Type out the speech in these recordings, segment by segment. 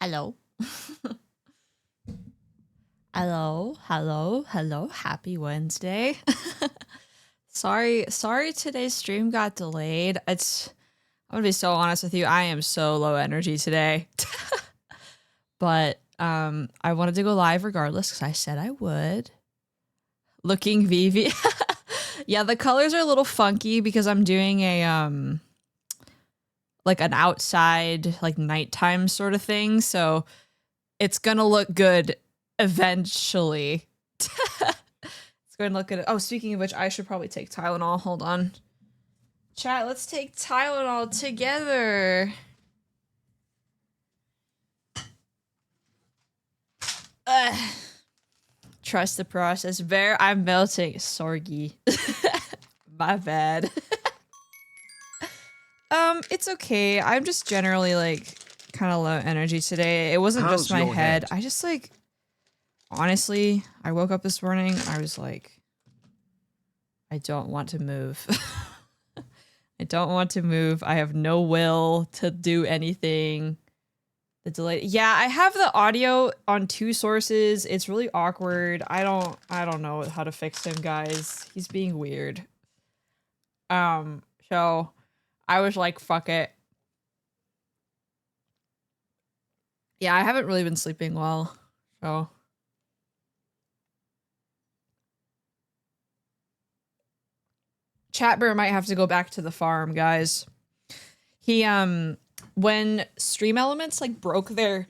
Hello. Hello, hello, hello. Happy Wednesday. sorry today's stream got delayed. I'm gonna be so honest with you, I am so low energy today. But I wanted to go live regardless because I said I would. Looking Vivi. Yeah, the colors are a little funky because I'm doing a like an outside, like nighttime sort of thing, so it's gonna look good eventually. It's going to look good. Oh, speaking of which, I should probably take Tylenol. Hold on. Chat, let's take Tylenol together. Trust the process. Bear, I'm melting. Sorgy. My bad. It's okay. I'm just generally like kind of low energy today. It wasn't just my head. I just like, honestly, I woke up this morning and I was like, I don't want to move. I don't want to move. I have no will to do anything. The delay. Yeah, I have the audio on 2 sources. It's really awkward. I don't know how to fix him, guys. He's being weird. So I was like, fuck it. Yeah, I haven't really been sleeping well, so. Chatbear might have to go back to the farm, guys. He, when Stream Elements, like, broke their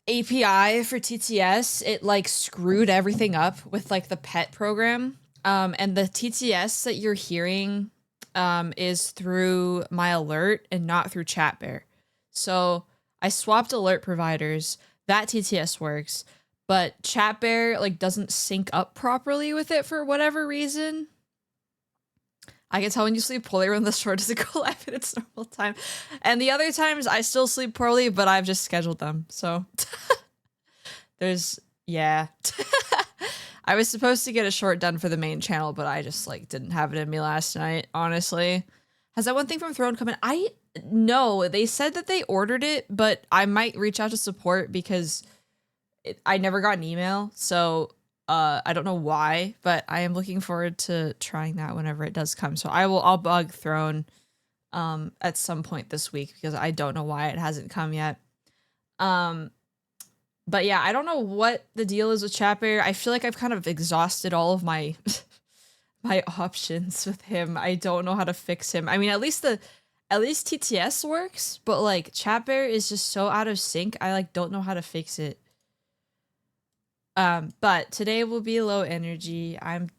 API for TTS, it, like, screwed everything up with, like, the pet program. And the TTS that you're hearing, is through my alert and not through Chatbear. So I swapped alert providers. That TTS works, but Chatbear, like, doesn't sync up properly with it for whatever reason. I can tell when you sleep poorly when the store doesn't go live at its normal time. And the other times I still sleep poorly, but I've just scheduled them. So there's, yeah. I was supposed to get a short done for the main channel, but I just like didn't have it in me last night, honestly. Has that one thing from Throne come in? No, they said that they ordered it, but I might reach out to support because I never got an email. So I don't know why, but I am looking forward to trying that whenever it does come. So I'll bug Throne at some point this week because I don't know why it hasn't come yet. But yeah, I don't know what the deal is with Chatbear. I feel like I've kind of exhausted all of my my options with him. I don't know how to fix him. I mean, at least TTS works, but like Chatbear is just so out of sync. I like don't know how to fix it. But today will be low energy. I'm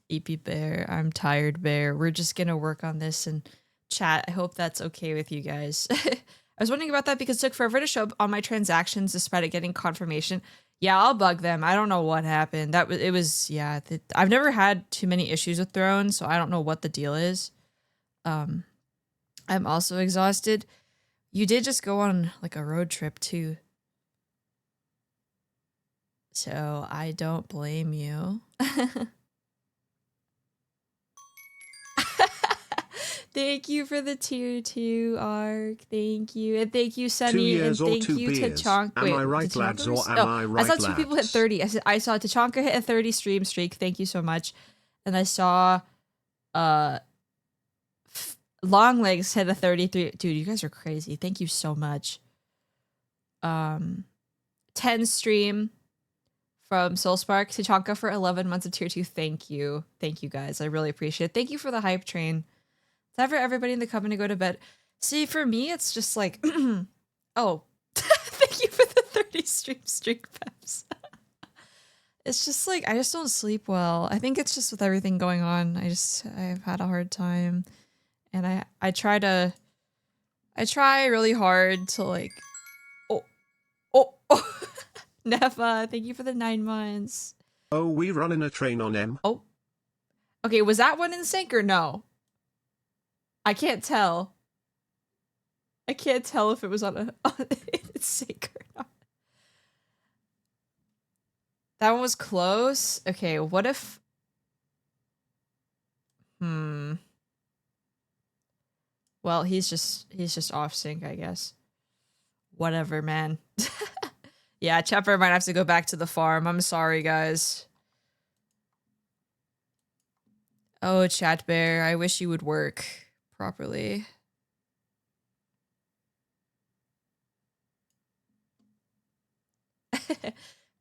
EP Bear. I'm tired Bear. We're just gonna work on this and chat. I hope that's okay with you guys. I was wondering about that because it took forever to show up on my transactions despite it getting confirmation. Yeah, I'll bug them. I don't know what happened. I've never had too many issues with Throne, so I don't know what the deal is. I'm also exhausted. You did just go on like a road trip too. So I don't blame you. Thank you for the tier 2 arc. Thank you. And thank you, Sunny. And thank you, Tachanka. Am I right, lads, or am I right, I saw 2 people hit 30. I saw Tachanka hit a 30 stream streak. Thank you so much. And I saw Longlegs hit a 33. Dude, you guys are crazy. Thank you so much. 10 stream from Soulspark. Tachanka for 11 months of tier 2. Thank you. Thank you, guys. I really appreciate it. Thank you for the hype train. Time for everybody in the company to go to bed. See, for me, it's just like, oh, thank you for the 30 streak peps. It's just like, I just don't sleep well. I think it's just with everything going on. I've had a hard time. And I try really hard to like, oh, Neva, thank you for the 9 months. Oh, we running a train on M. Oh, okay, was that one in sync or no? I can't tell. I can't tell if it was on sync or not. That one was close. Okay, what if... Well, he's just off sync, I guess. Whatever, man. Yeah, Chopper might have to go back to the farm. I'm sorry, guys. Oh, Chat Bear, I wish you would work properly.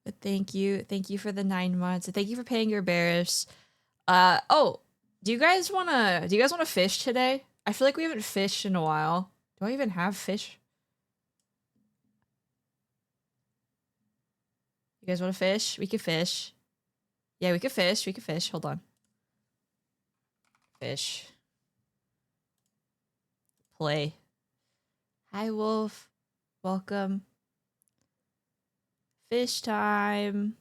But thank you for the 9 months. Thank you for paying your bears. Oh, do you guys wanna fish today? I feel like we haven't fished in a while. Do I even have fish? You guys wanna fish? We could fish. Yeah, we could fish. We could fish. Hold on. Fish. Play. Hi, Wolf. Welcome. Fish time.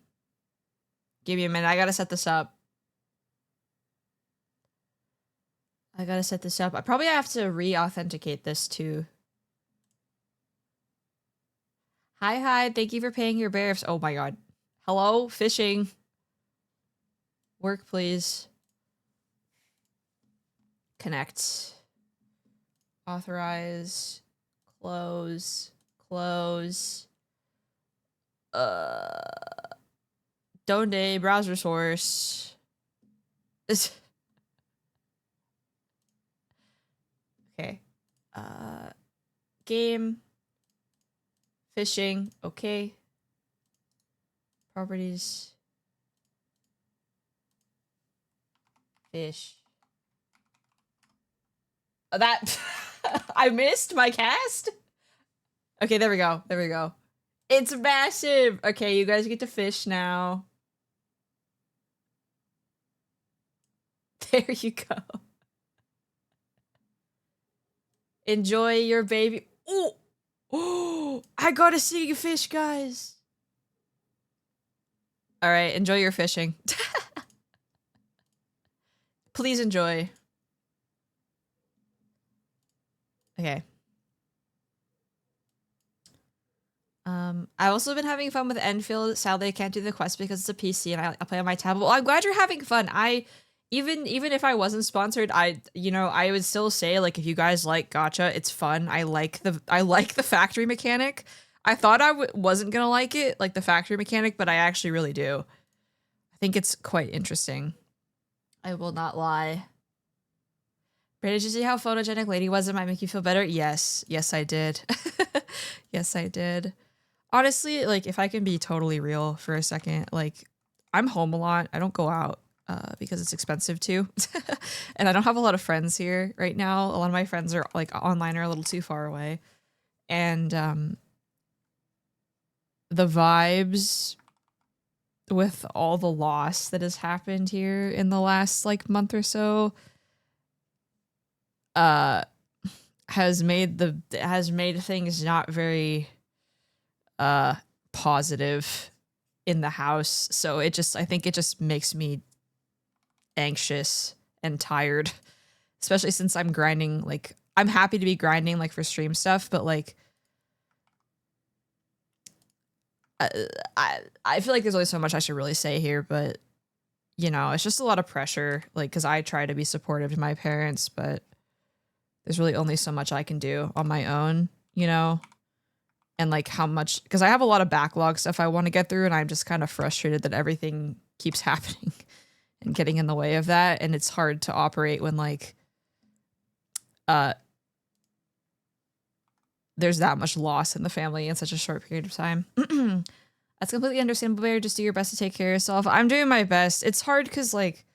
Give me a minute. I gotta set this up. I probably have to re-authenticate this too. Hi. Thank you for paying your bears. Oh my god. Hello? Fishing. Work, please. Connect. Authorize. Close. Donate. Browser source. Okay. Game. Fishing. Okay. Properties. Fish. That I missed my cast. Okay, there we go. It's massive. Okay, you guys get to fish now. There you go. Enjoy your baby. Oh, I gotta see you fish, guys. All right, enjoy your fishing. Please enjoy. Okay. I've also been having fun with Enfield. Sadly, I can't do the quest because it's a PC and I play on my tablet. Well, I'm glad you're having fun. Even if I wasn't sponsored, I would still say, like, if you guys like gacha, it's fun. I like the factory mechanic. I thought I wasn't gonna like it, like the factory mechanic, but I actually really do. I think it's quite interesting. I will not lie. Brady, did you see how photogenic Lady was? It might make you feel better. Yes, I did. Yes, I did. Honestly, like, if I can be totally real for a second, like, I'm home a lot. I don't go out. Because it's expensive too. And I don't have a lot of friends here right now. A lot of my friends are like online or a little too far away. And the vibes with all the loss that has happened here in the last like month or so has made things not very positive in the house. So I think it just makes me anxious and tired, especially since I'm grinding. Like, I'm happy to be grinding like for stream stuff, but like I feel like there's only so much I should really say here, but you know, it's just a lot of pressure, like, because I try to be supportive to my parents, but there's really only so much I can do on my own, you know. And like how much, because I have a lot of backlog stuff I want to get through, and I'm just kind of frustrated that everything keeps happening and getting in the way of that. And it's hard to operate when like there's that much loss in the family in such a short period of time. That's completely understandable, Bear. Just do your best to take care of yourself. I'm doing my best. It's hard because like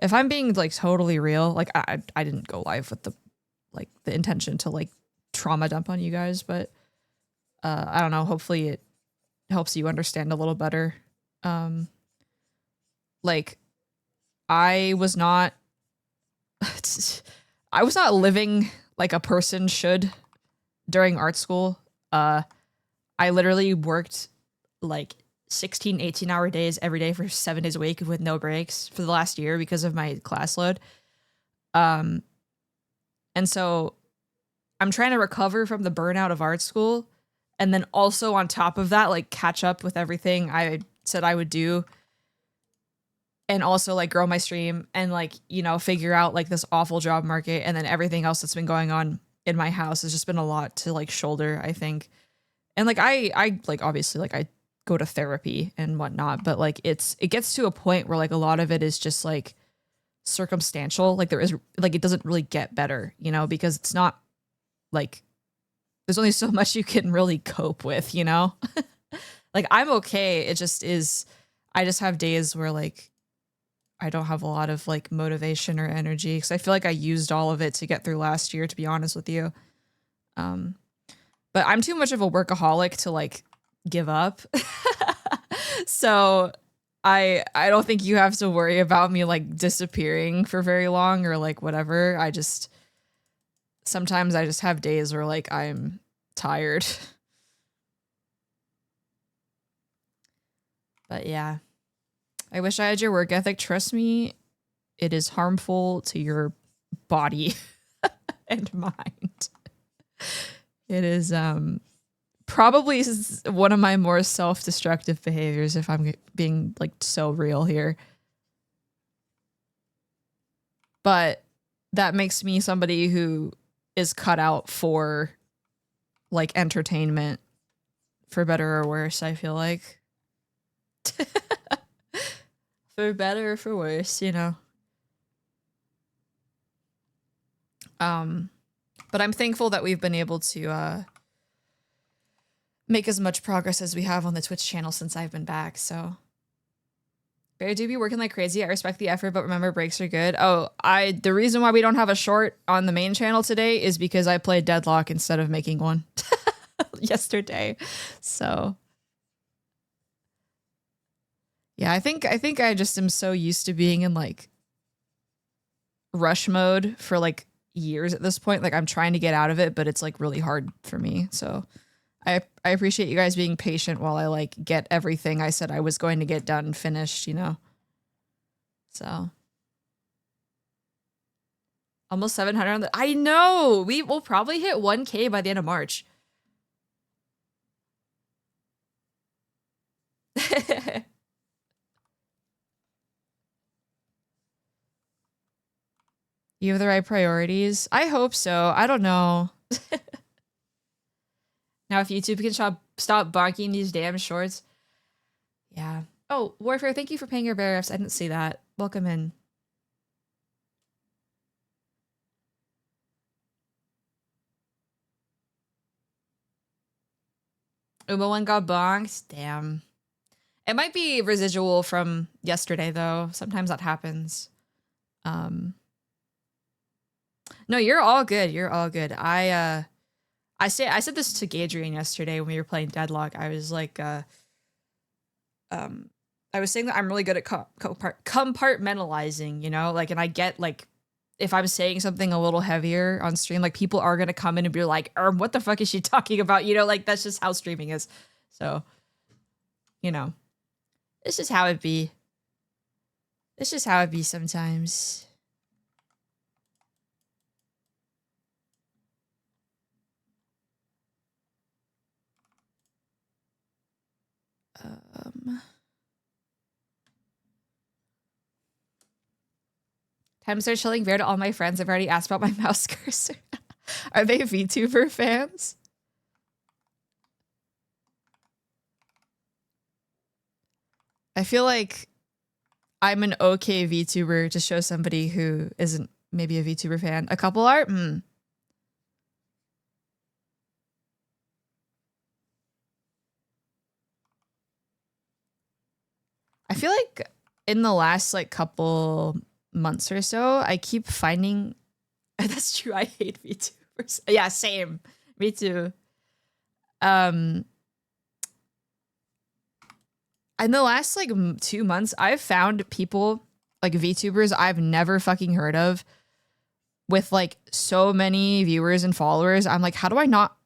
if I'm being like totally real, like I didn't go live with the intention to like trauma dump on you guys, but I don't know, hopefully it helps you understand a little better. Like I was not living like a person should during art school. I literally worked like 16, 18-hour days every day for 7 days a week with no breaks for the last year because of my class load. And so I'm trying to recover from the burnout of art school. And then also on top of that, like catch up with everything I said I would do. And also like grow my stream and like, you know, figure out like this awful job market. And then everything else that's been going on in my house has just been a lot to like shoulder, I think. And like I like obviously like I go to therapy and whatnot, but like it gets to a point where like a lot of it is just like circumstantial. Like there is like it doesn't really get better, you know, because it's not like there's only so much you can really cope with, you know? Like I'm okay. It just is I just have days where like I don't have a lot of like motivation or energy because I feel like I used all of it to get through last year, to be honest with you. But I'm too much of a workaholic to like give up. So I don't think you have to worry about me like disappearing for very long or like whatever. Sometimes I just have days where like I'm tired. But yeah, I wish I had your work ethic. Trust me, it is harmful to your body and mind. It is probably one of my more self-destructive behaviors, if I'm being like so real here. But that makes me somebody who is cut out for like entertainment, for better or worse, I feel like. For better or for worse, you know. But I'm thankful that we've been able to make as much progress as we have on the Twitch channel since I've been back, so. Barry do be working like crazy. I respect the effort, but remember breaks are good. Oh, the reason why we don't have a short on the main channel today is because I played Deadlock instead of making one yesterday. So yeah, I think I just am so used to being in like rush mode for like years at this point. Like I'm trying to get out of it, but it's like really hard for me. So I appreciate you guys being patient while I like get everything I said I was going to get done finished, you know. So almost 700 on the I know. We will probably hit 1K by the end of March. You have the right priorities? I hope so. I don't know. Now, if YouTube can stop barking these damn shorts. Yeah. Oh, Warfare, thank you for paying your bear refs. I didn't see that. Welcome in. Uma one got bonked. Damn. It might be residual from yesterday, though. Sometimes that happens. No, you're all good. You're all good. I said this to Gadrian yesterday when we were playing Deadlock. I was like, I was saying that I'm really good at compartmentalizing, you know, like, and I get like, if I'm saying something a little heavier on stream, like people are going to come in and be like, what the fuck is she talking about? You know, like that's just how streaming is. So, you know, it's just how it be. It's just how it be sometimes. Times are chilling bear to all my friends. I've already asked about my mouse cursor. Are they VTuber fans? I feel like I'm an okay VTuber to show somebody who isn't maybe a VTuber fan. A couple are? I feel like in the last like couple months or so, I keep finding that's true. I hate VTubers. Yeah, same. Me too. In the last like 2 months, I've found people like VTubers I've never fucking heard of with like so many viewers and followers. I'm like, how did I not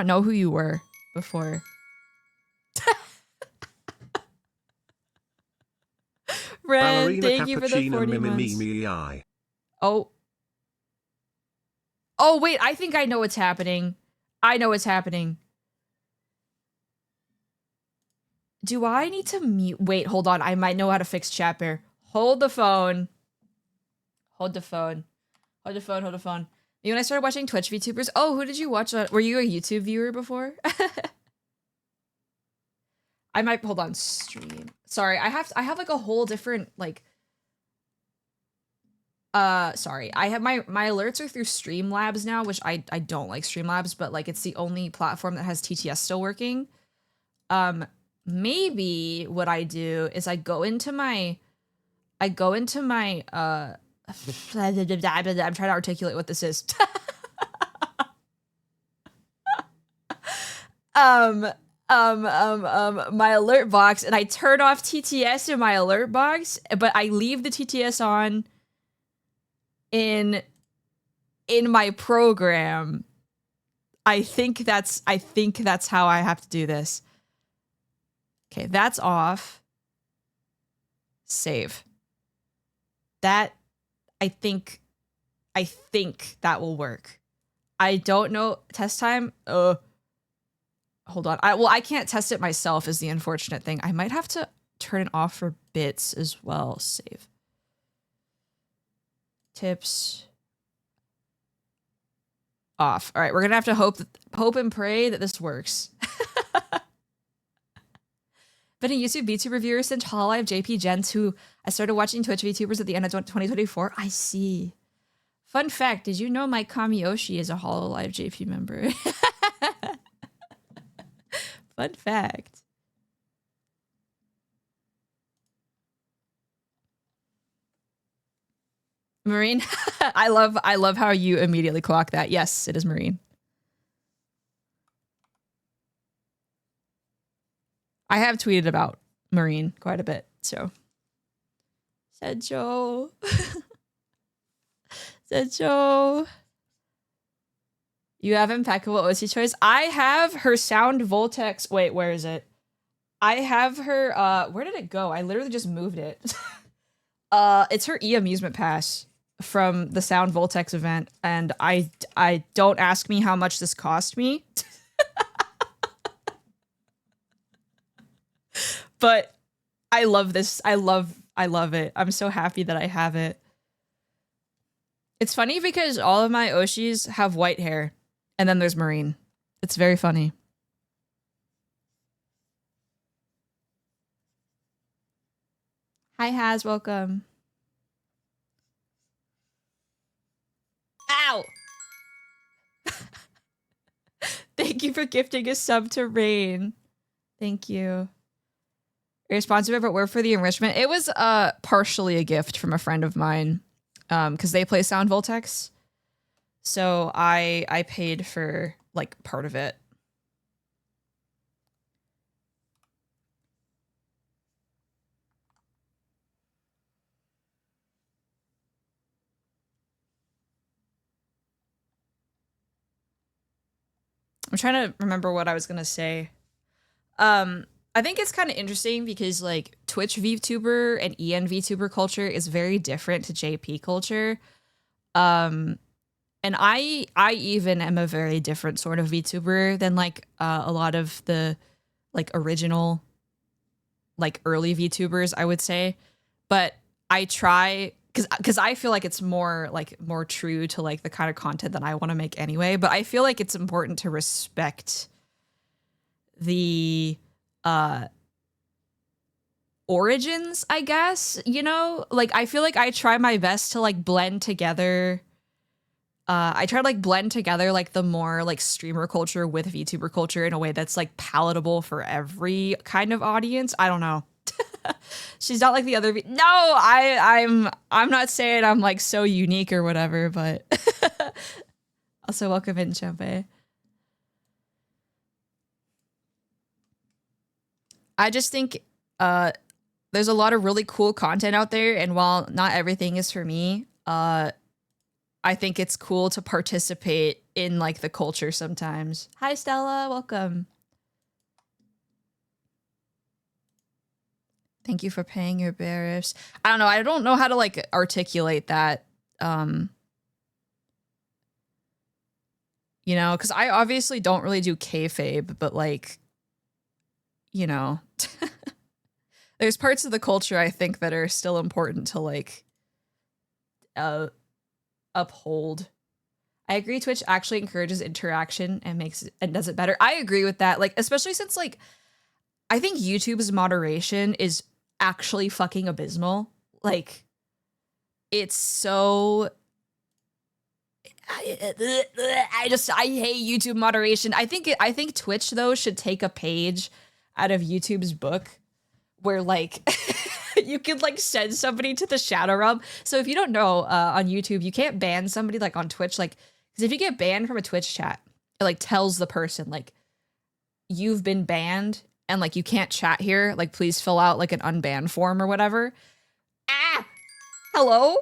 know who you were before? Ren, thank you for the 40 months. Oh, wait, I think I know what's happening. I know what's happening. Do I need to mute? Wait, hold on. I might know how to fix chat bear. Hold the phone. Hold the phone. Hold the phone. Hold the phone. When I started watching Twitch VTubers, oh, who did you watch? Were you a YouTube viewer before? I might, hold on, stream. Sorry, I have like a whole different, like, sorry. I have my alerts are through Streamlabs now, which I don't like Streamlabs, but like it's the only platform that has TTS still working. Maybe what I do is I go into my I'm trying to articulate what this is. My alert box, and I turn off TTS in my alert box, but I leave the TTS on in my program. I think that's how I have to do this. Okay, that's off. Save. That I think that will work. I don't know. Test time. Hold on. I can't test it myself is the unfortunate thing. I might have to turn it off for bits as well. Save. Tips. Off. All right, we're gonna have to hope and pray that this works. Been a YouTube VTuber viewer since Hololive JP Gents, who I started watching Twitch VTubers at the end of 2024. I see. Fun fact, did you know Mike Kamiyoshi is a Hololive JP member? Fun fact. Marine, I love how you immediately clock that. Yes, it is Marine. I have tweeted about Marine quite a bit, so. Said Joe. Said Joe. You have impeccable OC choice. I have her sound Voltex. Wait, where is it? I have her, where did it go? I literally just moved it. It's her e-amusement pass from the Sound Voltex event, and I don't ask me how much this cost me. But I love this. I love it. I'm so happy that I have it. It's funny because all of my Oshis have white hair, and then there's Marine. It's very funny. Hi, Haz. Welcome. Ow! Thank you for gifting a sub to Rain. Thank you. Irresponsible, but where for the enrichment? It was partially a gift from a friend of mine, because they play Sound Voltex. So I paid for like part of it. I'm trying to remember what I was gonna say. I think it's kind of interesting because like Twitch VTuber and EN VTuber culture is very different to JP culture. And I even am a very different sort of VTuber than like a lot of the like original like early VTubers, I would say. But I try because I feel like it's more true to like the kind of content that I want to make anyway. But I feel like it's important to respect the origins, I guess, you know? Like, I feel like I try my best to, like, blend together. I try to, like, blend together, like, the more, like, streamer culture with VTuber culture in a way that's, like, palatable for every kind of audience. I don't know. She's not like the other No, I'm not saying I'm, like, so unique or whatever, but... Also, welcome in, Champe. I just think there's a lot of really cool content out there, and while not everything is for me, I think it's cool to participate in like the culture sometimes. Hi, Stella, welcome. Thank you for paying your bearers. I don't know how to like articulate that. You know, because I obviously don't really do kayfabe, but like, you know, there's parts of the culture I think that are still important to like uphold. I agree Twitch actually encourages interaction and does it better. I agree with that. Like, especially since like I think YouTube's moderation is actually fucking abysmal. Like, it's so... I hate YouTube moderation. I think Twitch, though, should take a page out of YouTube's book where, like, you could, like, send somebody to the Shadow Realm. So if you don't know, on YouTube, you can't ban somebody, like, on Twitch. Like, because if you get banned from a Twitch chat, it, like, tells the person, like, you've been banned and, like, you can't chat here. Like, please fill out, like, an unban form or whatever. Ah! Hello?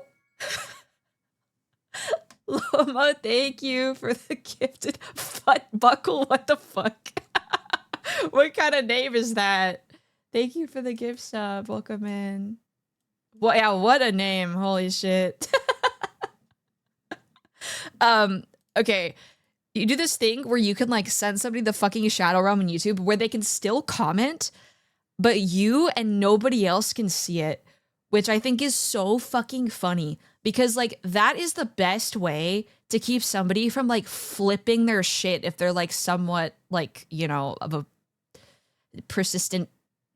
Loma, thank you for the gifted foot buckle. What the fuck? What kind of name is that? Thank you for the gift sub. Welcome in. What? Yeah, what a name. Holy shit. Okay. You do this thing where you can like send somebody the fucking Shadow Realm on YouTube where they can still comment, but you and nobody else can see it, which I think is so fucking funny because like that is the best way to keep somebody from like flipping their shit if they're like somewhat like, you know, of a persistent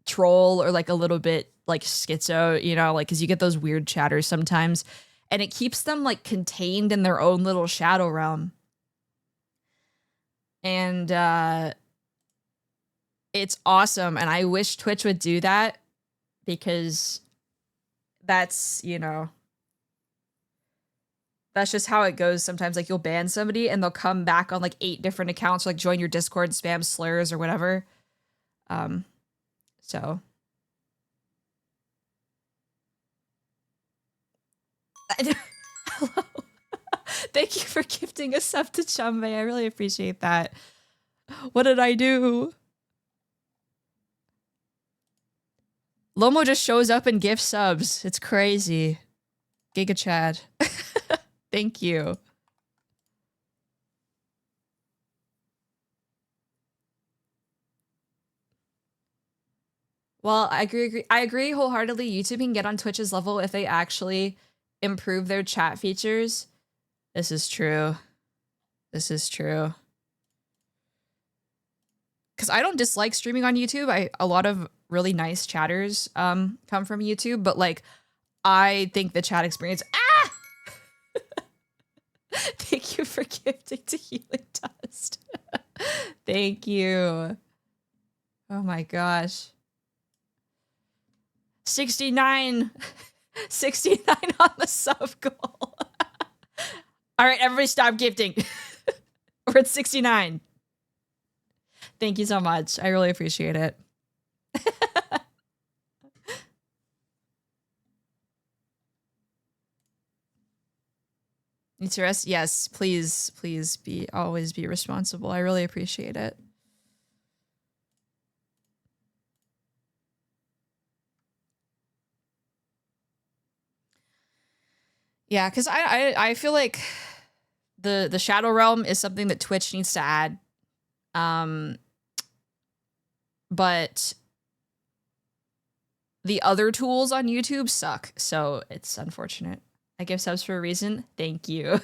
troll or like a little bit like schizo, you know, like because you get those weird chatters sometimes and it keeps them like contained in their own little Shadow Realm. And it's awesome. And I wish Twitch would do that because that's, you know, that's just how it goes. Sometimes like you'll ban somebody and they'll come back on like 8 different accounts, or, like join your Discord, spam slurs or whatever. So. Hello. Thank you for gifting a sub to Chumbe. I really appreciate that. What did I do? Lomo just shows up and gifts subs. It's crazy. Giga Chad. Thank you. Well, I agree wholeheartedly. YouTube can get on Twitch's level if they actually improve their chat features. This is true. This is true. Because I don't dislike streaming on YouTube. A lot of really nice chatters come from YouTube, but like I think the chat experience. Ah! Thank you for gifting to Healing Dust. Thank you. Oh my gosh. 69. 69 on the sub goal. All right, everybody stop gifting. We're at 69. Thank you so much. I really appreciate it. Need to rest? Yes, please, please always be responsible. I really appreciate it. Yeah, because I feel like the Shadow Realm is something that Twitch needs to add. But the other tools on YouTube suck, so it's unfortunate. I give subs for a reason. Thank you.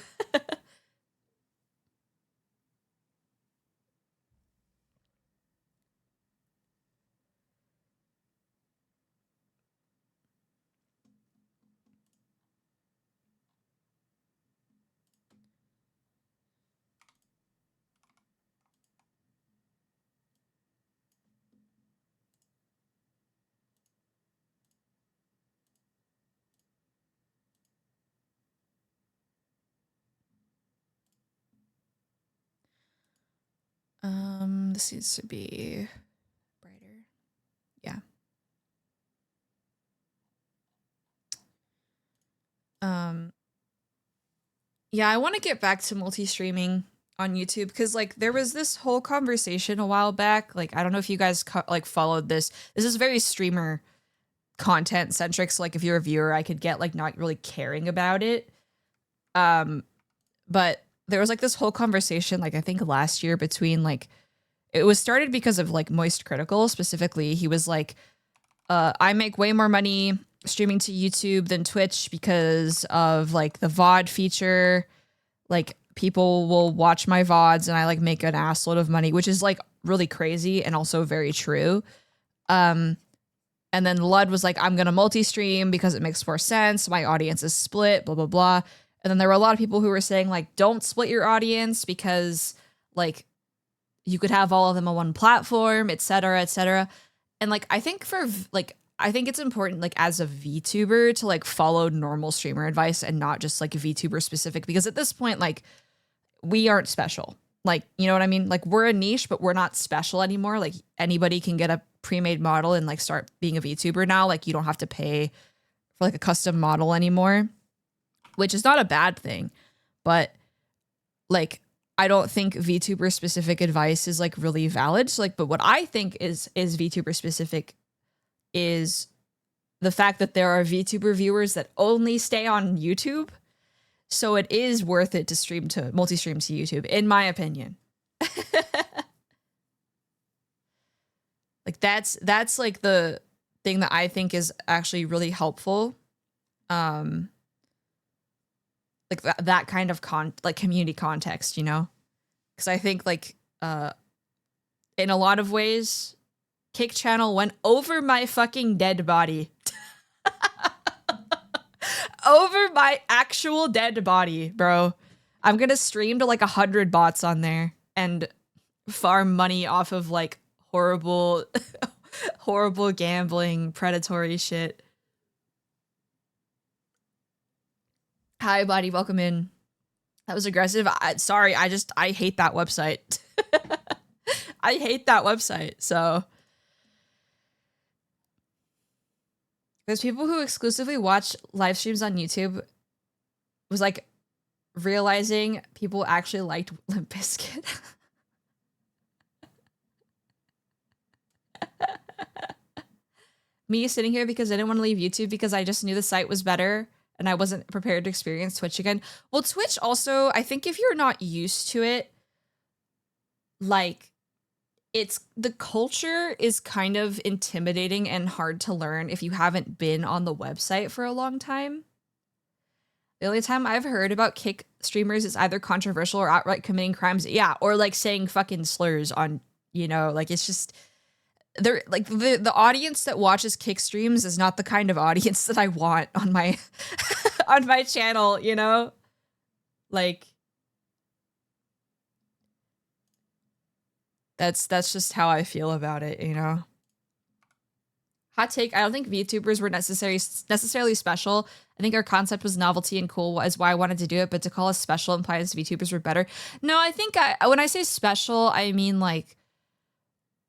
This needs to be brighter. Yeah. Yeah, I want to get back to multi-streaming on YouTube because like there was this whole conversation a while back. Like I don't know if you guys like followed this. This is very streamer content centric. So like if you're a viewer, I could get like not really caring about it. But there was like this whole conversation, like I think last year between like, it was started because of like Moist Critical specifically. He was like, I make way more money streaming to YouTube than Twitch because of like the VOD feature. Like people will watch my VODs and I like make an assload of money, which is like really crazy and also very true. And then Lud was like, I'm going to multi-stream because it makes more sense. My audience is split, blah, blah, blah. And then there were a lot of people who were saying, like, don't split your audience because, like, you could have all of them on one platform, et cetera, et cetera. And, like, I think I think it's important, like, as a VTuber to, like, follow normal streamer advice and not just, like, VTuber specific. Because at this point, like, we aren't special. Like, you know what I mean? Like, we're a niche, but we're not special anymore. Like, anybody can get a pre-made model and, like, start being a VTuber now. Like, you don't have to pay for, like, a custom model anymore, which is not a bad thing. But, like, I don't think VTuber specific advice is, like, really valid. So, like, but what I think is VTuber specific is the fact that there are VTuber viewers that only stay on YouTube. So it is worth it to multi-stream to YouTube, in my opinion. Like that's like the thing that I think is actually really helpful. Like that kind of community context, you know? Because I think like in a lot of ways, Kick Channel went over my fucking dead body. Over my actual dead body, bro. I'm gonna stream to like 100 bots on there and farm money off of like horrible gambling, predatory shit. Hi, buddy. Welcome in. That was aggressive. Sorry, I hate that website. I hate that website, so... There's people who exclusively watch live streams on YouTube was like realizing people actually liked Limp Bizkit. Me sitting here because I didn't want to leave YouTube because I just knew the site was better and I wasn't prepared to experience Twitch again. Well, Twitch also, I think if you're not used to it, like, the culture is kind of intimidating and hard to learn if you haven't been on the website for a long time. The only time I've heard about Kick streamers is either controversial or outright committing crimes. Yeah, or like saying fucking slurs on, you know, like it's just they're like the audience that watches Kick streams is not the kind of audience that I want on my on my channel, you know? Like That's just how I feel about it, you know? Hot take, I don't think VTubers were necessarily special. I think our concept was novelty and cool is why I wanted to do it, but to call us special implies VTubers were better. No, I think when I say special, I mean like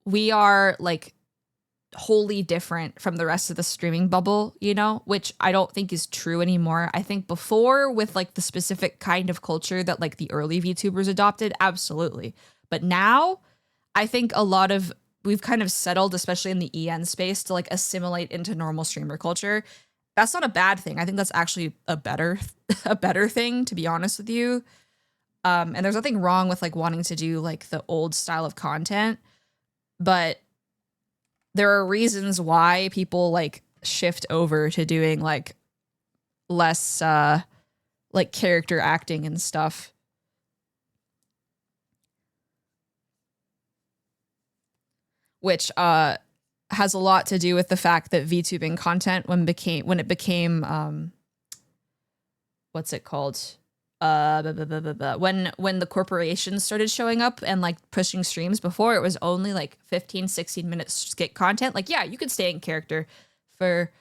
we are like wholly different from the rest of the streaming bubble, you know, which I don't think is true anymore. I think before with like the specific kind of culture that like the early VTubers adopted, absolutely. But now I think we've kind of settled, especially in the EN space, to like assimilate into normal streamer culture. That's not a bad thing. I think that's actually a better thing, to be honest with you. And there's nothing wrong with like wanting to do like the old style of content, but there are reasons why people like shift over to doing like less like character acting and stuff. Which has a lot to do with the fact that VTubing content when it became what's it called? When the corporations started showing up and like pushing streams. Before it was only like 15, 16 minute skit content. Like, yeah, you could stay in character for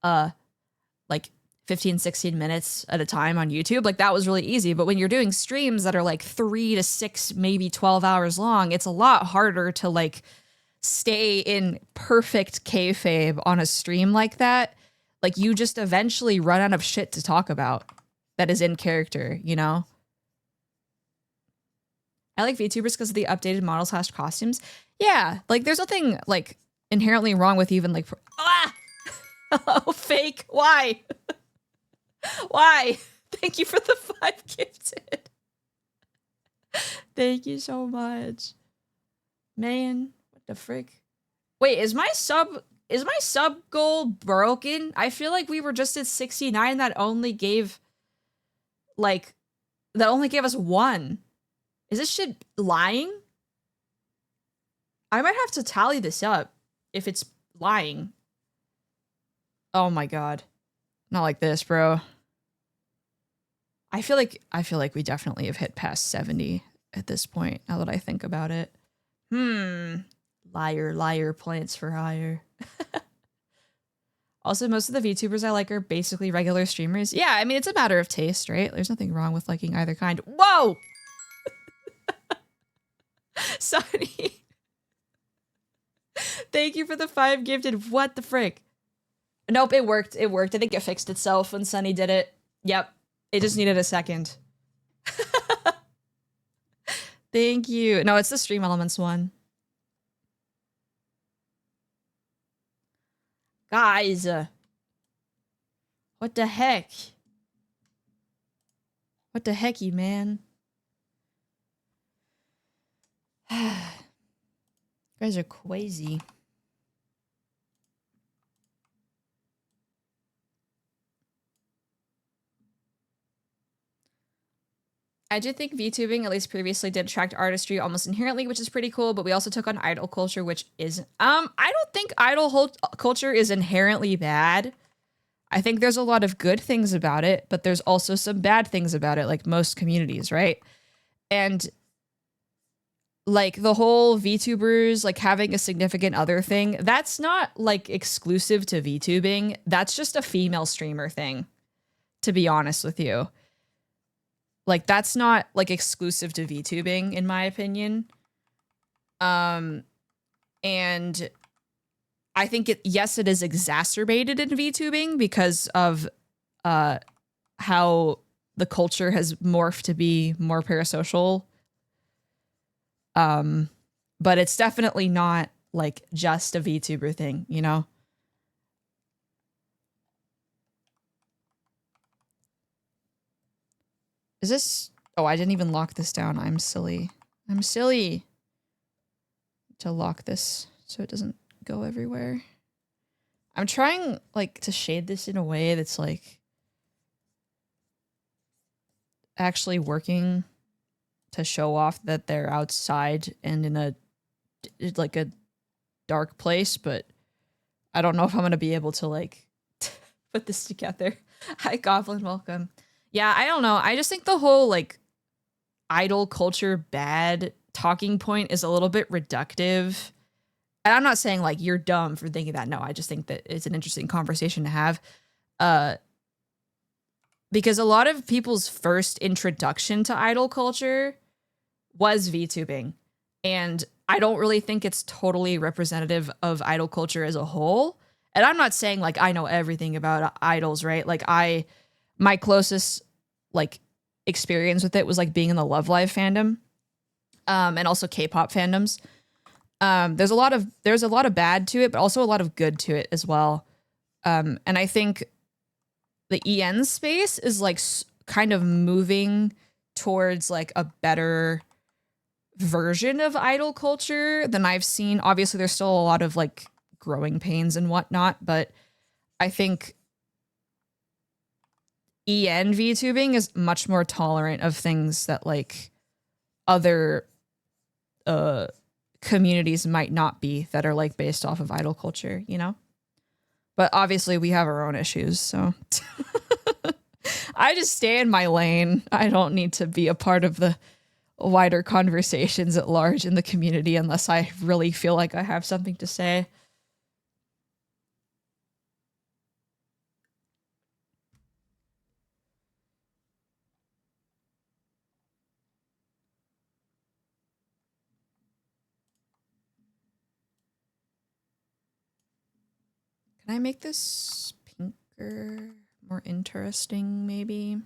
like 15, 16 minutes at a time on YouTube. Like that was really easy. But when you're doing streams that are like 3 to 6, maybe 12 hours long, it's a lot harder to like stay in perfect kayfabe on a stream like that. Like you just eventually run out of shit to talk about that is in character, you know? I like VTubers because of the updated model / costumes. Yeah, like there's nothing like inherently wrong with even like oh, fake. Why? Why? Thank you for the 5 gifted. Thank you so much. Man. The frick? Wait, is my sub goal broken? I feel like we were just at 69 that only gave us 1. Is this shit lying? I might have to tally this up if it's lying. Oh my god. Not like this, bro. I feel like we definitely have hit past 70 at this point, now that I think about it. Liar, liar, plants for hire. Also, most of the VTubers I like are basically regular streamers. Yeah, I mean, it's a matter of taste, right? There's nothing wrong with liking either kind. Whoa! Sonny. Thank you for the 5 gifted. What the frick? Nope, it worked. It worked. I think it fixed itself when Sonny did it. Yep. It just needed a second. Thank you. No, it's the Stream Elements one. Guys. What the heck? What the hecky, man? You guys are crazy. I do think VTubing, at least previously, did attract artistry almost inherently, which is pretty cool, but we also took on idol culture, which isn't... I don't think idol culture is inherently bad. I think there's a lot of good things about it, but there's also some bad things about it, like most communities, right? And like the whole VTubers, like having a significant other thing, that's not like exclusive to VTubing. That's just a female streamer thing, to be honest with you. Like, that's not, like, exclusive to VTubing, in my opinion. And I think, yes, it is exacerbated in VTubing because of how the culture has morphed to be more parasocial. But it's definitely not, like, just a VTuber thing, you know? Is this... Oh, I didn't even lock this down. I'm silly. I'm silly to lock this so it doesn't go everywhere. I'm trying, like, to shade this in a way that's, like, actually working to show off that they're outside and in a, like, a dark place, but I don't know if I'm going to be able to, like, put this together. Hi, Goblin. Welcome. Yeah, I don't know. I just think the whole, like, idol culture bad talking point is a little bit reductive. And I'm not saying, like, you're dumb for thinking that. No, I just think that it's an interesting conversation to have. Because a lot of people's first introduction to idol culture was VTubing. And I don't really think it's totally representative of idol culture as a whole. And I'm not saying, like, I know everything about idols, right? Like, my closest, like, experience with it was, like, being in the Love Live fandom, and also K-pop fandoms. There's a lot of bad to it, but also a lot of good to it as well. And I think the EN space is, like, kind of moving towards, like, a better version of idol culture than I've seen. Obviously, there's still a lot of, like, growing pains and whatnot, but I think EN VTubing is much more tolerant of things that, like, other communities might not be, that are, like, based off of idol culture, you know? But obviously we have our own issues, so I just stay in my lane. I don't need to be a part of the wider conversations at large in the community unless I really feel like I have something to say. Can I make this pinker, more interesting, maybe?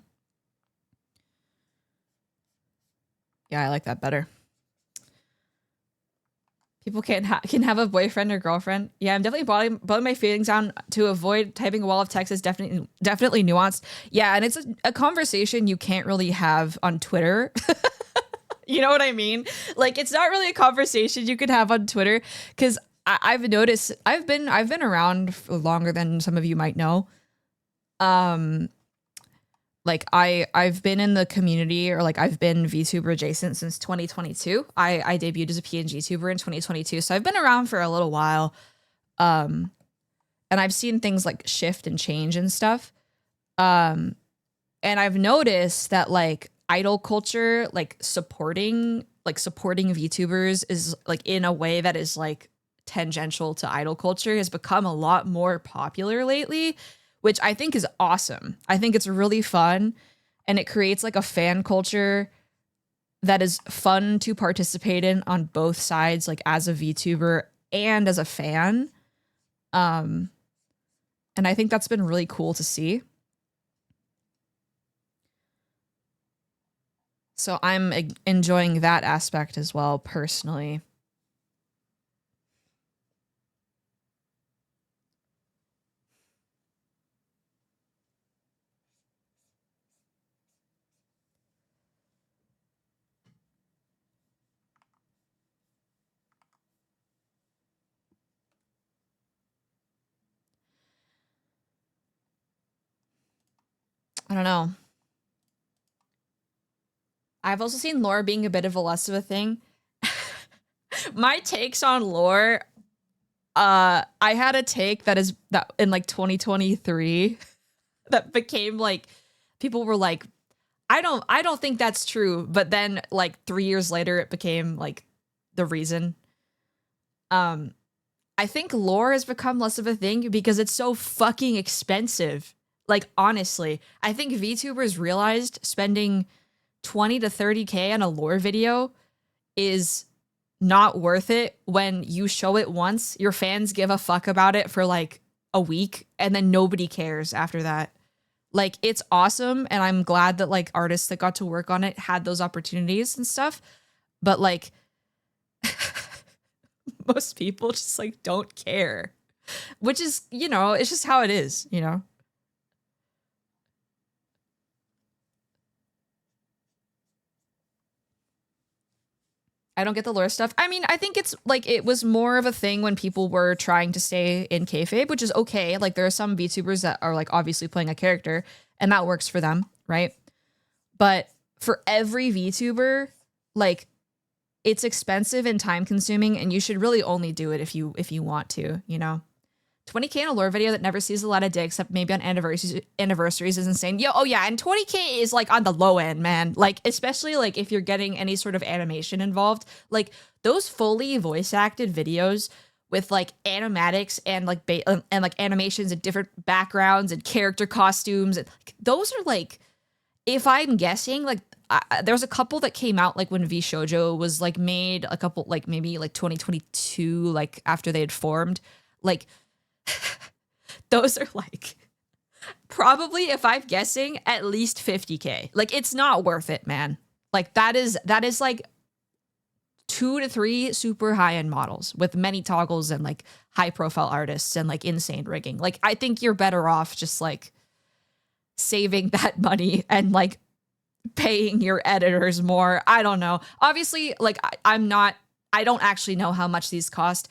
Yeah, I like that better. People can have a boyfriend or girlfriend. Yeah, I'm definitely boiling my feelings down to avoid typing a wall of text is definitely nuanced. Yeah, and it's a conversation you can't really have on Twitter. You know what I mean? Like, it's not really a conversation you could have on Twitter, because I've noticed I've been around for longer than some of you might know. Like I've been in the community, or like I've been VTuber adjacent since 2022. I debuted as a PNG tuber in 2022, so I've been around for a little while. And I've seen things like shift and change and stuff. And I've noticed that like idol culture, like supporting VTubers is like in a way that is like tangential to idol culture has become a lot more popular lately, which I think is awesome. I think it's really fun, and it creates like a fan culture that is fun to participate in on both sides, like as a VTuber and as a fan. And I think that's been really cool to see. So I'm enjoying that aspect as well, personally. I don't know. I've also seen lore being a bit of a less of a thing. My takes on lore, I had a take that in like 2023 that became like, people were like, I don't think that's true. But then like 3 years later, it became like the reason. I think lore has become less of a thing because it's so fucking expensive. Like, honestly, I think VTubers realized spending 20 to 30K on a lore video is not worth it when you show it once, your fans give a fuck about it for like a week, and then nobody cares after that. Like, it's awesome, and I'm glad that like artists that got to work on it had those opportunities and stuff, but like most people just like don't care, which is, you know, it's just how it is, you know. I don't get the lore stuff. I mean, I think it's like, it was more of a thing when people were trying to stay in kayfabe, which is okay. Like, there are some VTubers that are like obviously playing a character, and that works for them, right? But for every VTuber, like, it's expensive and time consuming, and you should really only do it if you want to, you know. 20K in a lore video that never sees a lot of dick, except maybe on anniversaries is insane. Yo, oh yeah, and 20K is like on the low end, man. Like, especially like if you're getting any sort of animation involved, like those fully voice acted videos with like animatics and like and like animations and different backgrounds and character costumes, and like, those are like, if I'm guessing, like there's a couple that came out like when V Shoujo was like made, a couple like maybe like 2022, like after they had formed, like. Those are like probably, if I'm guessing, at least 50K. Like, it's not worth it, man. Like, that is like 2 to 3 super high-end models with many toggles and like high-profile artists and like insane rigging. Like, I think you're better off just like saving that money and like paying your editors more. I don't know. Obviously, like I don't actually know how much these cost.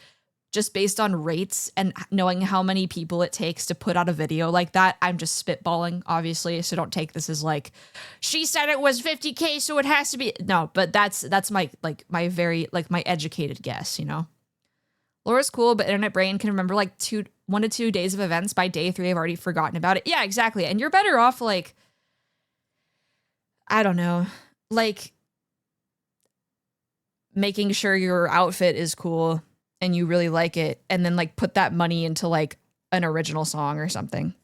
Just based on rates and knowing how many people it takes to put out a video like that, I'm just spitballing, obviously. So don't take this as like, she said it was 50K, so it has to be. No, but that's my like my very like my educated guess, you know. Laura's cool, but internet brain can remember like 1 to 2 days of events. By day 3, I've already forgotten about it. Yeah, exactly. And you're better off like, I don't know, like making sure your outfit is cool and you really like it, and then like put that money into like an original song or something,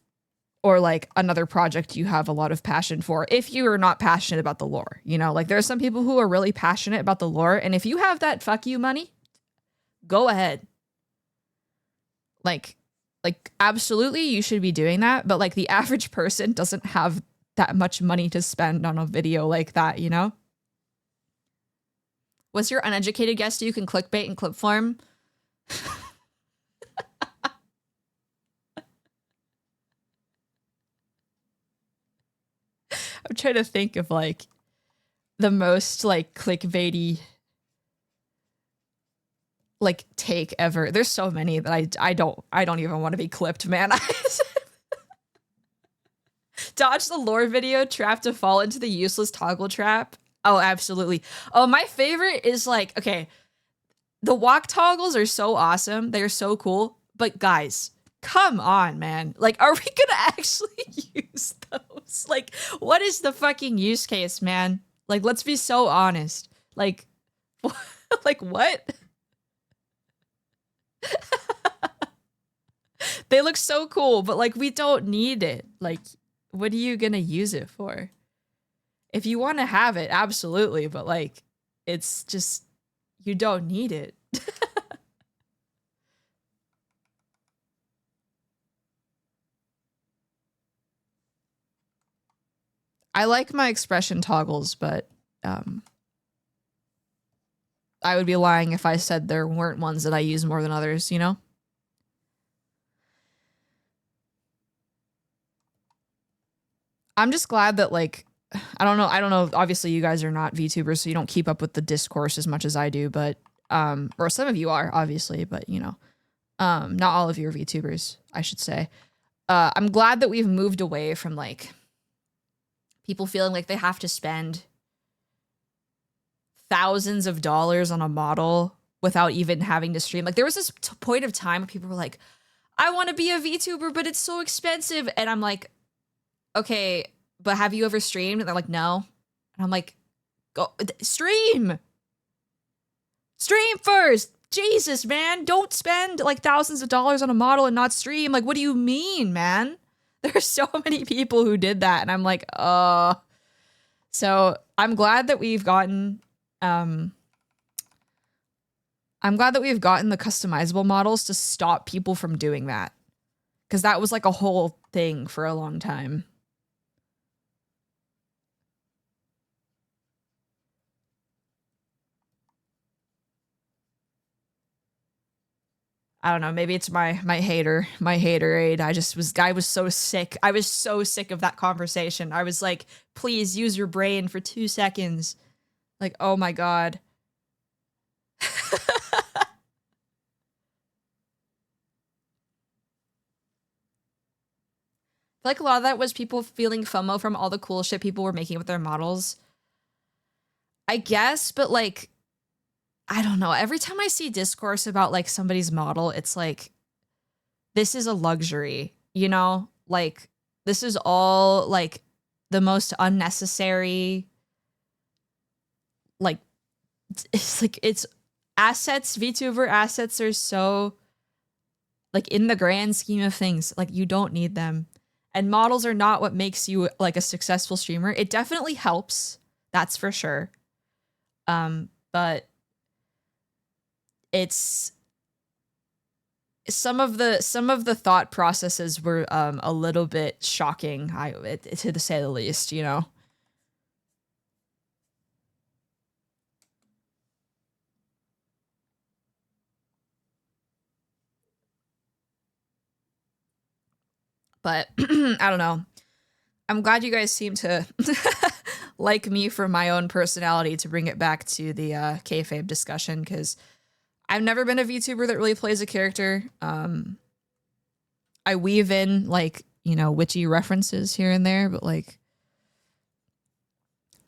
or like another project you have a lot of passion for. If you are not passionate about the lore, you know, like there are some people who are really passionate about the lore, and if you have that fuck you money, go ahead. Like absolutely you should be doing that, but like the average person doesn't have that much money to spend on a video like that, you know? What's your uneducated guess you can clickbait and clip form? I'm trying to think of like the most like clickbaity like take ever. There's so many that I don't even want to be clipped, man. Dodge the lore video trap to fall into the useless toggle trap. Oh, absolutely. Oh, my favorite is like, okay, the walk toggles are so awesome. They're so cool. But guys, come on, man. Like, are we gonna actually use those? Like, what is the fucking use case, man? Like, let's be so honest. Like, like what? They look so cool, but like, we don't need it. Like, what are you gonna use it for? If you want to have it, absolutely. But like, it's just, you don't need it. I like my expression toggles, but I would be lying if I said there weren't ones that I use more than others, you know? I'm just glad that, like, I don't know, obviously you guys are not VTubers, so you don't keep up with the discourse as much as I do, but, or some of you are, obviously, but, you know, not all of you are VTubers, I should say. I'm glad that we've moved away from, like, people feeling like they have to spend thousands of dollars on a model without even having to stream. Like, there was this point of time where people were like, I want to be a VTuber, but it's so expensive. And I'm like, okay, but have you ever streamed? And they're like, no. And I'm like, go stream. Stream first. Jesus, man. Don't spend like thousands of dollars on a model and not stream. Like, what do you mean, man? There's so many people who did that. And I'm like, so I'm glad that we've gotten, the customizable models to stop people from doing that. Because that was like a whole thing for a long time. I don't know, maybe it's my haterade. I was so sick. I was so sick of that conversation. I was like, please use your brain for 2 seconds. Like, oh my God. Like, a lot of that was people feeling FOMO from all the cool shit people were making with their models. I guess, but like, I don't know. Every time I see discourse about like somebody's model, it's like, this is a luxury, you know? Like, this is all like the most unnecessary, like, it's assets, VTuber assets are so, like, in the grand scheme of things, like, you don't need them. And models are not what makes you like a successful streamer. It definitely helps, that's for sure. But it's some of the thought processes were a little bit shocking, to say the least, you know. But I don't know. I'm glad you guys seem to like me for my own personality, to bring it back to the kayfabe discussion, because I've never been a VTuber that really plays a character. I weave in, like, you know, witchy references here and there, but like,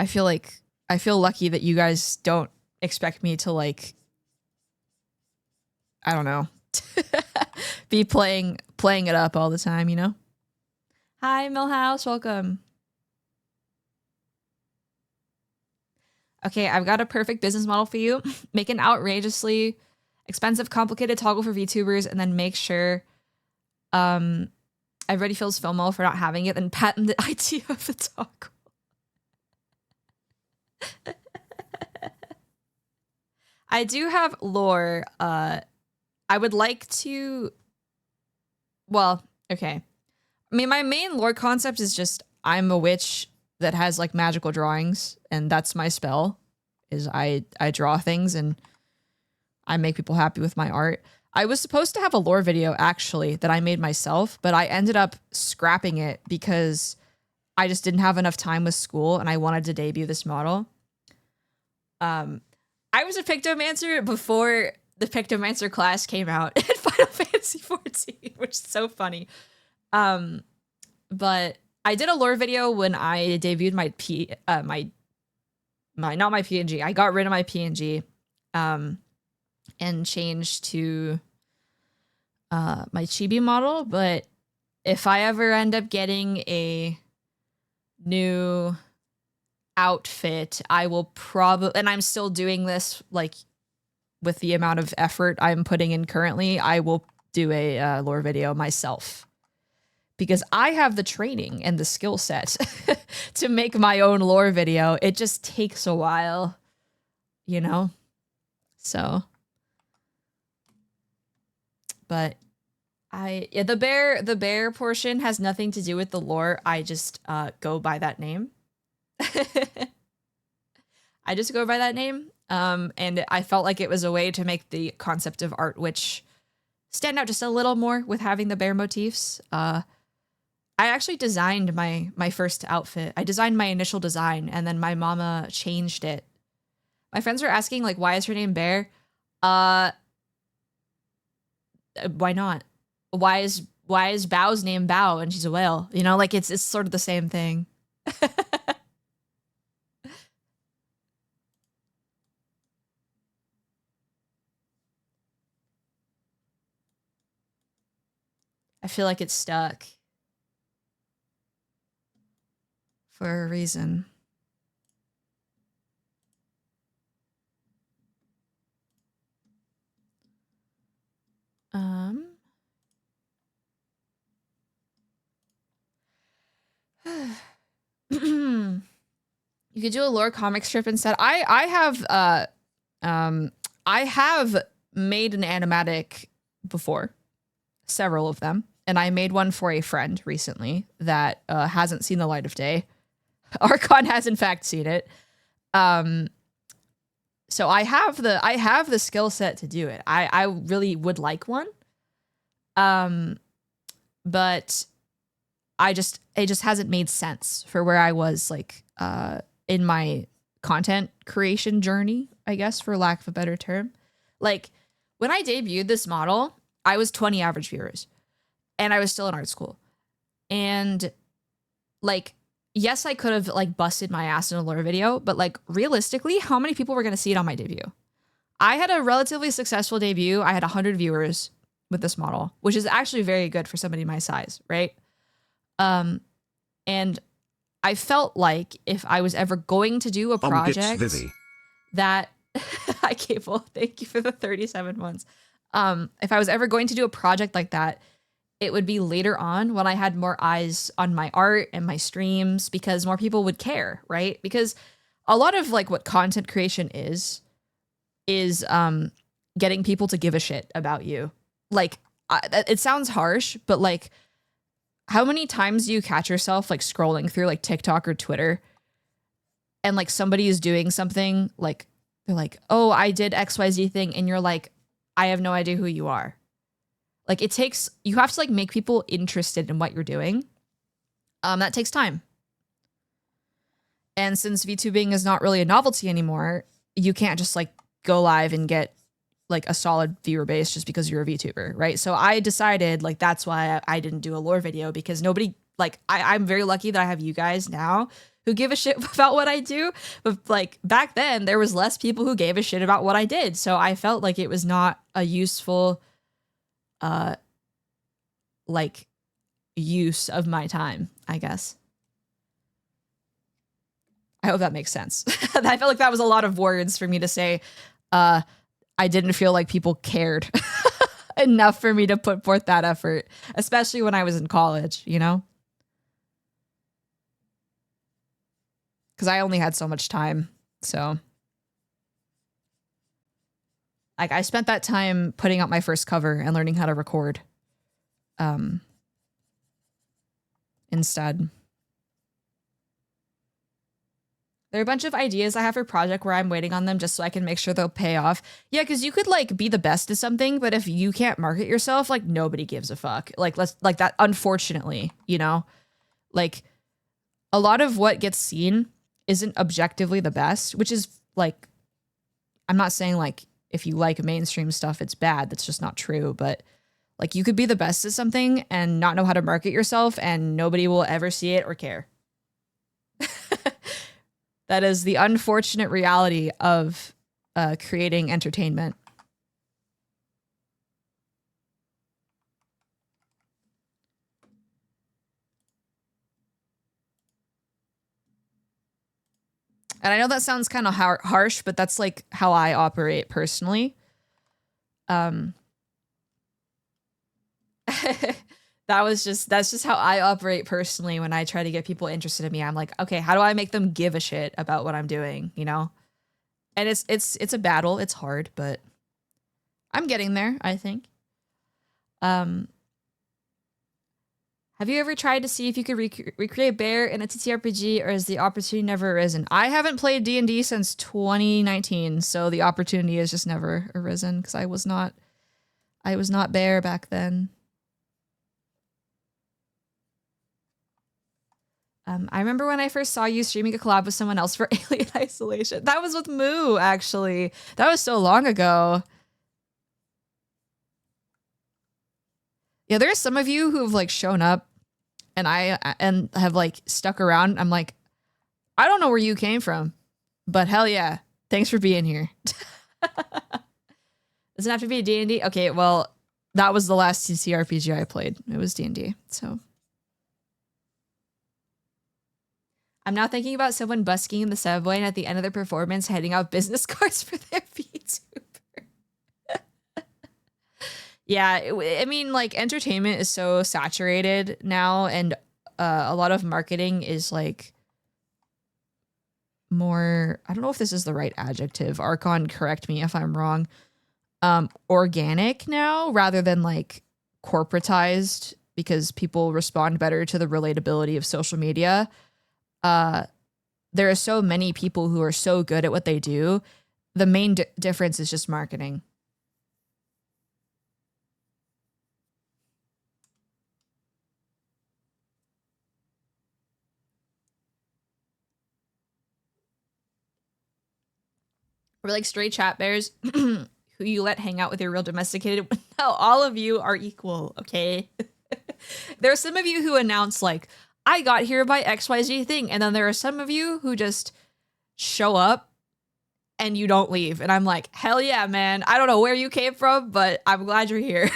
I feel lucky that you guys don't expect me to, like, I don't know, be playing it up all the time, you know? Hi, Millhouse, welcome. Okay, I've got a perfect business model for you. Make an outrageously expensive, complicated toggle for VTubers, and then make sure everybody feels FOMO for not having it, and patent the idea of the toggle. I do have lore. I would like to, well, okay. I mean, my main lore concept is just I'm a witch that has like magical drawings, and that's my spell, is I draw things and I make people happy with my art. I was supposed to have a lore video actually that I made myself, but I ended up scrapping it because I just didn't have enough time with school and I wanted to debut this model. I was a Pictomancer before the Pictomancer class came out in Final Fantasy XIV, which is so funny. But I did a lore video when I debuted my not my PNG. I got rid of my PNG, and changed to, my chibi model, but if I ever end up getting a new outfit, I will probably, and I'm still doing this like with the amount of effort I'm putting in currently, I will do a lore video myself because I have the training and the skill set to make my own lore video. It just takes a while, you know? So, but the bear portion has nothing to do with the lore. I just go by that name. I just go by that name. And I felt like it was a way to make the concept of art witch stand out just a little more with having the bear motifs. I actually designed my first outfit. I designed my initial design and then my mama changed it. My friends were asking like, why is her name Bear? Why not? Why is Bao's name Bao and she's a whale? You know, like it's sort of the same thing. I feel like it's stuck for a reason. You could do a lore comic strip instead. I have made an animatic before, several of them, and I made one for a friend recently that hasn't seen the light of day. Archon has in fact seen it. So I have the skill set to do it. I really would like one. But it just hasn't made sense for where I was like in my content creation journey, I guess, for lack of a better term. Like when I debuted this model, I was 20 average viewers and I was still in art school. And like, yes, I could have like busted my ass in a lore video, but like realistically, how many people were going to see it on my debut? I had a relatively successful debut. I had 100 viewers with this model, which is actually very good for somebody my size, right? And I felt like if I was ever going to do a project that I cable, thank you for the 37 months. If I was ever going to do a project like that, it would be later on when I had more eyes on my art and my streams because more people would care, right? Because a lot of like what content creation is getting people to give a shit about you. Like it sounds harsh, but like how many times do you catch yourself like scrolling through like TikTok or Twitter and like somebody is doing something like they're like, oh, I did XYZ thing. And you're like, I have no idea who you are. Like you have to like make people interested in what you're doing. That takes time. And since VTubing is not really a novelty anymore, you can't just like go live and get like a solid viewer base just because you're a VTuber, right? So I decided like that's why I didn't do a lore video because nobody like I'm very lucky that I have you guys now who give a shit about what I do. But like back then there was less people who gave a shit about what I did. So I felt like it was not a useful like use of my time, I guess. I hope that makes sense. I felt like that was a lot of words for me to say. I didn't feel like people cared enough for me to put forth that effort, especially when I was in college, you know? Because I only had so much time. So like I spent that time putting out my first cover and learning how to record instead. There are a bunch of ideas I have for a project where I'm waiting on them just so I can make sure they'll pay off. Yeah, because you could like be the best at something, but if you can't market yourself, like nobody gives a fuck. Like like that, unfortunately, you know? Like a lot of what gets seen isn't objectively the best, which is like, I'm not saying like if you like mainstream stuff, it's bad. That's just not true. But like you could be the best at something and not know how to market yourself and nobody will ever see it or care. That is the unfortunate reality of creating entertainment. And I know that sounds kind of harsh, but that's like how I operate personally. That's just how I operate personally when I try to get people interested in me. I'm like, okay, how do I make them give a shit about what I'm doing, you know? And it's a battle. It's hard, but I'm getting there, I think. Have you ever tried to see if you could recreate Bear in a TTRPG, or has the opportunity never arisen? I haven't played D&D since 2019, so the opportunity has just never arisen because I was not Bear back then. I remember when I first saw you streaming a collab with someone else for Alien Isolation. That was with Moo, actually. That was so long ago. Yeah, there are some of you who have like shown up and have like stuck around. I'm like, I don't know where you came from, but hell yeah. Thanks for being here. Does it have to be D&D? Okay, well, that was the last TTRPG I played. It was D&D, so. I'm now thinking about someone busking in the subway and at the end of their performance handing out business cards for their VTuber. Yeah, I mean, like, entertainment is so saturated now, and a lot of marketing is like more, I don't know if this is the right adjective. Archon, correct me if I'm wrong. Organic now rather than like corporatized, because people respond better to the relatability of social media. There are so many people who are so good at what they do. The main difference is just marketing. We're like stray chat bears who you let hang out with your real domesticated. No, all of you are equal, okay? There are some of you who announce like, I got here by XYZ thing. And then there are some of you who just show up and you don't leave. And I'm like, hell yeah, man. I don't know where you came from, but I'm glad you're here.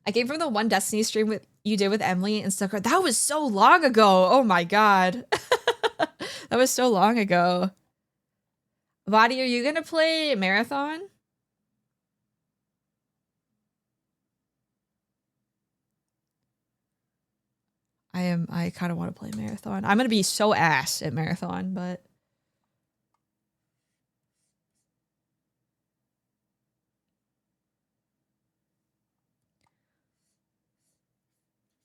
I came from the one Destiny stream you did with Emily and stuff. That was so long ago. Oh my God. That was so long ago. Vadi, are you going to play Marathon? I kind of want to play Marathon. I'm going to be so ass at Marathon, but.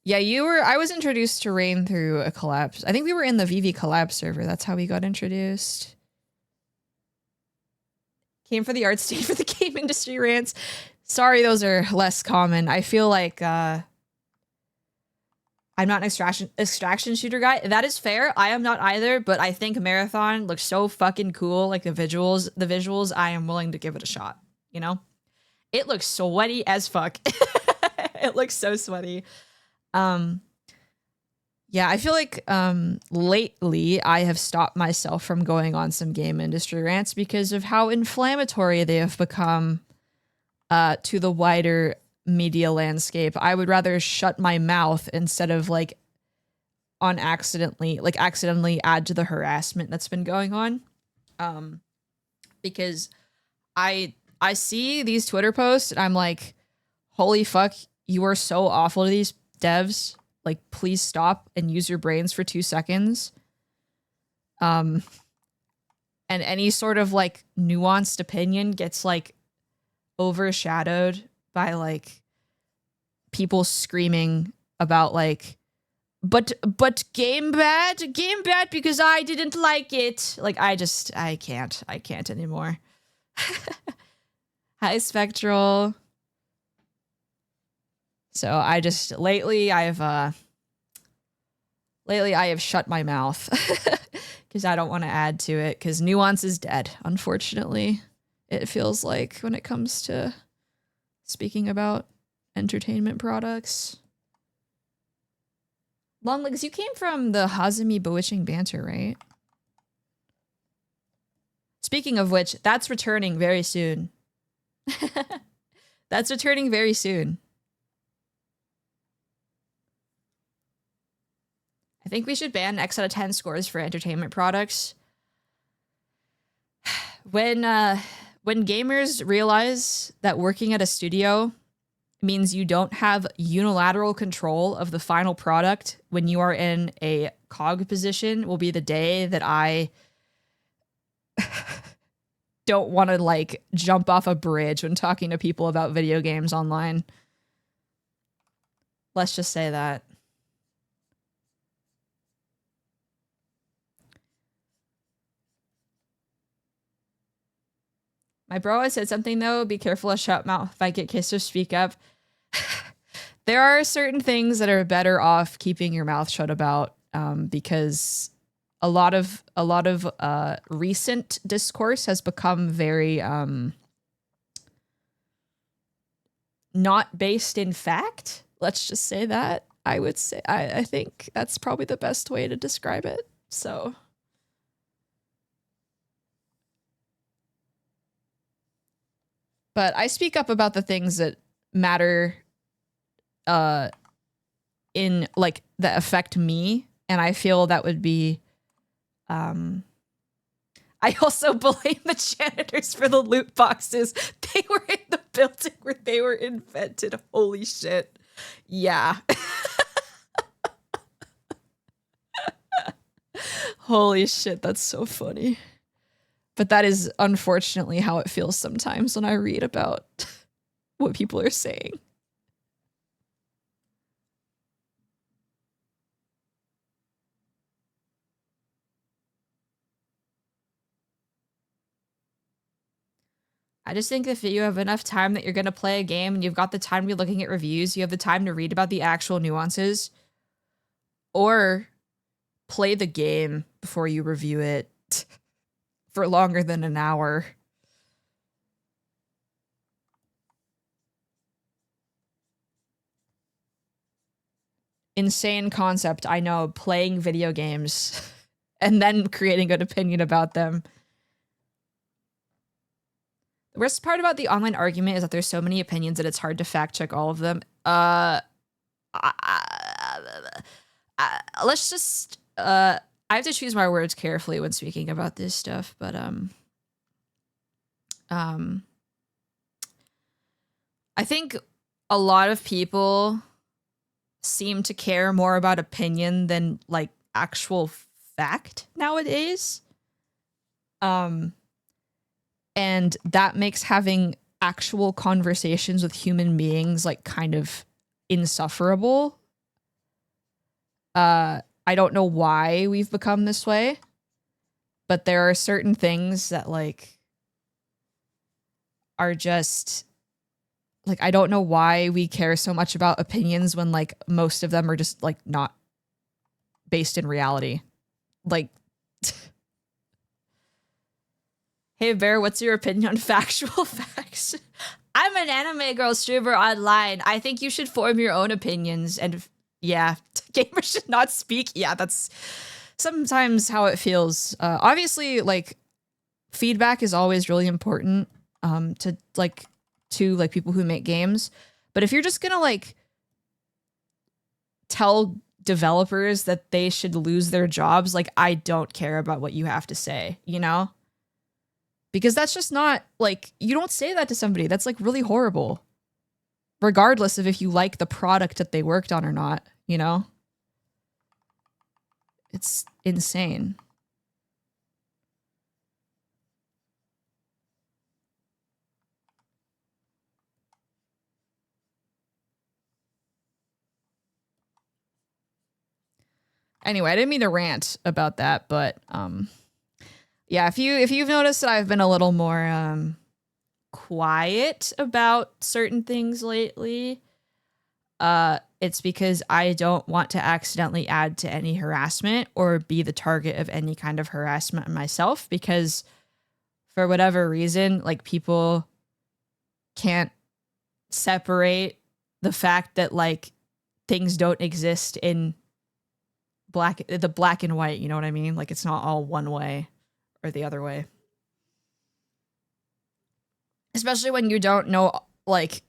Yeah, I was introduced to Rain through a collab. I think we were in the VV collab server. That's how we got introduced. Came for the art state for the game industry rants. Sorry, those are less common. I feel like, I'm not an extraction shooter guy. That is fair. I am not either, but I think Marathon looks so fucking cool. Like the visuals, I am willing to give it a shot, you know? It looks sweaty as fuck. It looks so sweaty. Yeah, I feel like lately I have stopped myself from going on some game industry rants because of how inflammatory they have become to the wider media landscape. I would rather shut my mouth instead of like accidentally add to the harassment that's been going on. Because I see these Twitter posts and I'm like, holy fuck, you are so awful to these devs. Like, please stop and use your brains for 2 seconds. And any sort of like nuanced opinion gets like overshadowed by like people screaming about like, but game bad because I didn't like it. Like, I can't anymore. Hi, Spectral. So lately I have shut my mouth because I don't want to add to it, because nuance is dead, unfortunately. It feels like when it comes to speaking about entertainment products. Longlegs, you came from the Hazumi Bewitching Banter, right? Speaking of which, that's returning very soon. That's returning very soon. I think we should ban X out of 10 scores for entertainment products. When gamers realize that working at a studio means you don't have unilateral control of the final product when you are in a cog position will be the day that I don't want to like jump off a bridge when talking to people about video games online. Let's just say that. My bro has said something though. Be careful of shut mouth if I get kissed or speak up. There are certain things that are better off keeping your mouth shut about, because a lot of recent discourse has become very not based in fact. Let's just say that. I would say I think that's probably the best way to describe it. So. But I speak up about the things that matter in like that affect me, and I feel that would be I also blame the janitors for the loot boxes. They were in the building where they were invented. Holy shit. Yeah. Holy shit, that's so funny. But that is unfortunately how it feels sometimes when I read about what people are saying. I just think if you have enough time that you're going to play a game and you've got the time to be looking at reviews, you have the time to read about the actual nuances, or play the game before you review it for longer than an hour. Insane concept, I know, playing video games and then creating an opinion about them. The worst part about the online argument is that there's so many opinions that it's hard to fact check all of them. Let's just I have to choose my words carefully when speaking about this stuff, but I think a lot of people seem to care more about opinion than like actual fact nowadays. And that makes having actual conversations with human beings like kind of insufferable. I don't know why we've become this way, but there are certain things that like are just like, I don't know why we care so much about opinions when like most of them are just like not based in reality. Like, hey Bear, what's your opinion on factual facts? I'm an anime girl streamer online. I think you should form your own opinions, and yeah, gamers should not speak. Yeah, that's sometimes how it feels. Obviously, like, feedback is always really important to people who make games. But if you're just gonna like tell developers that they should lose their jobs, like, I don't care about what you have to say, you know? Because that's just not, like, you don't say that to somebody. That's, like, really horrible. Regardless of if you like the product that they worked on or not, you know? It's insane. Anyway, I didn't mean to rant about that, but yeah, if you've noticed that I've been a little more quiet about certain things lately, it's because I don't want to accidentally add to any harassment or be the target of any kind of harassment myself, because for whatever reason, like, people can't separate the fact that like things don't exist in the black and white, you know what I mean? Like, it's not all one way or the other way. Especially when you don't know, like,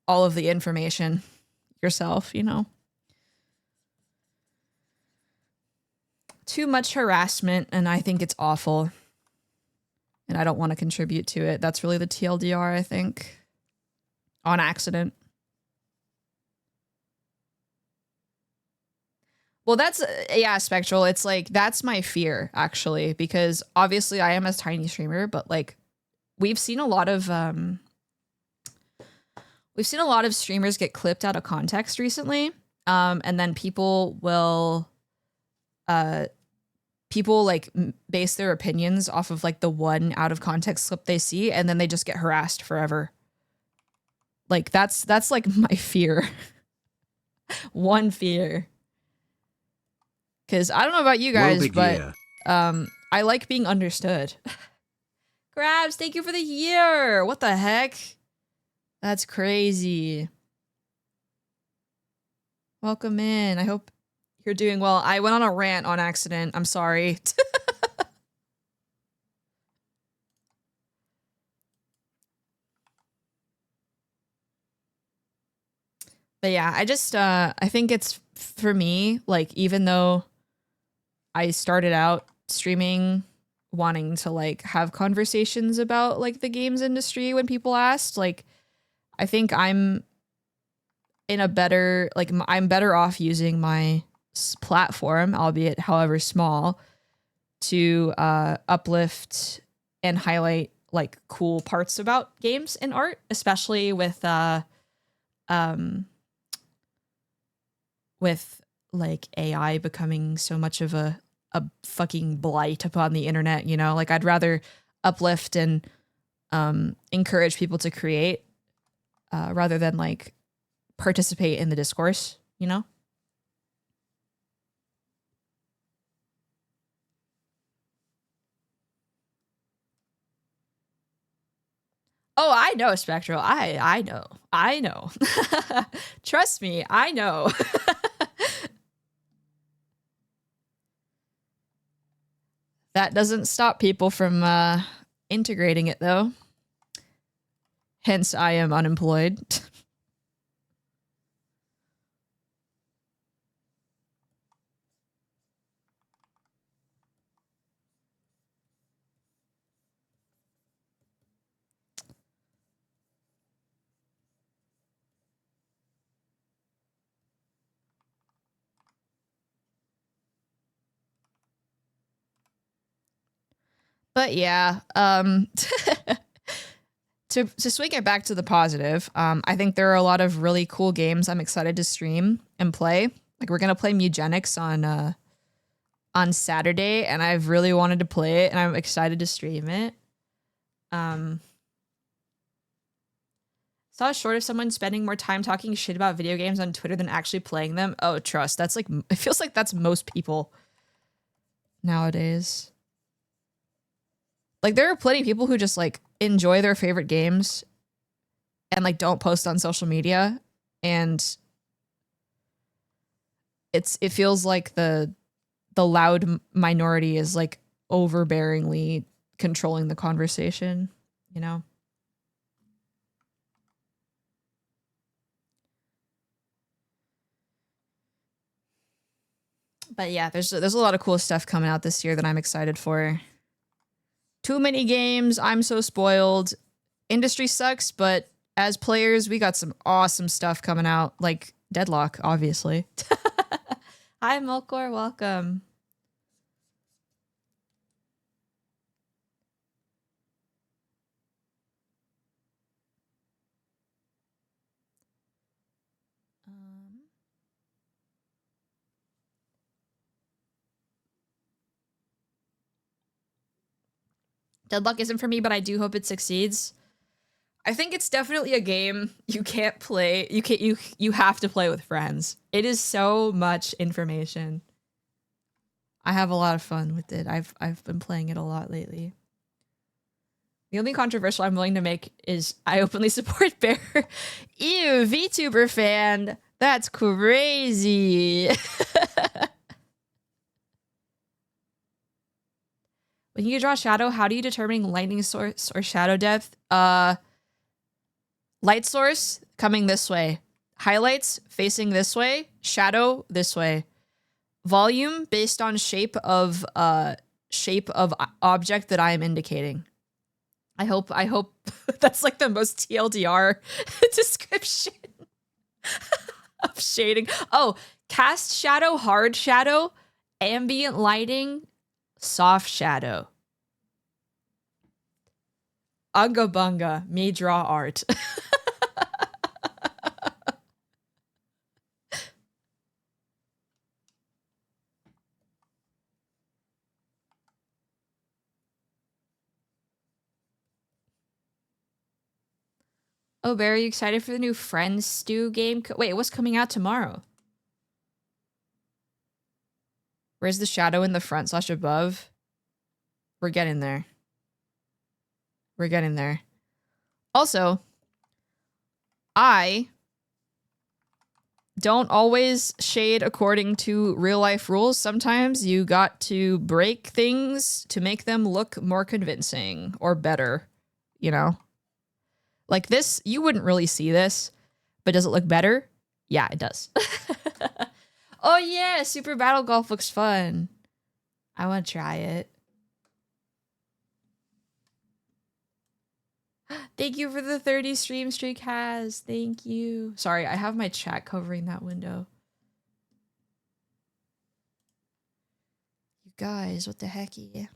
all of the information yourself, you know? too much harassment, and I think it's awful. And I don't want to contribute to it. That's really the TLDR, I think. On accident. Well, that's, yeah, Spectral. It's like, that's my fear, actually, because obviously I am a tiny streamer, but like, we've seen a lot of streamers get clipped out of context recently. And then people will, base their opinions off of like the one out of context clip they see, and then they just get harassed forever. Like that's like my fear. One fear. Cause I don't know about you guys, but I like being understood. Grabs, thank you for the year. What the heck? That's crazy. Welcome in. I hope you're doing well. I went on a rant on accident. I'm sorry. But yeah, I just, I think it's, for me, like, even though I started out streaming wanting to like have conversations about like the games industry when people asked, like, I think I'm in a better, like, I'm better off using my platform, albeit however small, to uplift and highlight like cool parts about games and art, especially with like AI becoming so much of a fucking blight upon the internet, you know? Like, I'd rather uplift and encourage people to create rather than like participate in the discourse, you know? Oh, I know, Spectral. I know. Trust me, I know. That doesn't stop people from integrating it, though. Hence, I am unemployed. But yeah, to swing it back to the positive, I think there are a lot of really cool games I'm excited to stream and play. Like, we're gonna play Mugenics on Saturday, and I've really wanted to play it, and I'm excited to stream it. Saw a short of someone spending more time talking shit about video games on Twitter than actually playing them. Oh, trust. That's like, it feels like that's most people nowadays. Like, there are plenty of people who just like enjoy their favorite games and like don't post on social media, and it feels like the loud minority is like overbearingly controlling the conversation, you know? But yeah, there's a lot of cool stuff coming out this year that I'm excited for. Too many games. I'm so spoiled. Industry sucks, but as players, we got some awesome stuff coming out, like Deadlock, obviously. Hi, Milkor. Welcome. Deadlock isn't for me, but I do hope it succeeds. I think it's definitely a game you can't play. You have to play with friends. It is so much information. I have a lot of fun with it. I've been playing it a lot lately. The only controversial I'm willing to make is I openly support Bear. Ew, VTuber fan. That's crazy. When you draw shadow, how do you determine lightning source or shadow depth? Light source coming this way. Highlights facing this way. Shadow this way. volume based on shape of object that I am indicating. I hope that's like the most TLDR description of shading. Oh, cast shadow, hard shadow, ambient lighting, soft shadow. Unga bunga, me draw art. Oh, Barry, are you excited for the new Friends Stew game? Wait, what's coming out tomorrow? Where's the shadow in the front / above? We're getting there. We're getting there. Also, I don't always shade according to real life rules. Sometimes you got to break things to make them look more convincing or better, you know? Like this, you wouldn't really see this, but does it look better? Yeah, it does. Oh yeah, Super Battle Golf looks fun. I want to try it. Thank you for the 30 stream streak, Has. Thank you. Sorry, I have my chat covering that window. You guys, what the hecky?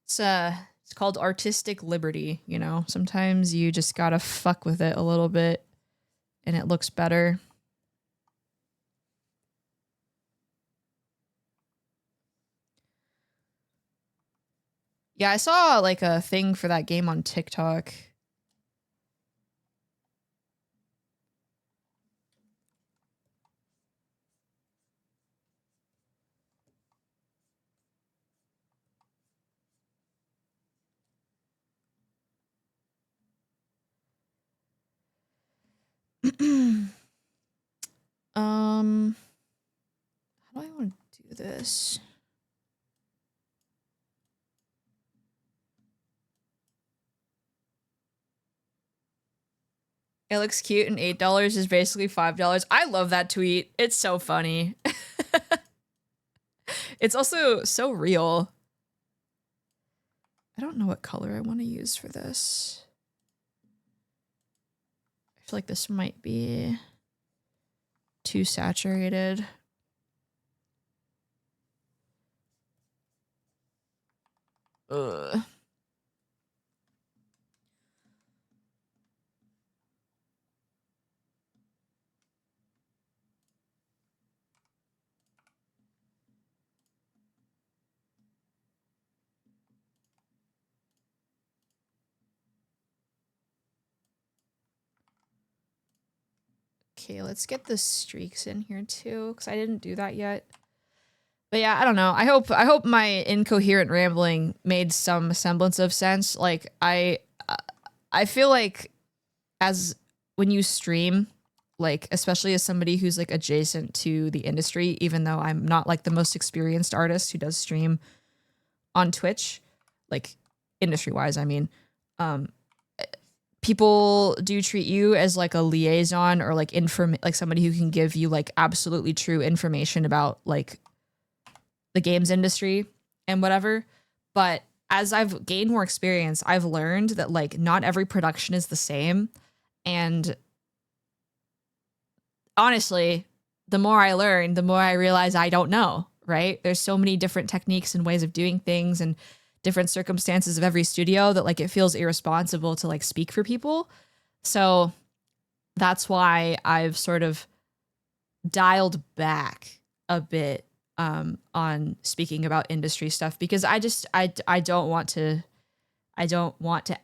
It's called artistic liberty, you know? Sometimes you just gotta fuck with it a little bit and it looks better. Yeah, I saw like a thing for that game on TikTok. How do I want to do this? It looks cute and $8 is basically $5. I love that tweet. It's so funny. It's also so real. I don't know what color I want to use for this. I feel like this might be too saturated. Ugh. Okay, let's get the streaks in here too, because I didn't do that yet. But yeah, I don't know. I hope my incoherent rambling made some semblance of sense. Like I feel like as when you stream, like especially as somebody who's like adjacent to the industry, even though I'm not like the most experienced artist who does stream on Twitch, like industry wise, I mean, people do treat you as like a liaison or like like somebody who can give you like absolutely true information about like the games industry and whatever. But as I've gained more experience, I've learned that like not every production is the same. And honestly, the more I learn, the more I realize I don't know, right? There's so many different techniques and ways of doing things and different circumstances of every studio that like it feels irresponsible to like speak for people. So that's why I've sort of dialed back a bit on speaking about industry stuff, because I don't want to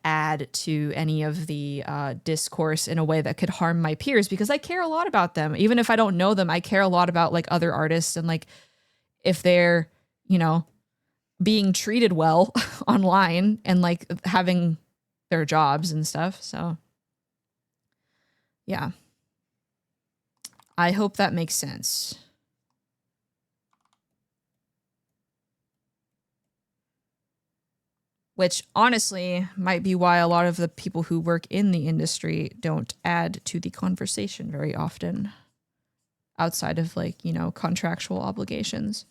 add to any of the discourse in a way that could harm my peers, because I care a lot about them. Even if I don't know them, I care a lot about like other artists and like if they're, you know, being treated well online and like having their jobs and stuff. So yeah, I hope that makes sense. which honestly might be why a lot of the people who work in the industry don't add to the conversation very often outside of like, you know, contractual obligations.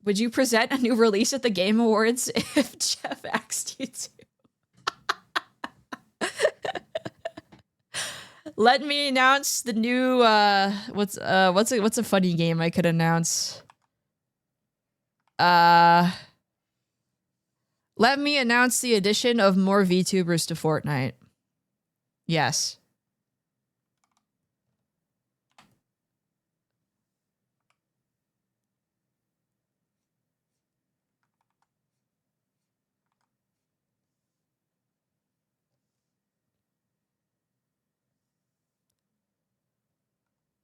Would you present a new release at the Game Awards if Jeff asked you to? Let me announce the new what's a funny game I could announce? Let me announce the addition of more VTubers to Fortnite. Yes.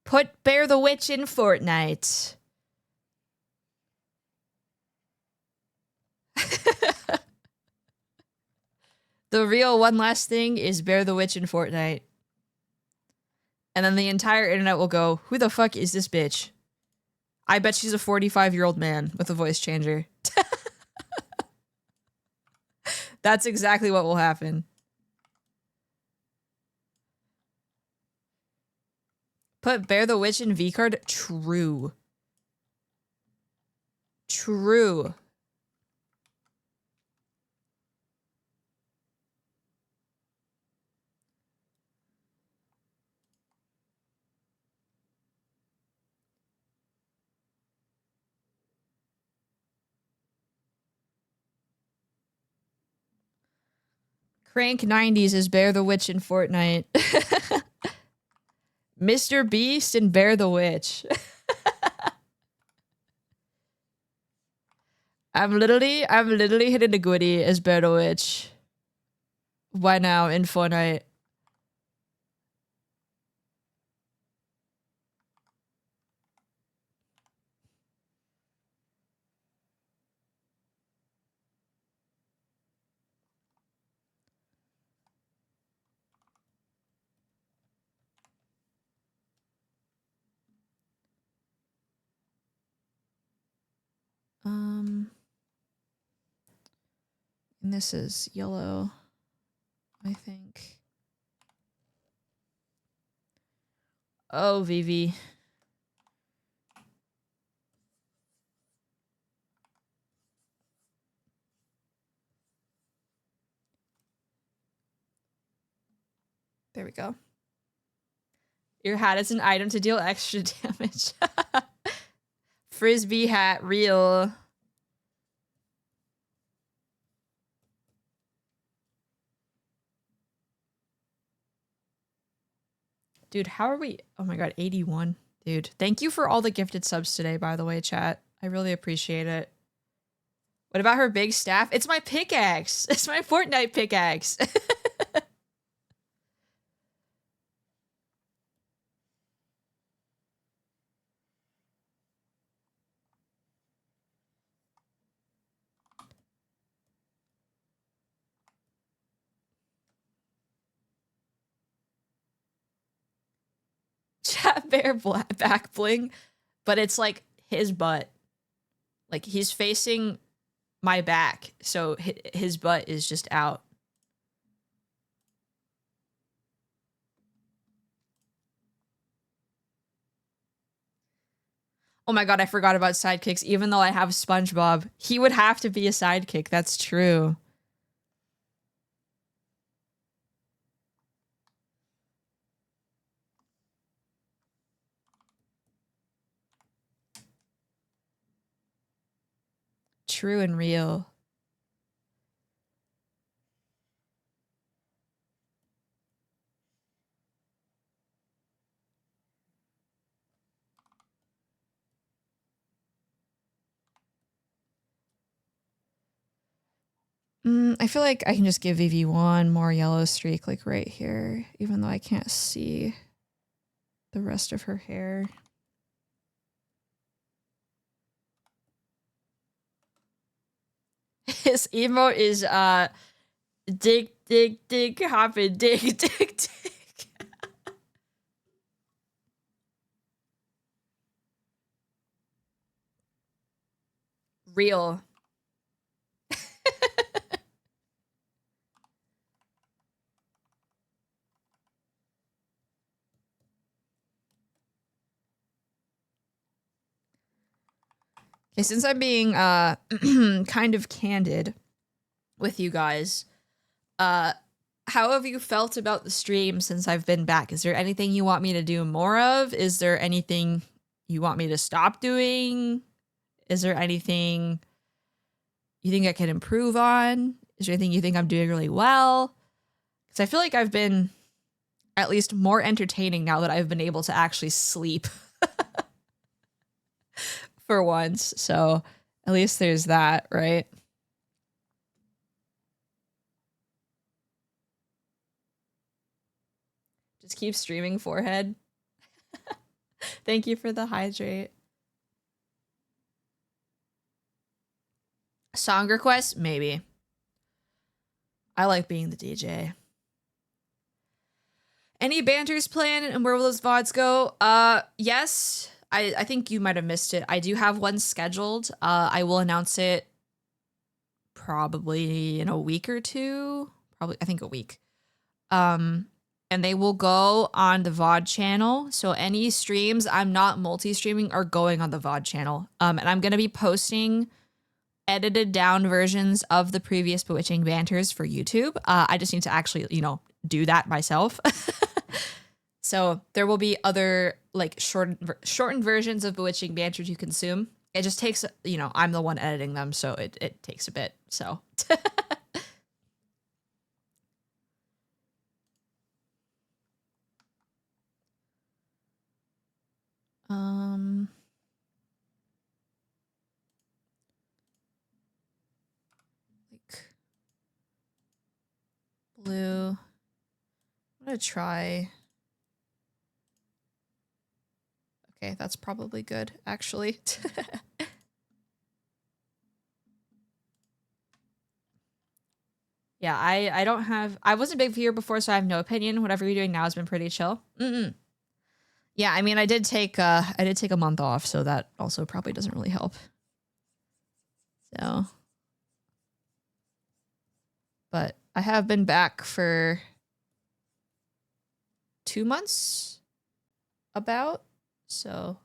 Put Bear the Witch in Fortnite. The real one last thing is Bear the Witch in Fortnite. And then the entire internet will go, who the fuck is this bitch? I bet she's a 45-year-old man with a voice changer. That's exactly what will happen. Put Bear the Witch in V-Card? True. True. Crank 90s is Bear the Witch in Fortnite. Mr. Beast and Bear the Witch. I'm literally hitting a goodie as Bear the Witch. Why now in Fortnite? And this is yellow, I think. Oh, Vivi. There we go. Your hat is an item to deal extra damage. Frisbee hat, real. Dude, how are we? Oh my god, 81. Dude, thank you for all the gifted subs today, by the way, chat. I really appreciate it. What about her big staff? It's my pickaxe. It's my Fortnite pickaxe. Chat bear back bling, but it's like his butt. Like he's facing my back, so his butt is just out. Oh my god, I forgot about sidekicks. Even though I have SpongeBob, he would have to be a sidekick. That's true. True and real. I feel like I can just give Vivi one more yellow streak like right here, even though I can't see the rest of her hair. His emote is dig dig dig hoppin' dig dig dig. Real. Okay, since I'm being kind of candid with you guys, how have you felt about the stream since I've been back? Is there anything you want me to do more of? Is there anything you want me to stop doing? Is there anything you think I can improve on? Is there anything you think I'm doing really well? Because I feel like I've been at least more entertaining now that I've been able to actually sleep for once. So at least there's that, right? Just keep streaming, forehead. Thank you for the hydrate. Song request? Maybe. I like being the DJ. Any banters planned and where will those VODs go? Yes. I think you might have missed it. I do have one scheduled. I will announce it probably in a week or two. Probably, I think a week. And they will go on the VOD channel. So any streams I'm not multi-streaming are going on the VOD channel. And I'm going to be posting edited down versions of the previous Bewitching banters for YouTube. I just need to actually, do that myself. So there will be other like shortened versions of Bewitching banter to consume. It just takes, I'm the one editing them, so it takes a bit. So like blue. I'm gonna try. Okay, that's probably good, actually. Yeah, I don't have... I wasn't a big viewer before, so I have no opinion. Whatever you're doing now has been pretty chill. Yeah, I mean, I did take a month off, so that also probably doesn't really help. So... But I have been back for 2 months, about. So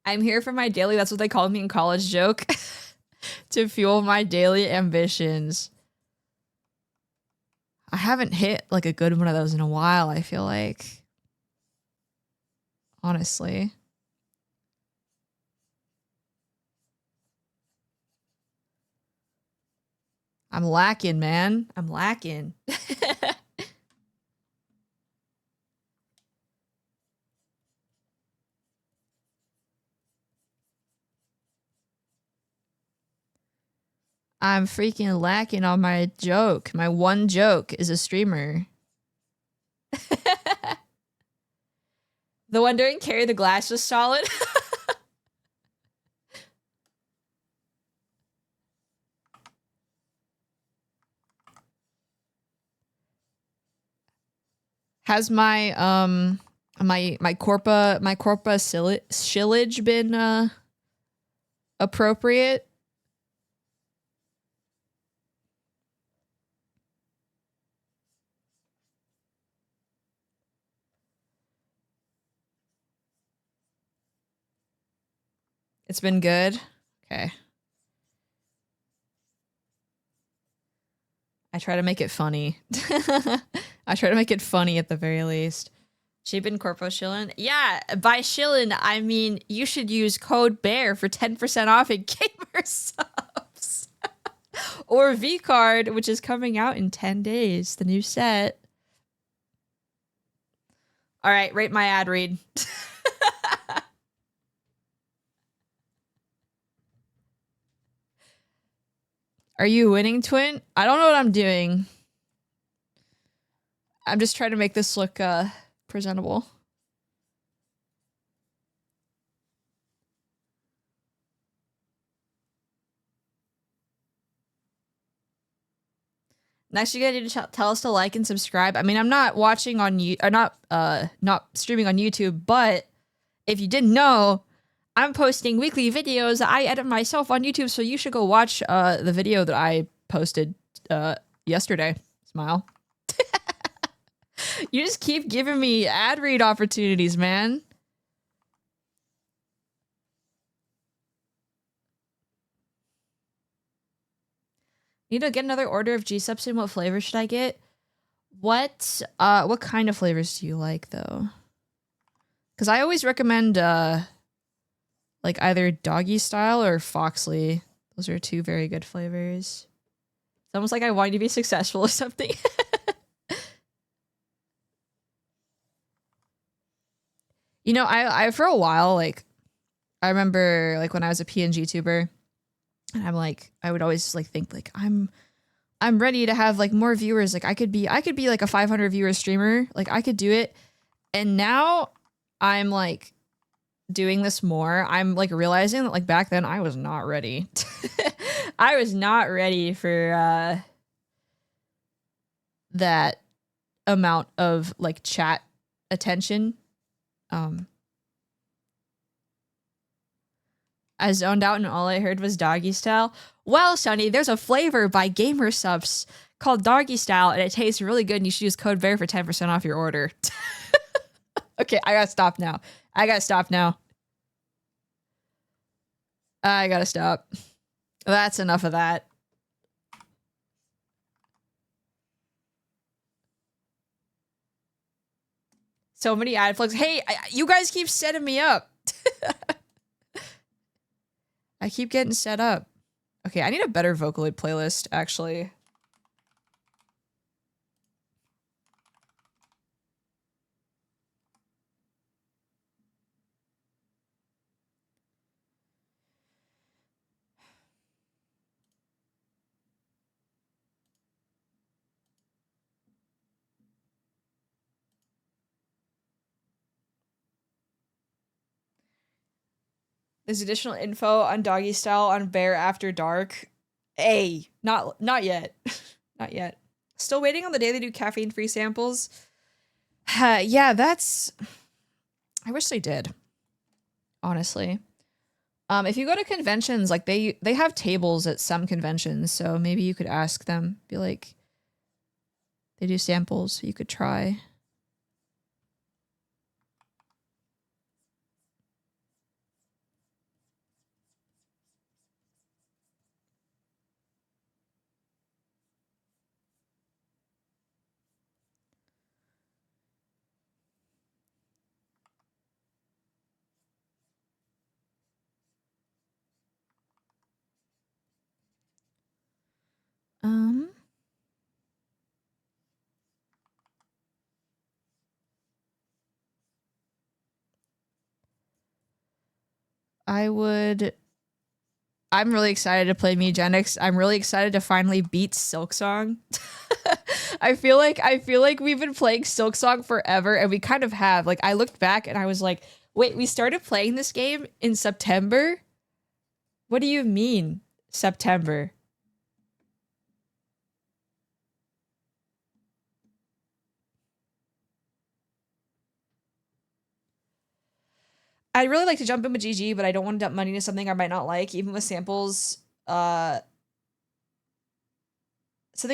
I'm here for my daily, that's what they called me in college joke, to fuel my daily ambitions. I haven't hit like a good one of those in a while, I feel like. Honestly. I'm lacking, man. I'm lacking. I'm freaking lacking on my joke. My one joke is a streamer. The one during Carry the Glass was solid. Has my my corpa shillage been appropriate? It's been good. Okay. I try to make it funny. I try to make it funny at the very least. She been corpo shillin'? Yeah, by shillin', I mean you should use code BEAR for 10% off at Gamer Subs. Or V-Card, which is coming out in 10 days, the new set. All right, rate my ad read. Are you winning, Twin? I don't know what I'm doing. I'm just trying to make this look presentable. Next, you gotta tell us to like and subscribe. I mean, I'm not watching on not streaming on YouTube, but if you didn't know, I'm posting weekly videos that I edit myself on YouTube, so you should go watch the video that I posted yesterday. Smile. You just keep giving me ad read opportunities, man. Need to get another order of G-Subs soon. What flavor should I get? What kind of flavors do you like, though? Because I always recommend, like, either Doggy Style or Foxley. Those are two very good flavors. It's almost like I want you to be successful or something. You know, I for a while, like, I remember, like, when I was a PNG tuber, and I'm like, I would always like think like I'm ready to have like more viewers. Like I could be like a 500 viewer streamer. Like I could do it. And now I'm like doing this more. I'm like realizing that like back then I was not ready. I was not ready for that amount of like chat attention. I zoned out and all I heard was Doggy Style. Well, Sonny, there's a flavor by Gamer Subs called Doggy Style, and it tastes really good, and you should use code BEAR for 10% off your order. Okay, I gotta stop now. I gotta stop. That's enough of that. So many ad plugs. Hey, you guys keep setting me up. I keep getting set up. Okay, I need a better Vocaloid playlist, actually. There's additional info on Doggy Style on Bear After Dark. Not yet. Not yet. Still waiting on the day they do caffeine-free samples. Yeah, that's... I wish they did. Honestly. If you go to conventions, like they have tables at some conventions, so maybe you could ask them. Be like, they do samples you could try. I'm really excited to play Mugenics. I'm really excited to finally beat Silksong. I feel like we've been playing Silksong forever, and we kind of have. Like, I looked back and I was like, wait, we started playing this game in September? What do you mean, September? I'd really like to jump in with GG, but I don't want to dump money into something I might not like, even with samples. Something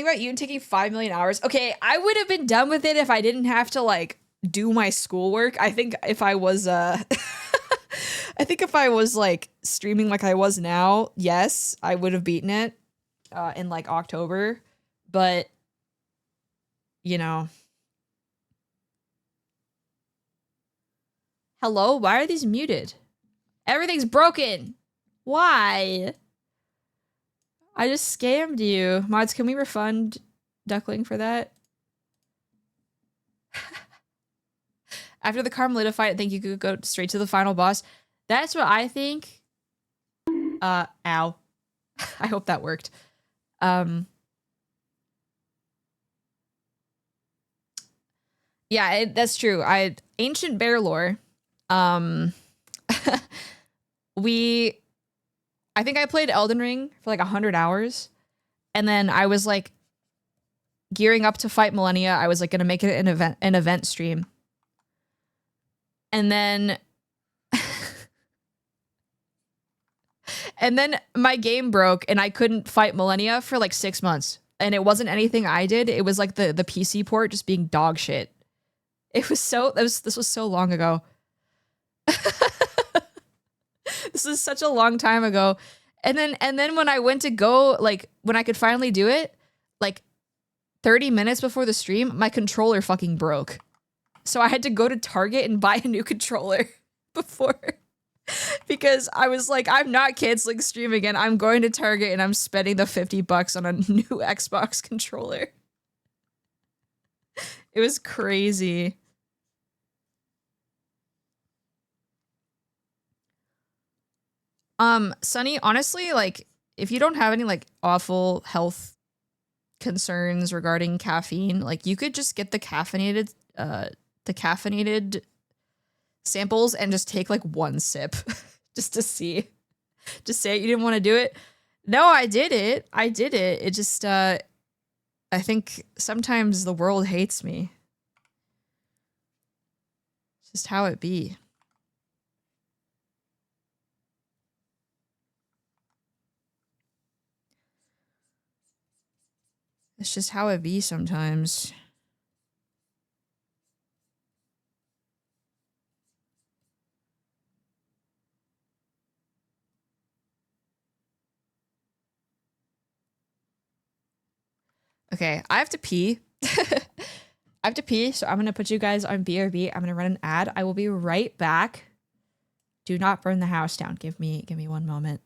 about you taking 5 million hours. Okay, I would have been done with it if I didn't have to, like, do my schoolwork. I think if I was, I think if I was, like, streaming like I was now, yes, I would have beaten it in, like, October. But, you know... Hello? Why are these muted? Everything's broken! Why? I just scammed you. Mods, can we refund Duckling for that? After the Carmelita fight, I think you could go straight to the final boss. That's what I think. Ow. I hope that worked. Yeah, that's true. Ancient bear lore. I think I played Elden Ring for like 100 hours, and then I was like gearing up to fight Millennia. I was like gonna make it an event stream, and then and then my game broke, and I couldn't fight Millennia for like 6 months. And it wasn't anything I did. It was like the PC port just being dog shit. It was so this was so long ago. This is such a long time ago. And then when I went to go, like when I could finally do it, like 30 minutes before the stream, my controller fucking broke. So I had to go to Target and buy a new controller before, because I was like, I'm not canceling stream again. I'm going to Target and I'm spending the $50 on a new Xbox controller. It was crazy. Sunny, honestly, like, if you don't have any, like, awful health concerns regarding caffeine, like, you could just get the caffeinated samples and just take, like, one sip just to see. Just say you didn't want to do it. No, I did it. I did it. It just, I think sometimes the world hates me. It's just how it be. It's just how it be sometimes. Okay, I have to pee. I have to pee, so I'm gonna put you guys on BRB. I'm gonna run an ad. I will be right back. Do not burn the house down. Give me 1 moment.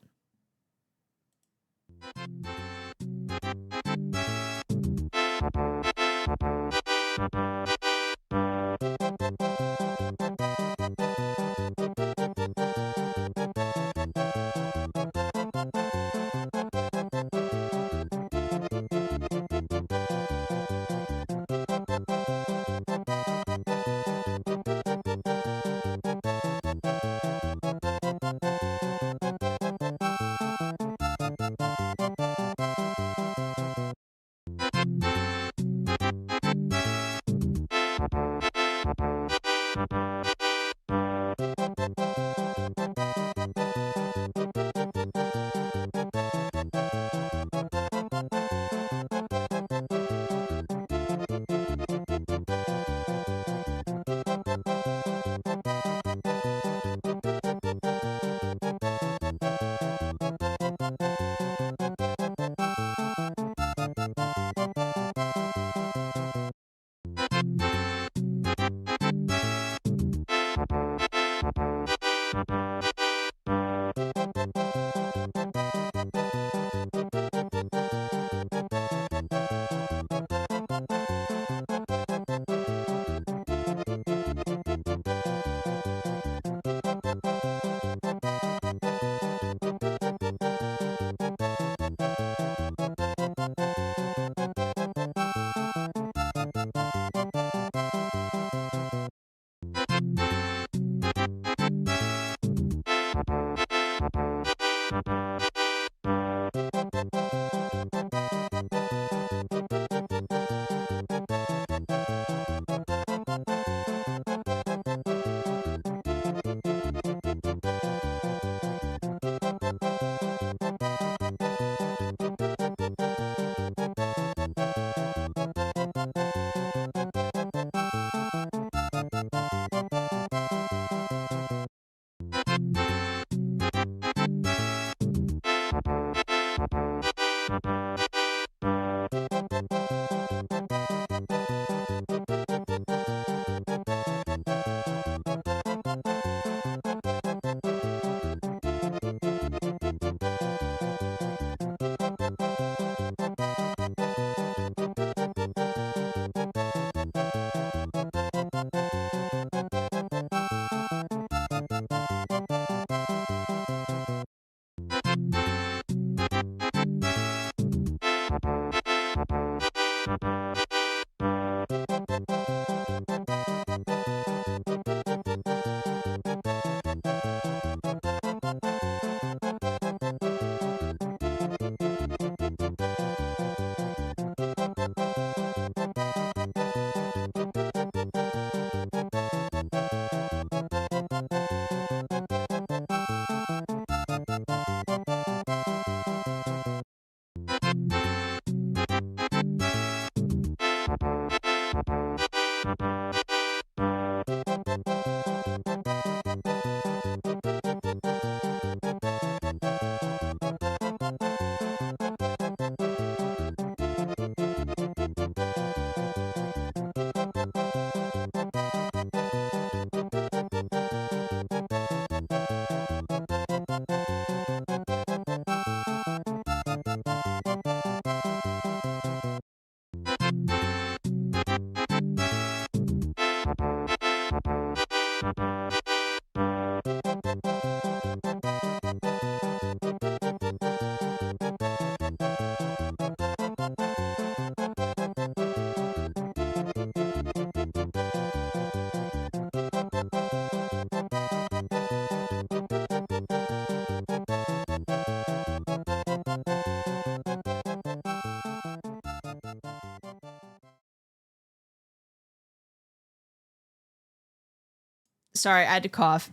Sorry, I had to cough.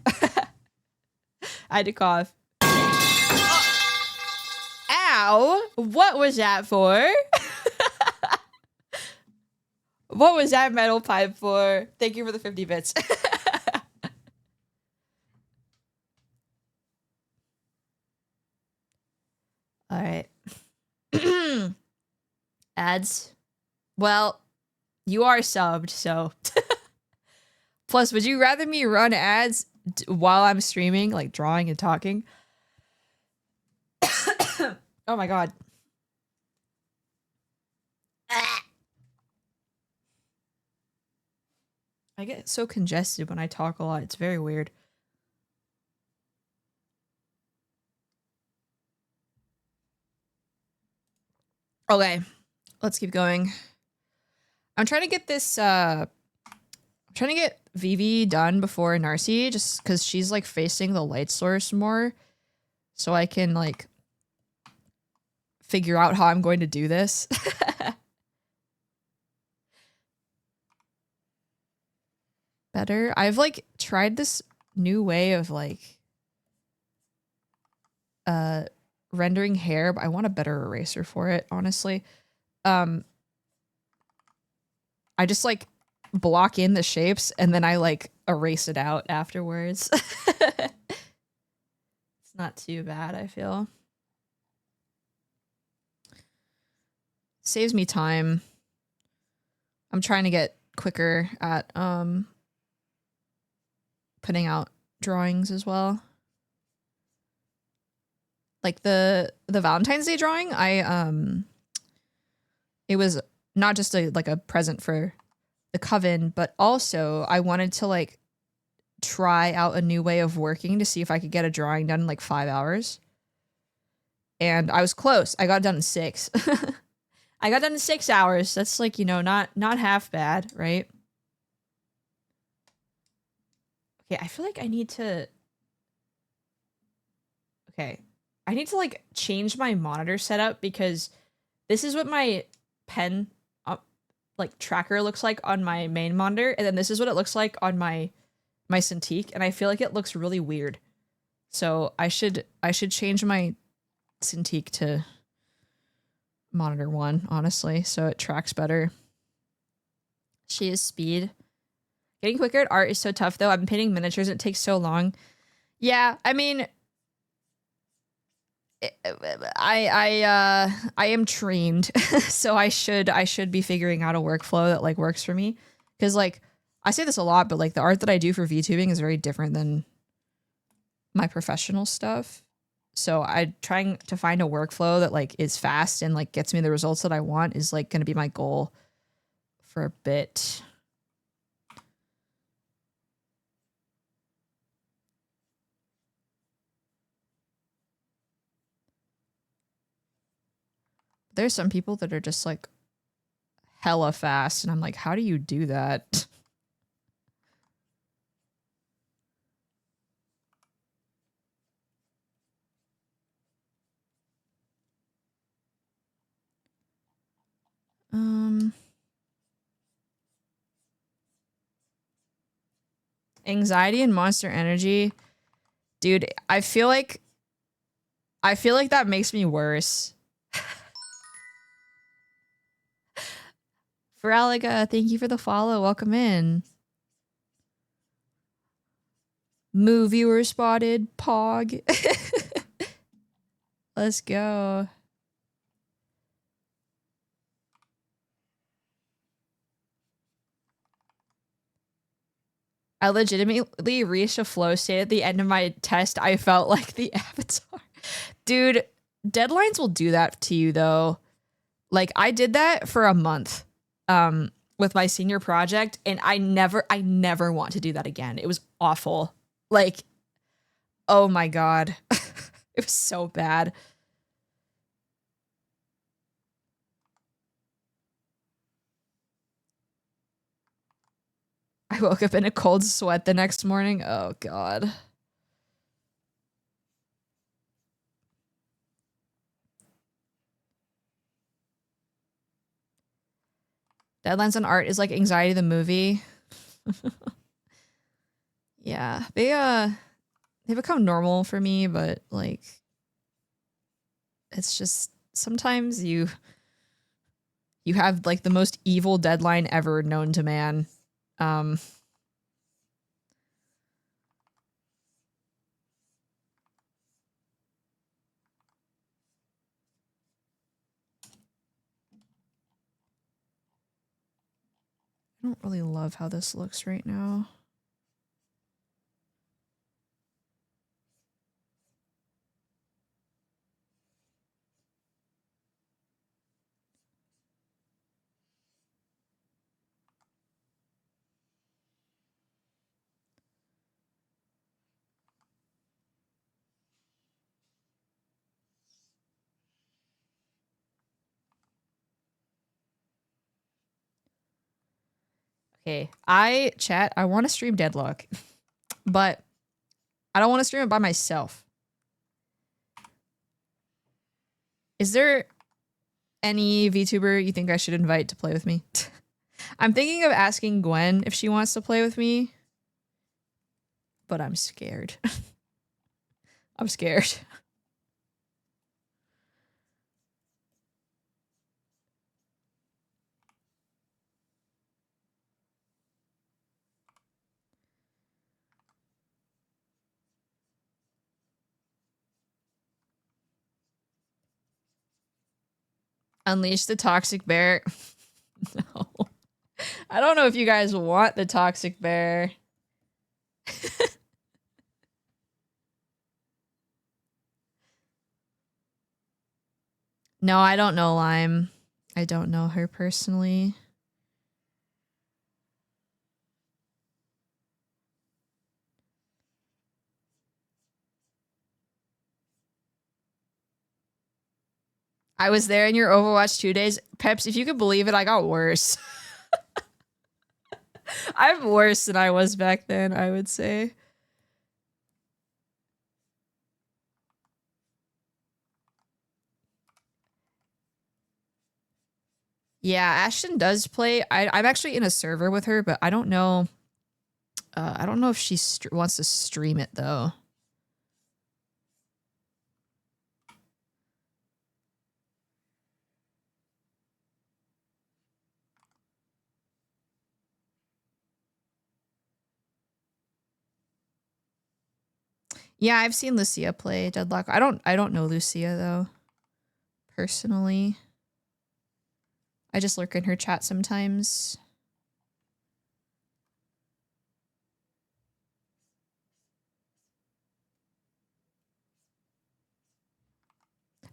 I had to cough. Ow! What was that for? What was that metal pipe for? Thank you for the 50 bits. All right. Ads. Well, you are subbed, so. Plus, would you rather me run ads while I'm streaming, like drawing and talking? Oh my god. I get so congested when I talk a lot. It's very weird. Okay, let's keep going. I'm trying to get this, I'm trying to get Vivi done before Narcy, just because she's, like, facing the light source more. So I can, like, figure out how I'm going to do this. Better. I've, like, tried this new way of, like, rendering hair, but I want a better eraser for it, honestly. I just, like, block in the shapes and then I, like, erase it out afterwards. It's not too bad, I feel. Saves me time. I'm trying to get quicker at putting out drawings as well. Like the Valentine's Day drawing, it was not just a present for the coven, but also I wanted to like try out a new way of working to see if I could get a drawing done in like 5 hours. And I was close. I got it done in 6. I got done in 6 hours. That's like, you know, not half bad, right? Okay, I feel like I need to... Okay. I need to, like, change my monitor setup because this is what my pen, like, tracker looks like on my main monitor, and then this is what it looks like on my Cintiq, and I feel like it looks really weird. So I should change my Cintiq to monitor 1, honestly, so it tracks better. She is speed. Getting quicker at art is so tough, though. I've been painting miniatures, and it takes so long. Yeah, I mean... I am trained, so I should be figuring out a workflow that like works for me. Because like I say this a lot, but like the art that I do for VTubing is very different than my professional stuff. So I trying to find a workflow that like is fast and like gets me the results that I want is like going to be my goal for a bit. There's some people that are just like hella fast and I'm like, how do you do that? Anxiety and Monster Energy. Dude, I feel like that makes me worse. Feraliga, thank you for the follow. Welcome in. Moo viewer spotted. Pog. Let's go. I legitimately reached a flow state at the end of my test. I felt like the Avatar. Dude, deadlines will do that to you, though. Like, I did that for a month. With my senior project, and I never want to do that again. It was awful. Like, oh my god. It was so bad. I woke up in a cold sweat the next morning. Oh god. Deadlines on art is like Anxiety the movie. Yeah, they become normal for me, but like it's just sometimes you have like the most evil deadline ever known to man. I don't really love how this looks right now. Okay, I want to stream Deadlock, but I don't want to stream it by myself. Is there any VTuber you think I should invite to play with me? I'm thinking of asking Gwen if she wants to play with me, but I'm scared. I'm scared. Unleash the toxic bear. No. I don't know if you guys want the toxic bear. No, I don't know Lime. I don't know her personally. I was there in your Overwatch 2 days. Peps, if you could believe it, I got worse. I'm worse than I was back then, I would say. Yeah, Ashton does play. I'm actually in a server with her, but I don't know. I don't know if she wants to stream it though. Yeah, I've seen Lucia play Deadlock. I don't know Lucia though, personally. I just lurk in her chat sometimes.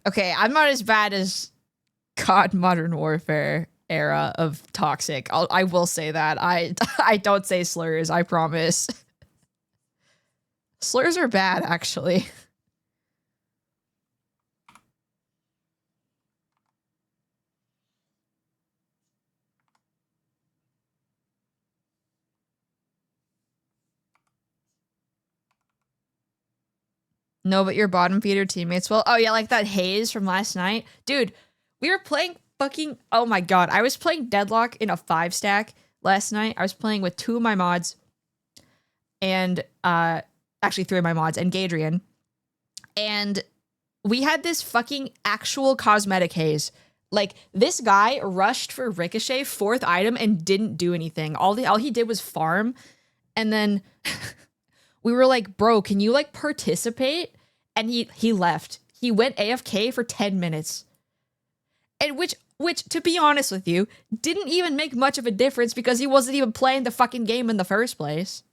Okay, I'm not as bad as COD Modern Warfare era of toxic. I will say that. I don't say slurs, I promise. Slurs are bad, actually. No, but your bottom feeder teammates will. Oh yeah, like that Haze from last night. Dude, we were playing fucking, oh my god. I was playing Deadlock in a 5-stack last night. I was playing with 2 of my mods and actually 3 of my mods and Gadrian. And we had this fucking actual cosmetic Haze. Like, this guy rushed for Ricochet 4th item and didn't do anything. All he did was farm. And then we were like, bro, can you like participate? And he left. He went AFK for 10 minutes. And which to be honest with you, didn't even make much of a difference because he wasn't even playing the fucking game in the first place.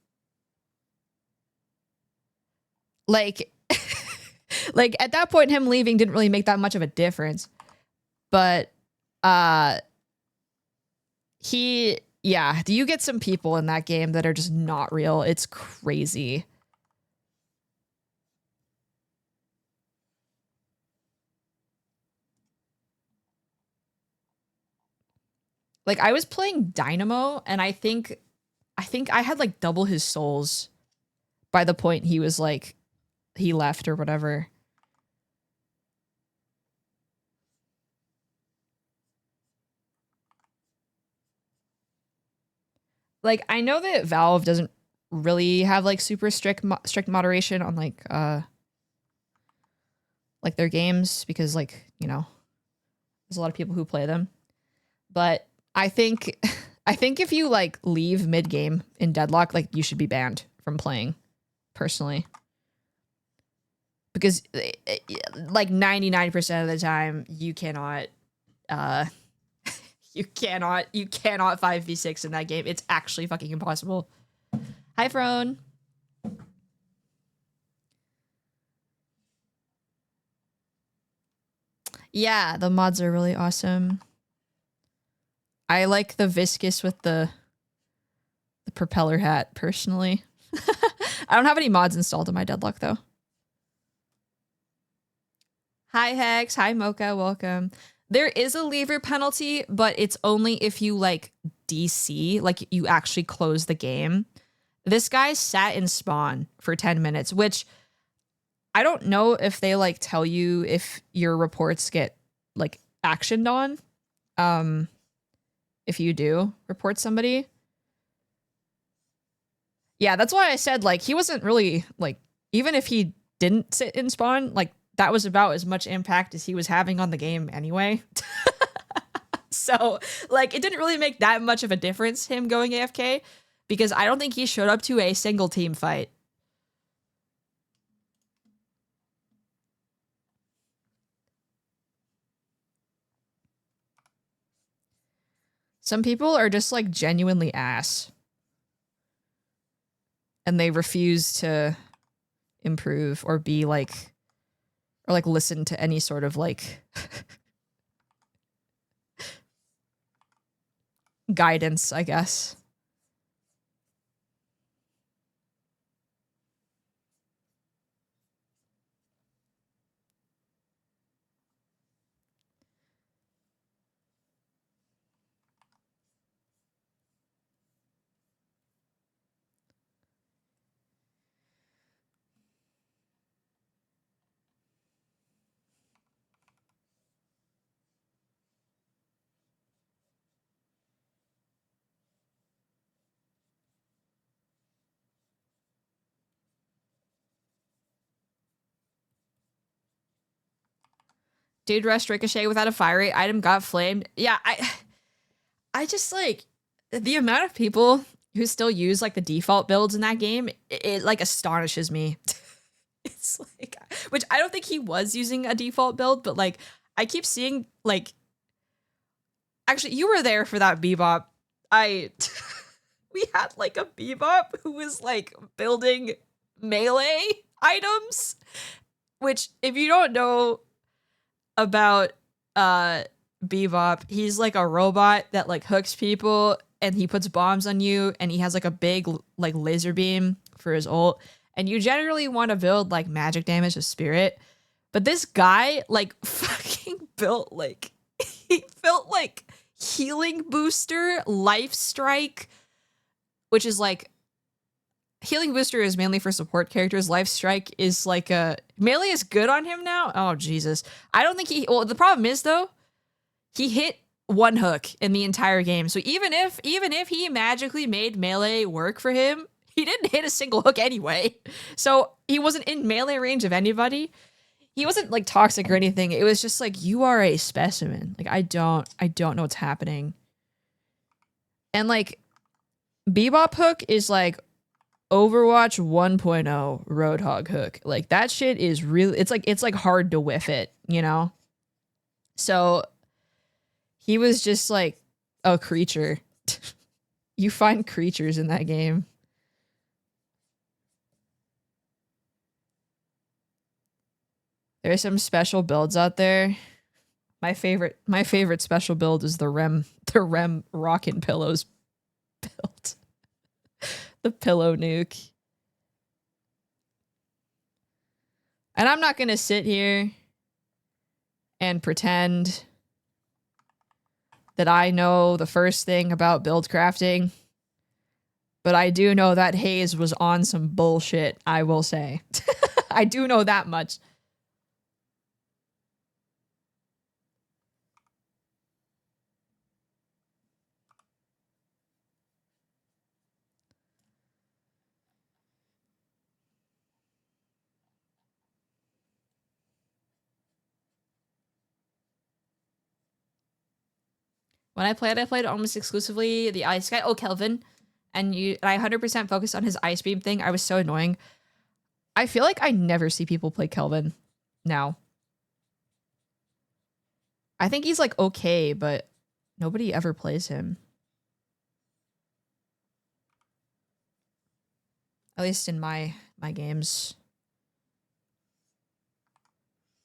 Like like at that point him leaving didn't really make that much of a difference. But yeah, do you get some people in that game that are just not real? It's crazy. Like, I was playing Dynamo, and I think I had like double his souls by the point he was like, he left or whatever. Like, I know that Valve doesn't really have like super strict moderation on like their games, because like, you know, there's a lot of people who play them. But I think if you like leave mid game in deadlock, like you should be banned from playing, personally. Because like 99% of the time you cannot you cannot 5v6 in that game. It's actually fucking impossible. Hi, Frone. Yeah, the mods are really awesome. I like the viscous with the propeller hat, personally. I don't have any mods installed in my deadlock, though. Hi, Hex. Hi, Mocha. Welcome. There is a lever penalty, but it's only if you, like, DC, like, you actually close the game. This guy sat in spawn for 10 minutes, which I don't know if they, like, tell you if your reports get, like, actioned on. If you do report somebody. Yeah, that's why I said, like, he wasn't really, like, even if he didn't sit in spawn, like, that was about as much impact as he was having on the game anyway. So, like, it didn't really make that much of a difference, him going AFK, because I don't think he showed up to a single team fight. Some people are just, like, genuinely ass. And they refuse to improve or be, like, or, like, listen to any sort of, like, guidance, I guess. Dude rushed Ricochet without a fire rate item, got flamed. Yeah, I just, like, the amount of people who still use, like, the default builds in that game, it like, astonishes me. It's like, which I don't think he was using a default build, but, like, I keep seeing, like, actually, you were there for that Bebop. We had, like, a Bebop who was, like, building melee items, which, if you don't know about Bebop, he's like a robot that like hooks people and he puts bombs on you, and he has like a big like laser beam for his ult, and you generally want to build like magic damage with spirit, but this guy like fucking built like he built like healing booster, life strike, which is like healing booster is mainly for support characters. Life strike is like a melee is good on him now. Oh Jesus. I don't think well, the problem is though, he hit one hook in the entire game. So even if he magically made melee work for him, he didn't hit a single hook anyway. So he wasn't in melee range of anybody. He wasn't like toxic or anything. It was just like, you are a specimen. Like I don't know what's happening. And like Bebop hook is like Overwatch 1.0 Roadhog hook. Like that shit is really, it's like hard to whiff it, you know? So he was just like a creature. You find creatures in that game. There's some special builds out there. My favorite special build is the Rem Rockin' Pillows build. The pillow nuke. And I'm not going to sit here and pretend that I know the first thing about build crafting, but I do know that Hayes was on some bullshit, I will say. I do know that much. When I played almost exclusively the ice guy. Oh, Kelvin. And I 100% focused on his ice beam thing. I was so annoying. I feel like I never see people play Kelvin now. I think he's like okay, but nobody ever plays him. At least in my games.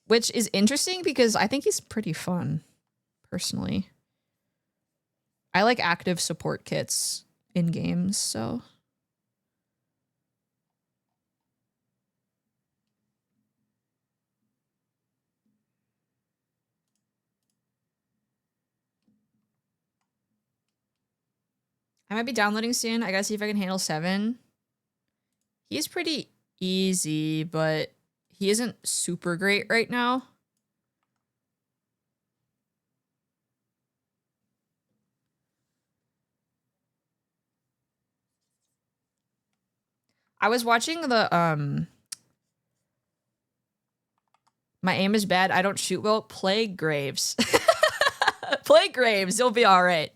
Which is interesting because I think he's pretty fun, personally. I like active support kits in games, so. I might be downloading soon. I gotta see if I can handle 7. He's pretty easy, but he isn't super great right now. I was watching the, my aim is bad. I don't shoot well. Play Graves. Play Graves. You'll be all right.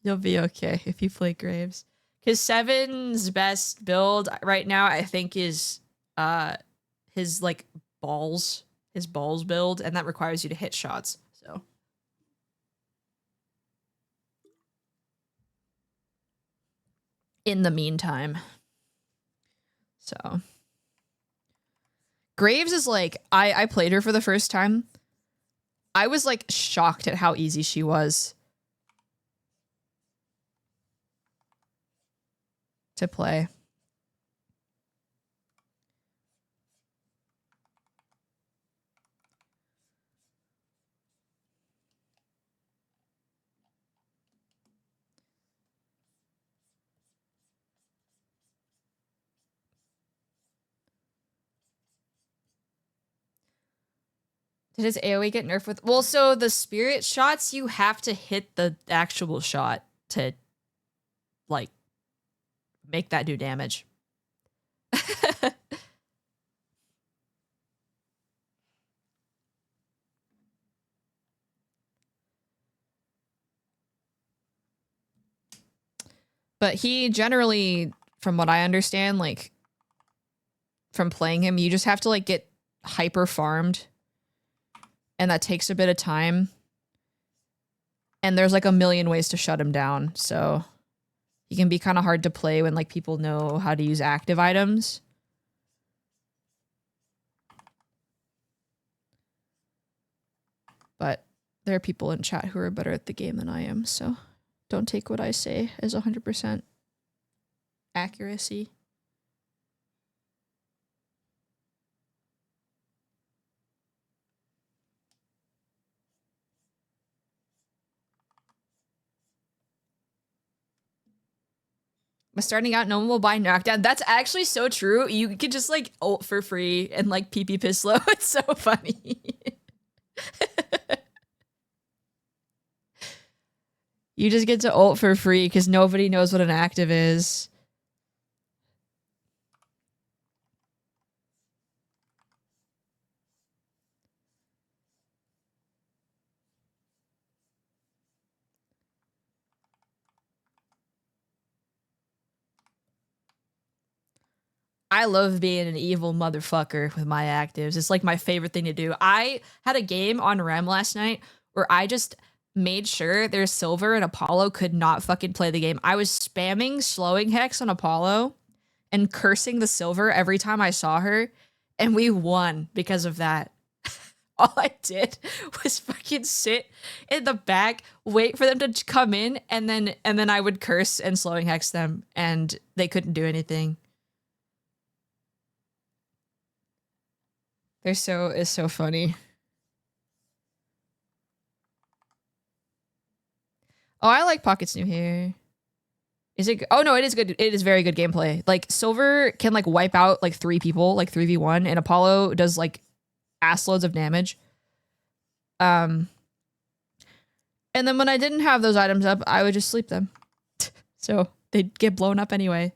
You'll be okay if you play Graves. Because 7's best build right now, I think, is his like balls. His balls build, and that requires you to hit shots. So in the meantime. So Graves is like, I played her for the first time. I was like shocked at how easy she was to play. Did his AoE get nerfed with? Well, so the spirit shots, you have to hit the actual shot to, like, make that do damage. But he generally, from what I understand, like, from playing him, you just have to, like, get hyper farmed. And that takes a bit of time. And there's like a million ways to shut him down. So he can be kind of hard to play when like people know how to use active items. But there are people in chat who are better at the game than I am. So don't take what I say as 100% accuracy. But starting out, no one will buy Knockdown. That's actually so true. You could just like ult for free and like PP piss slow. It's so funny. You just get to ult for free because nobody knows what an active is. I love being an evil motherfucker with my actives. It's like my favorite thing to do. I had a game on Rem last night where I just made sure their Silver and Apollo could not fucking play the game. I was spamming slowing hex on Apollo and cursing the Silver every time I saw her, and we won because of that. All I did was fucking sit in the back, wait for them to come in, and then I would curse and slowing hex them, and they couldn't do anything. It's so funny. Oh, I like Pocket's new hair. Is it? Oh no, it is good. It is very good gameplay. Like Silver can like wipe out like 3 people, like 3v1, and Apollo does like ass loads of damage. And then when I didn't have those items up, I would just sleep them. So they'd get blown up anyway.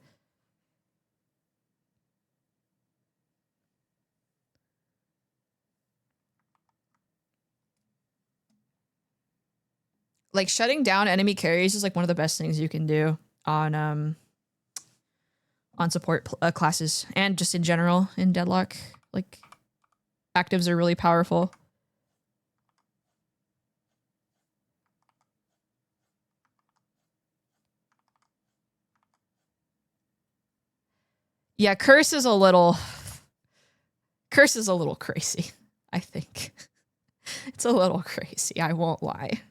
like shutting down enemy carries is like one of the best things you can do on support classes and just in general in Deadlock. Like actives are really powerful. Yeah, Curse is a little crazy, I think. It's a little crazy, I won't lie.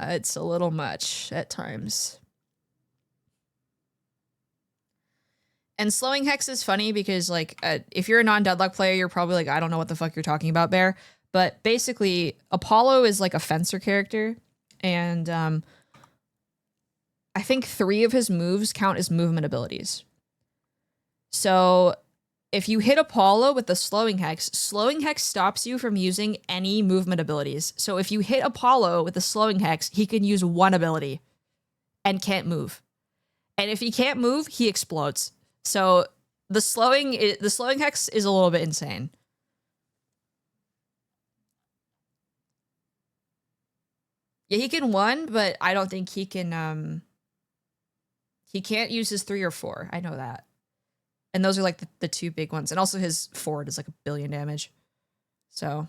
It's a little much at times. And slowing Hex is funny because, like, if you're a non-Deadlock player, you're probably like, I don't know what the fuck you're talking about, Bear. But basically, Apollo is like a fencer character, and I think 3 of his moves count as movement abilities. So if you hit Apollo with the slowing Hex stops you from using any movement abilities. So if you hit Apollo with the slowing Hex, he can use 1 ability and can't move. And if he can't move, he explodes. So the slowing Hex is a little bit insane. Yeah, he can 1, but I don't think he can he can't use his 3 or 4. I know that. And those are like the 2 big ones. And also his forward is like 1 billion damage. So.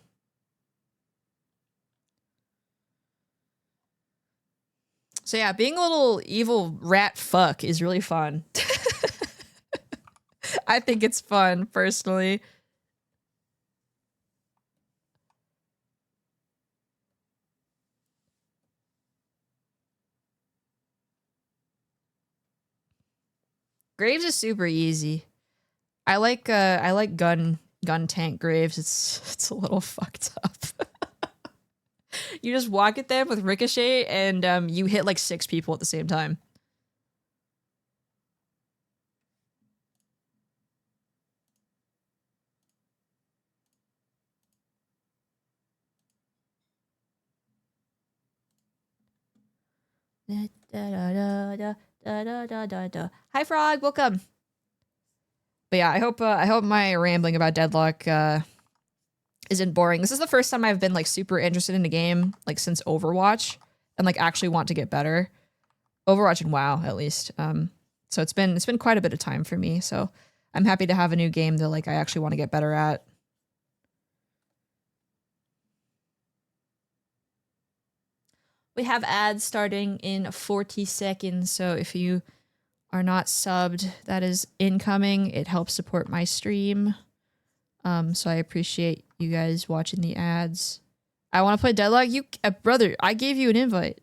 So yeah, being a little evil rat fuck is really fun. I think it's fun, personally. Graves is super easy. I like gun tank Graves. It's a little fucked up. You just walk at them with ricochet and you hit like 6 people at the same time. Hi Frog, welcome. But yeah, I hope my rambling about Deadlock isn't boring. This is the first time I've been like super interested in the game like since Overwatch and like actually want to get better. Overwatch and WoW at least. So it's been quite a bit of time for me. So I'm happy to have a new game that like I actually want to get better at. We have ads starting in 40 seconds, so if you are not subbed, that is incoming. It helps support my stream. So I appreciate you guys watching the ads. I want to play Deadlock. You, brother, I gave you an invite. Do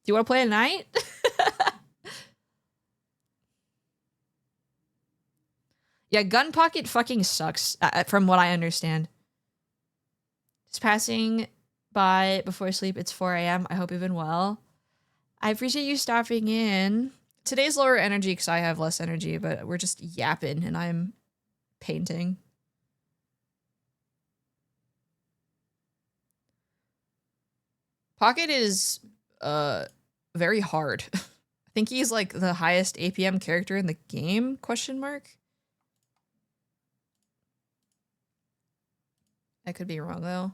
you want to play tonight? Yeah, Gun Pocket fucking sucks, from what I understand. Just passing by before sleep. It's 4 a.m. I hope you've been well. I appreciate you stopping in. Today's lower energy because I have less energy, but we're just yapping and I'm painting. Pocket is very hard. I think he's like the highest APM character in the game, question mark. I could be wrong though.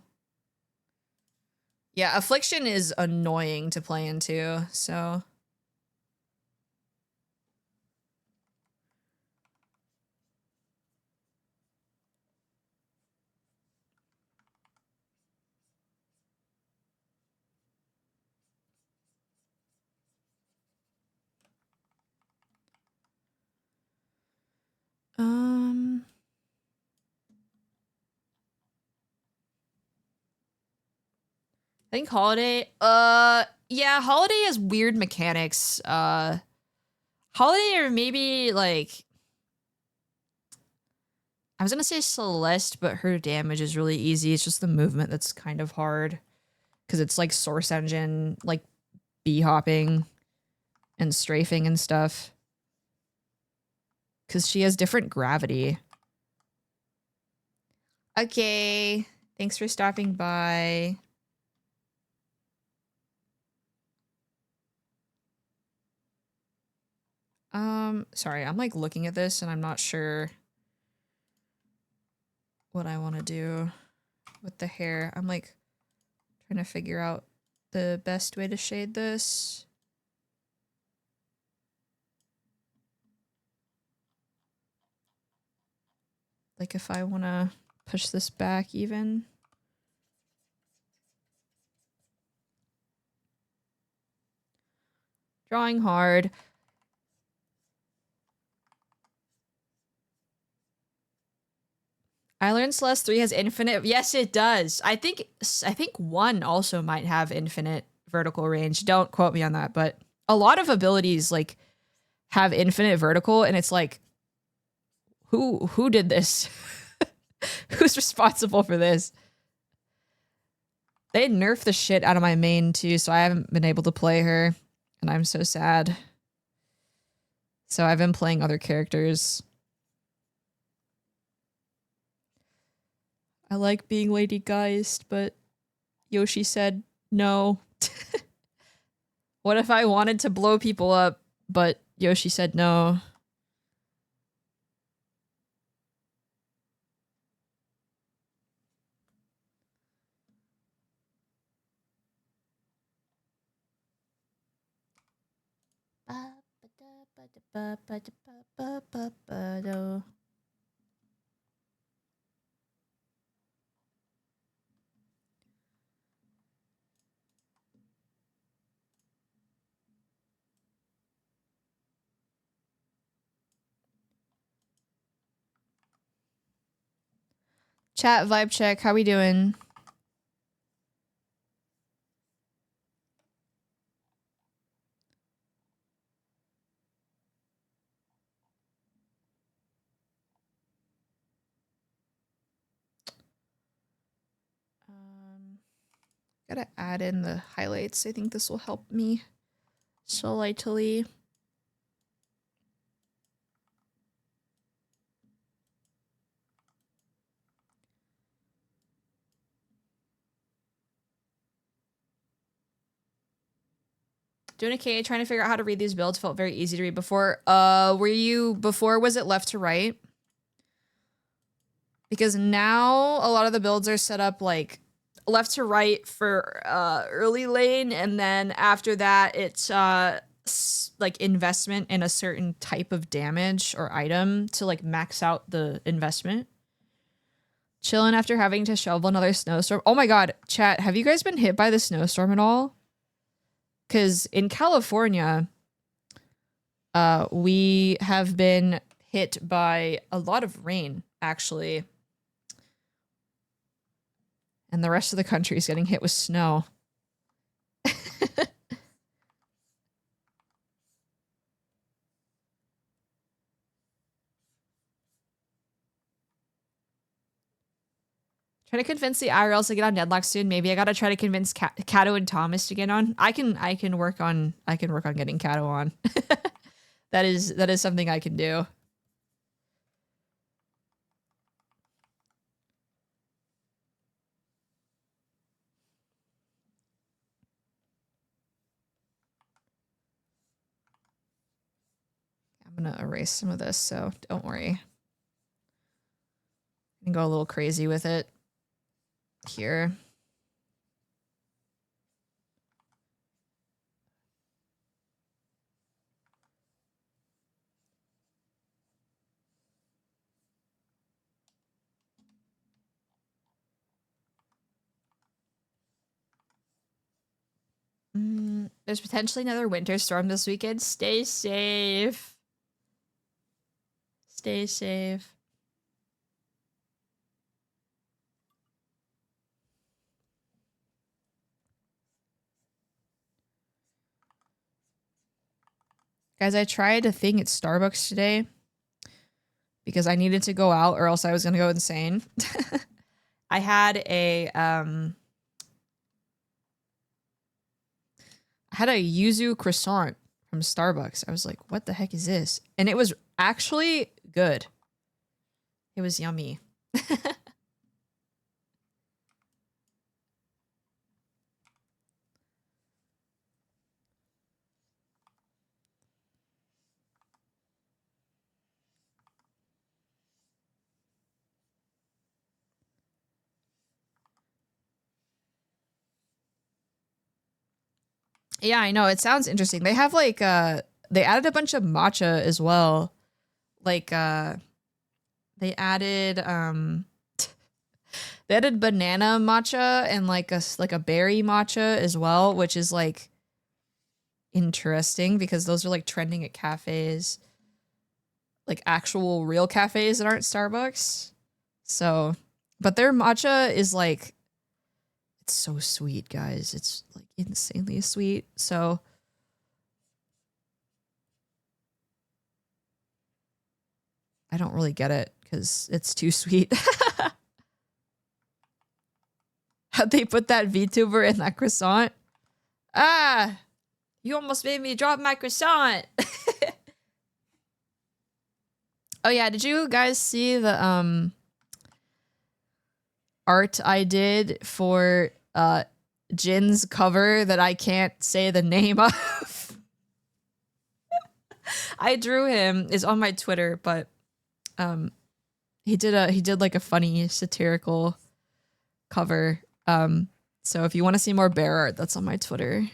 Yeah, Affliction is annoying to play into, so. I think Holiday, yeah, Holiday has weird mechanics. Holiday or maybe like, I was gonna say Celeste, but her damage is really easy. It's just the movement that's kind of hard. Cause it's like Source Engine, like B-hopping and strafing and stuff. Cause she has different gravity. Okay, thanks for stopping by. Sorry, I'm like looking at this and I'm not sure what I want to do with the hair. I'm like trying to figure out the best way to shade this. Like if I want to push this back even. Drawing hard. I learned Celeste 3 has infinite. Yes, it does. I think 1 also might have infinite vertical range. Don't quote me on that, but a lot of abilities like have infinite vertical, and it's like, who did this? Who's responsible for this? They nerfed the shit out of my main too, so I haven't been able to play her, and I'm so sad. So I've been playing other characters. I like being Lady Geist, but Yoshi said no. What if I wanted to blow people up, but Yoshi said no? Chat vibe check. How we doing? Gotta add in the highlights. I think this will help me slightly. Doing okay, trying to figure out how to read these builds. Felt very easy to read before. Was it left to right? Because now a lot of the builds are set up like left to right for early lane, and then after that it's like investment in a certain type of damage or item to like max out the investment. Chilling after having to shovel another snowstorm. Oh my god, chat, have you guys been hit by the snowstorm at all? Because in California, we have been hit by a lot of rain, actually. And the rest of the country is getting hit with snow. Trying to convince the IRLs to get on Deadlock soon. Maybe I gotta try to convince Kato and Thomas to get on. I can work on getting Kato on. that is something I can do. I'm gonna erase some of this, so don't worry. I can go a little crazy with it here. There's potentially another winter storm this weekend. Stay safe. Stay safe. Guys, I tried a thing at Starbucks today because I needed to go out or else I was going to go insane. I had a yuzu croissant from Starbucks. I was like, what the heck is this? And it was actually good. It was yummy. Yeah, I know. It sounds interesting. They have like they added a bunch of matcha as well. Like they added they added banana matcha and like a berry matcha as well, which is like interesting because those are like trending at cafes. Like actual real cafes that aren't Starbucks. So, but their matcha is like it's so sweet, guys. It's like insanely sweet. So I don't really get it because it's too sweet. How'd they put that VTuber in that croissant? Ah, you almost made me drop my croissant. Oh yeah, did you guys see the art I did for Jin's cover that I can't say the name of? I drew him. It's on my Twitter, but he did like a funny satirical cover. So if you want to see more bear art, that's on my Twitter.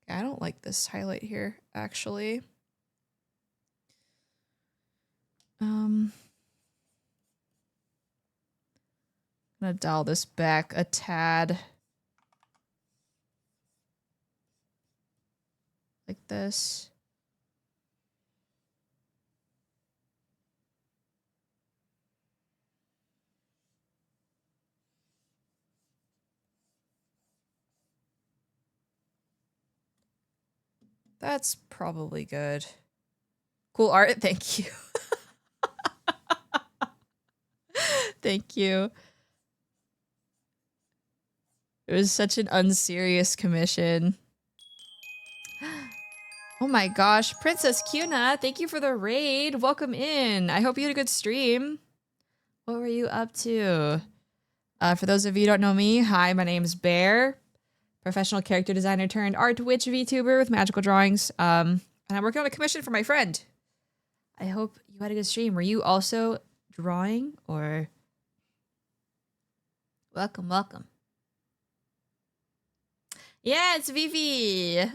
I don't like this highlight here, actually. I'm gonna dial this back a tad. Like this. That's probably good. Cool art, thank you. Thank you. It was such an unserious commission. Oh my gosh, Princess Cuna, thank you for the raid. Welcome in. I hope you had a good stream. What were you up to? For those of you who don't know me, hi, my name's Bear. Professional character designer turned art witch VTuber with magical drawings. And I'm working on a commission for my friend. I hope you had a good stream. Were you also drawing or? Welcome, welcome. Yeah, it's Vivi.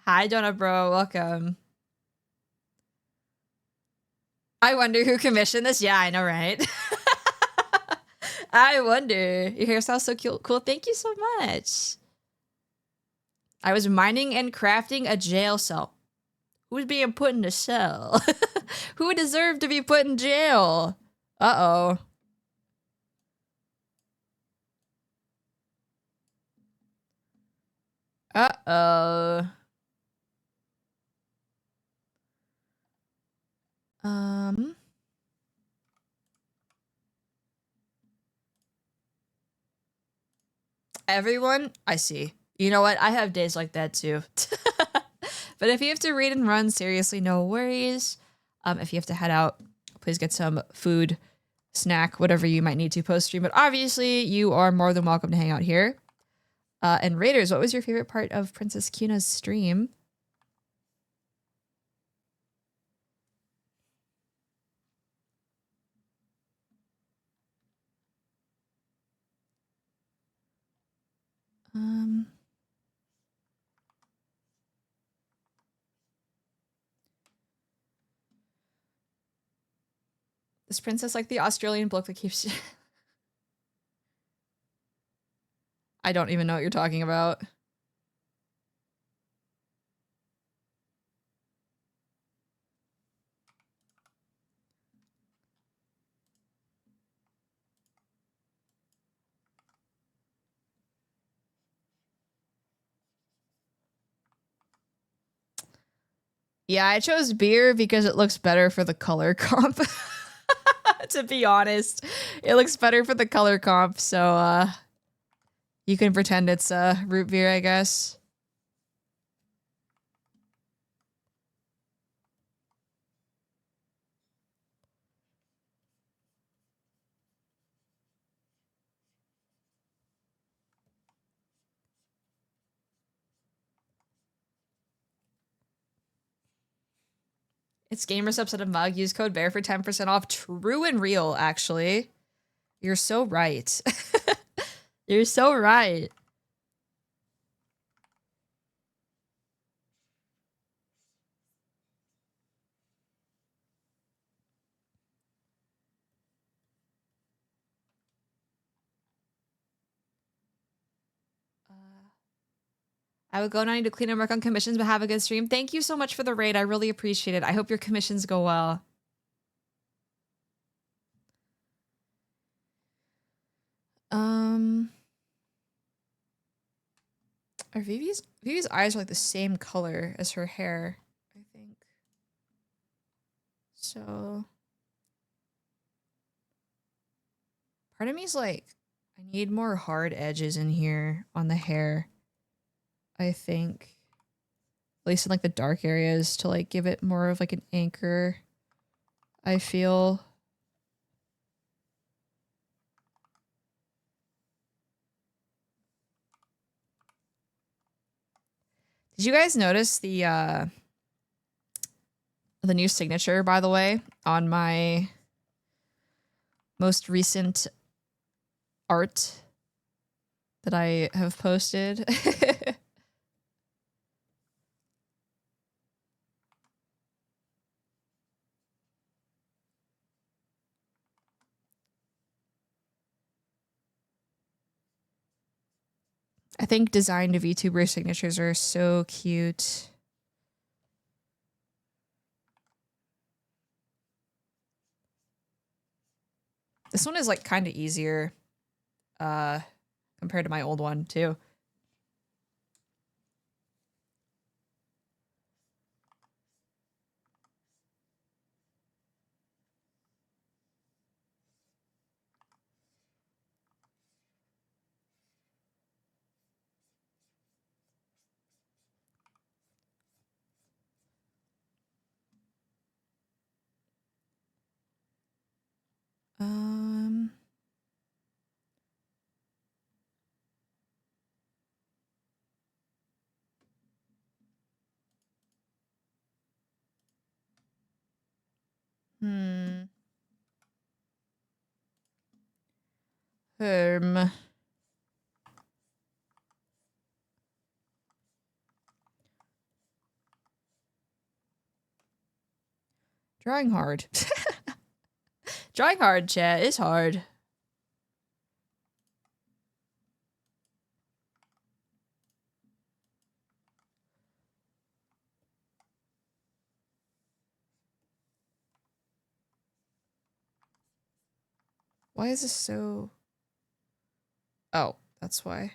Hi, Donut Bro. Welcome. I wonder who commissioned this. Yeah, I know, right? I wonder. Your hairstyle's so cute. Cool. Thank you so much. I was mining and crafting a jail cell. Who's being put in a cell? Who deserved to be put in jail? Uh-oh. Uh-oh. Everyone? I see. You know what? I have days like that too. But if you have to read and run, seriously, no worries. If you have to head out, please get some food, snack, whatever you might need to post-stream. But obviously, you are more than welcome to hang out here. And Raiders, what was your favorite part of Princess Cuna's stream? This princess like the Australian bloke that keeps... I don't even know what you're talking about. Yeah, I chose beer because it looks better for the color comp. To be honest, it looks better for the color comp, so you can pretend it's root beer, I guess. It's GamerSup said a mug. Use code BEAR for 10% off. True and real, actually. You're so right. You're so right. I would go now to clean and work on commissions, but have a good stream. Thank you so much for the raid. I really appreciate it. I hope your commissions go well. Are Vivi's eyes are like the same color as her hair, I think. So part of me is like, I need more hard edges in here on the hair, I think. At least in like the dark areas to like give it more of like an anchor, I feel. Did you guys notice the new signature, by the way, on my most recent art that I have posted? I think designed VTuber signatures are so cute. This one is like kind of easier compared to my old one too. Hmm. Drawing hard. Drawing hard, chat, is hard. Why is this so... Oh, that's why.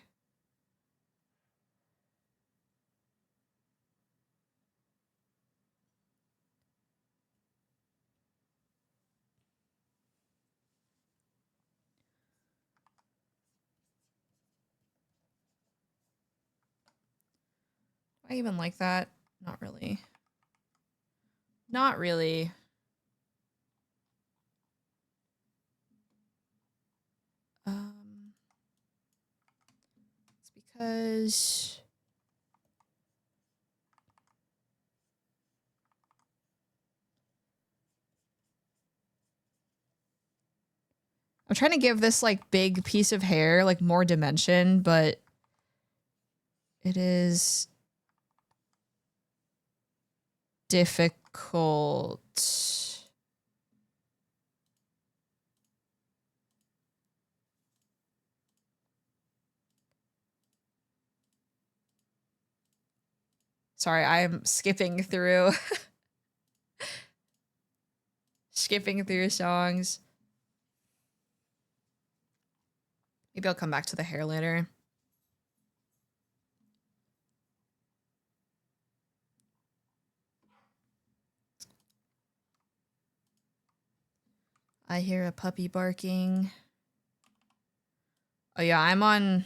Do I even like that? Not really. Not really. It's because... I'm trying to give this like big piece of hair like more dimension, but it is difficult. Sorry, I'm skipping through skipping through songs. Maybe I'll come back to the hair later. I hear a puppy barking. Oh yeah, I'm on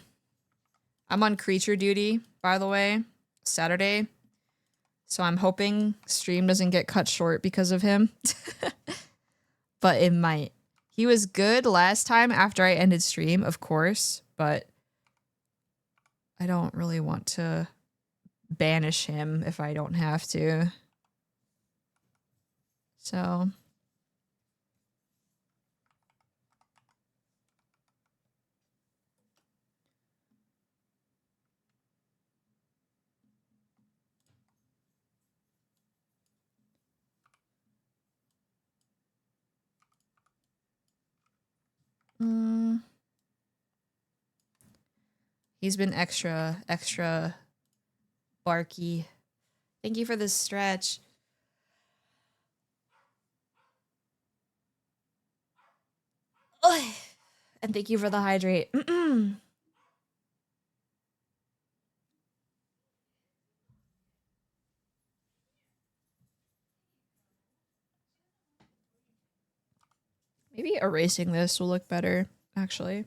creature duty, by the way, Saturday. So I'm hoping stream doesn't get cut short because of him. But it might. He was good last time after I ended stream, of course, but I don't really want to banish him if I don't have to. So he's been extra barky. Thank you for this stretch. And thank you for the hydrate. Maybe erasing this will look better, actually.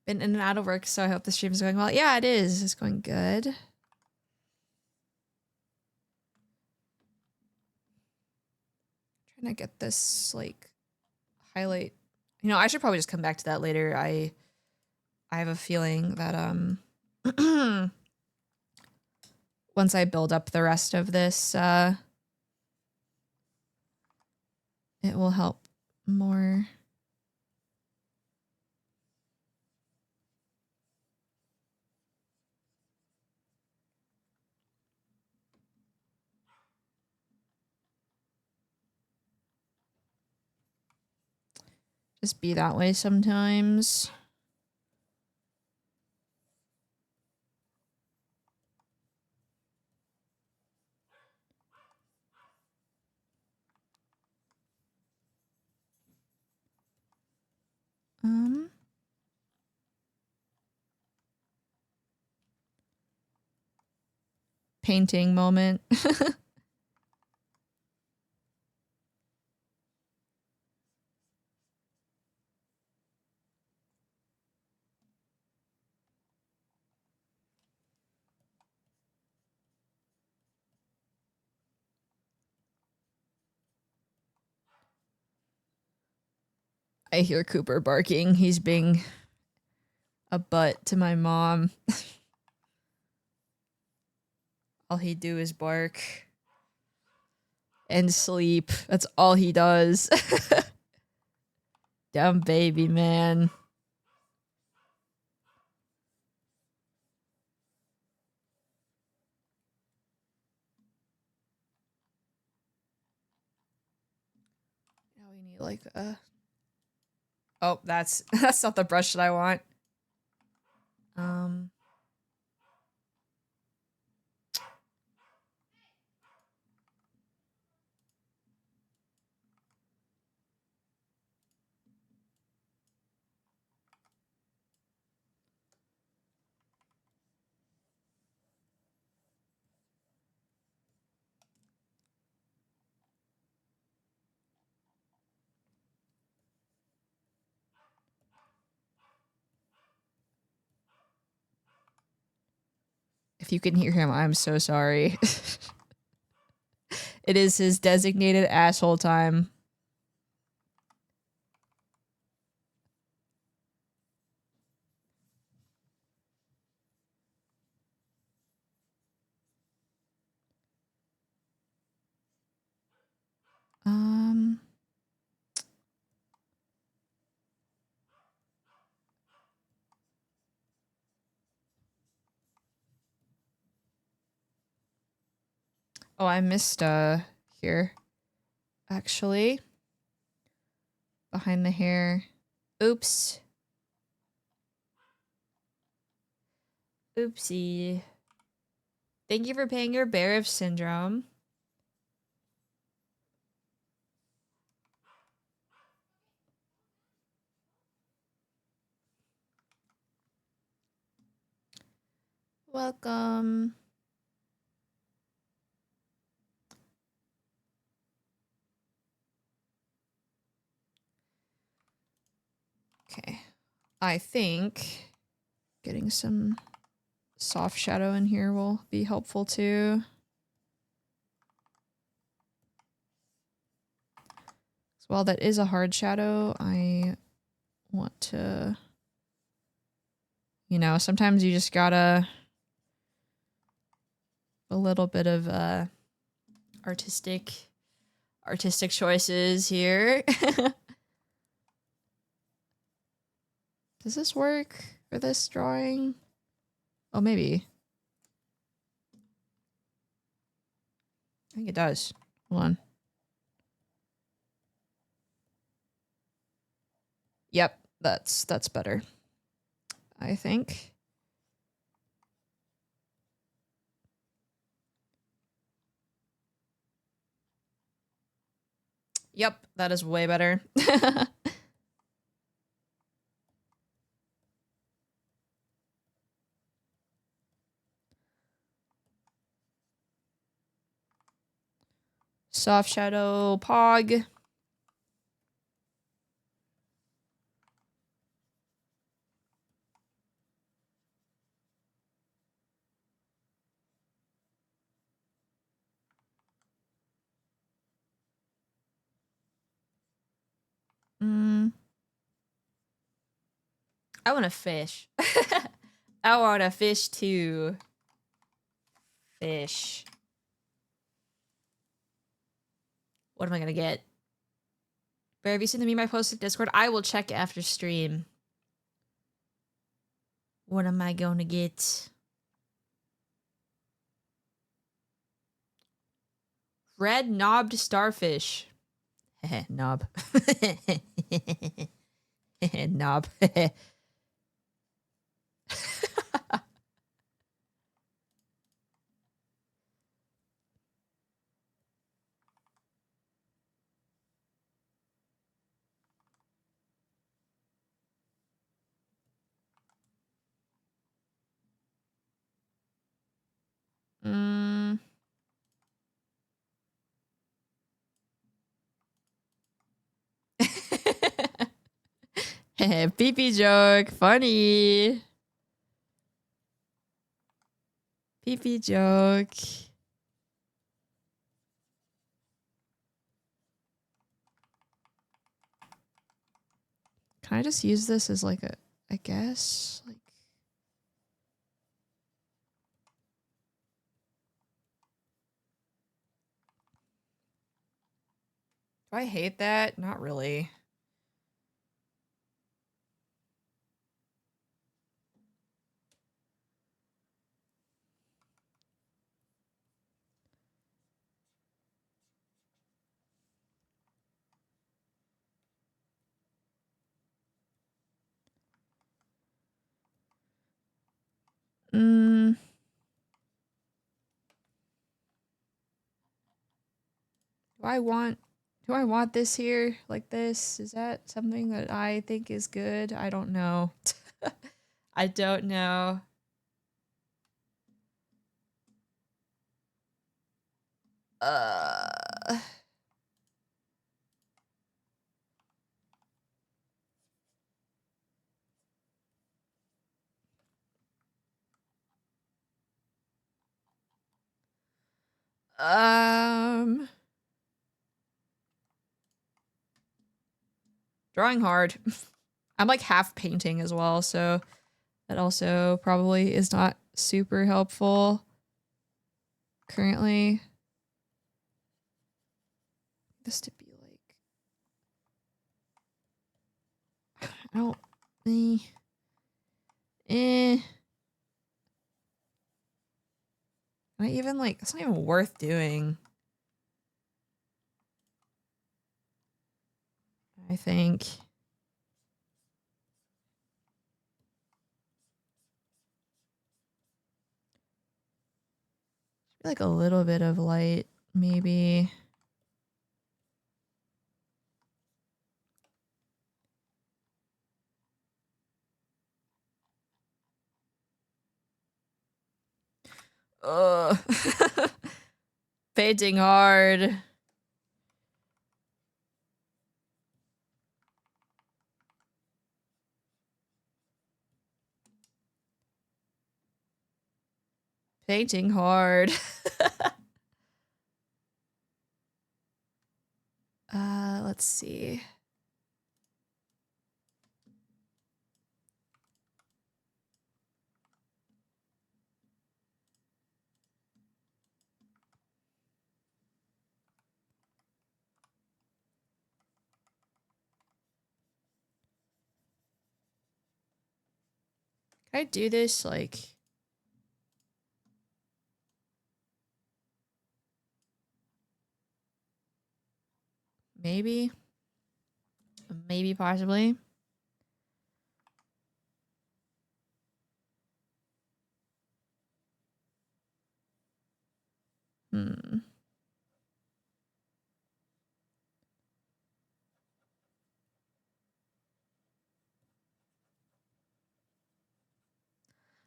Been in and out of work, so I hope the stream is going well. Yeah, it is. It's going good. Trying to get this like highlight. You know, I should probably just come back to that later. I have a feeling that once I build up the rest of this, it will help more. Just be that way sometimes. Painting moment. I hear Cooper barking. He's being a butt to my mom. All he do is bark and sleep. That's all he does. Dumb baby, man. Now we need like a... Oh, that's not the brush that I want. If you can hear him, I'm so sorry. It is his designated asshole time. Oh, I missed here. Actually. Behind the hair. Oops. Oopsie. Thank you for paying your Bear of Syndrome. Welcome. Okay. I think getting some soft shadow in here will be helpful too. while that is a hard shadow, I want to, you know, sometimes you just gotta a little bit of artistic choices here. Does this work for this drawing? Oh, maybe. I think it does. Hold on. Yep, that's better, I think. Yep, that is way better. Soft shadow pog. I want to fish. I want to fish too. Fish. What am I gonna get? Bear, have you seen the meme I posted Discord? I will check after stream. What am I gonna get? Red knobbed starfish. Knob. Knob. Pee-pee joke. Funny. Pee-pee joke. Can I just use this as like a, I guess, like. Do I hate that? Not really. Do I want this here like this? Is that something that I think is good? I don't know. I don't know. Drawing hard. I'm like half painting as well, so that also probably is not super helpful currently. This to be like, I don't, I even like, it's not even worth doing. I think. Like a little bit of light, maybe. Ugh. Painting hard. Painting hard. Let's see. Can I do this like maybe possibly?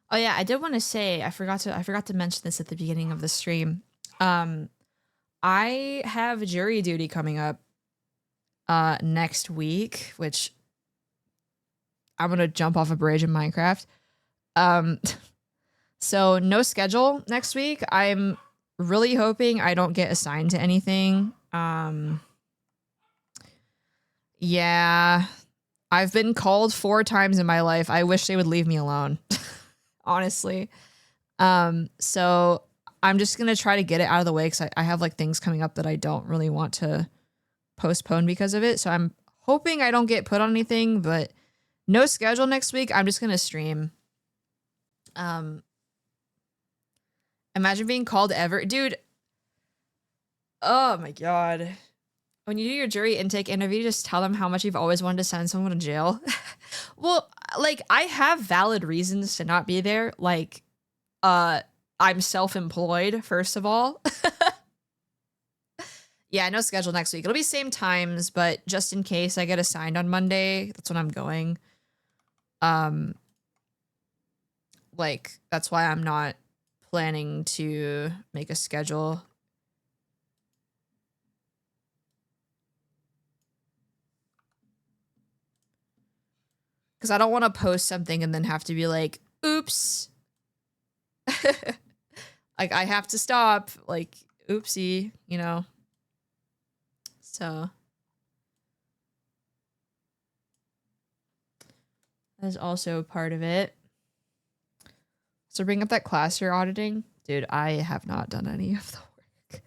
Oh yeah, I did want to say I forgot to mention this at the beginning of the stream. I have jury duty coming up next week, which I'm gonna jump off a bridge in Minecraft. So no schedule next week. I'm really hoping I don't get assigned to anything. Yeah, I've been called 4 times in my life. I wish they would leave me alone. Honestly. So I'm just gonna try to get it out of the way because I have like things coming up that I don't really want to postpone because of it. So I'm hoping I don't get put on anything, but no schedule next week. I'm just gonna stream. Imagine being called ever. Dude. Oh my god. When you do your jury intake interview, just tell them how much you've always wanted to send someone to jail. Well, like, I have valid reasons to not be there. Like, I'm self-employed, first of all. Yeah, no schedule next week. It'll be same times, but just in case I get assigned on Monday, that's when I'm going. Like, that's why I'm not planning to make a schedule. Because I don't want to post something and then have to be like, oops. Like, I have to stop. Like, oopsie, you know? So. That's also part of it. So bring up that class you're auditing. Dude, I have not done any of the work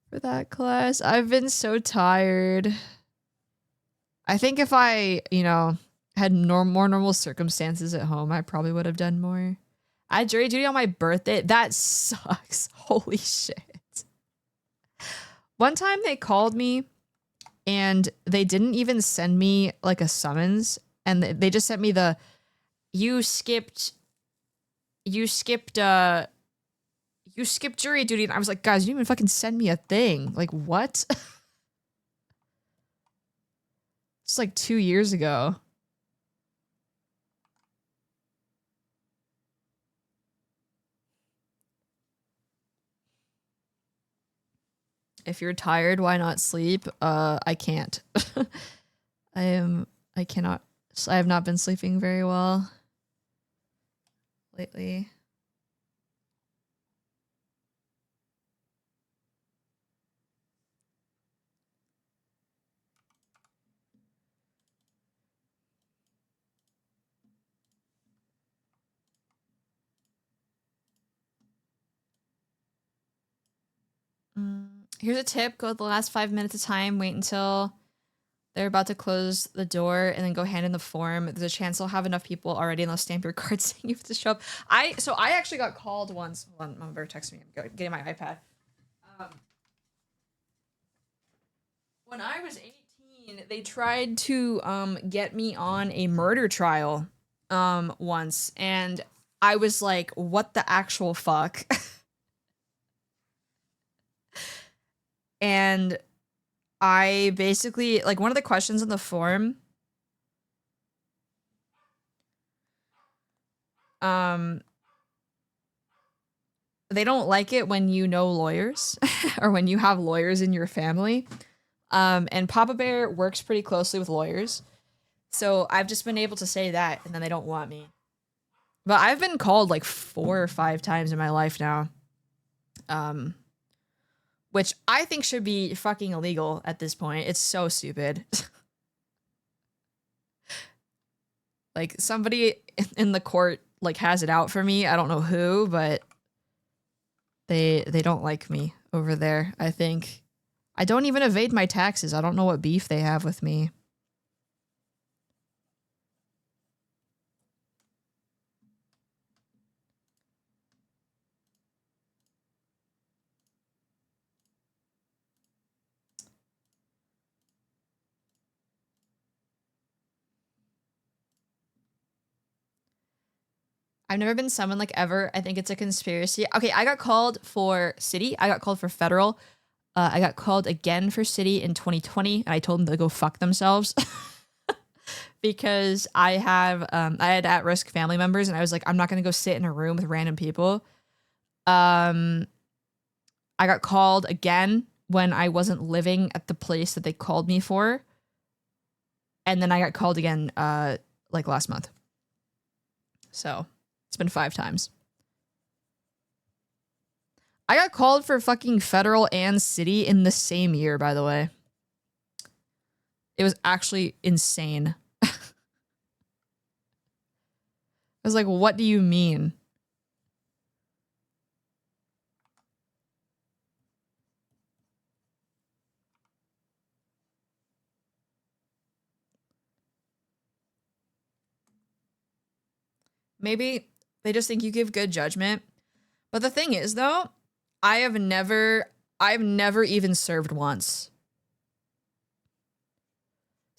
for that class. I've been so tired. I think if I, you know, had more normal circumstances at home, I probably would have done more. I had jury duty on my birthday. That sucks. Holy shit. One time they called me and they didn't even send me like a summons. And they just sent me the, you skipped jury duty. And I was like, guys, you didn't even fucking send me a thing. Like, what? It's like 2 years ago. If you're tired, why not sleep? I can't. I cannot. I have not been sleeping very well lately. Here's a tip. Go the last 5 minutes of time. Wait until they're about to close the door and then go hand in the form. There's a chance they'll have enough people already and they'll stamp your card saying you have to show up. So I actually got called once. Hold on, Mom better text me. I'm getting my iPad. When I was 18, they tried to get me on a murder trial once, and I was like, what the actual fuck? And I basically, like, one of the questions in the form, they don't like it when you know lawyers or when you have lawyers in your family. And Papa Bear works pretty closely with lawyers. So I've just been able to say that, and then they don't want me. But I've been called like 4 or 5 times in my life now. which I think should be fucking illegal at this point. It's so stupid. Like, somebody in the court, like, has it out for me. I don't know who, but they don't like me over there, I think. I don't even evade my taxes. I don't know what beef they have with me. I've never been summoned, like, ever. I think it's a conspiracy. Okay, I got called for city. I got called for federal. I got called again for city in 2020, and I told them to go fuck themselves. Because I had at-risk family members, and I was like, I'm not going to go sit in a room with random people. I got called again when I wasn't living at the place that they called me for. And then I got called again, like, last month. So... it's been 5 times. I got called for fucking federal and city in the same year, by the way. It was actually insane. I was like, what do you mean? Maybe they just think you give good judgment. But the thing is, though, I've never even served once.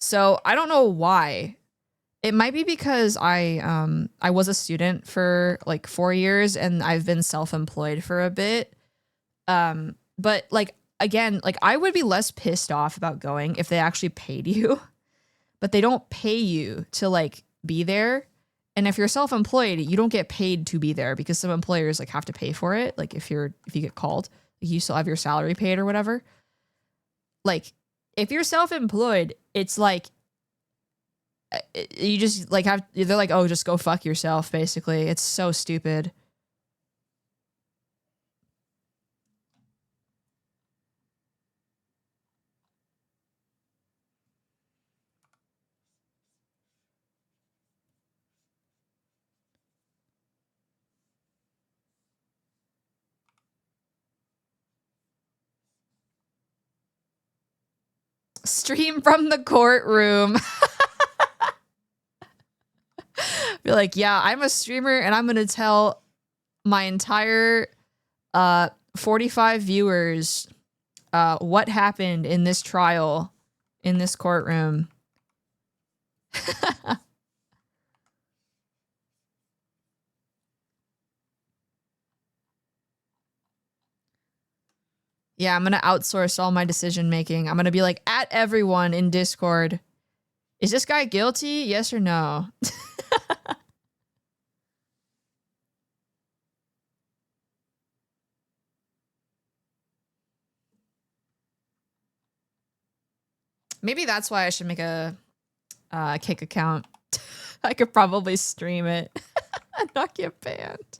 So I don't know why. It might be because I was a student for like 4 years and I've been self-employed for a bit. But like, again, like I would be less pissed off about going if they actually paid you, but they don't pay you to like be there. And if you're self-employed, you don't get paid to be there because some employers like have to pay for it. Like if you get called, you still have your salary paid or whatever. Like if you're self-employed, it's like you just like they're like, oh, just go fuck yourself. Basically, it's so stupid. Stream from the courtroom. Be like, yeah, I'm a streamer and I'm gonna tell my entire 45 viewers what happened in this trial in this courtroom. Yeah, I'm gonna outsource all my decision making. I'm gonna be like, at everyone in Discord, is this guy guilty? Yes or no? Maybe that's why I should make a Kick account. I could probably stream it and not get banned.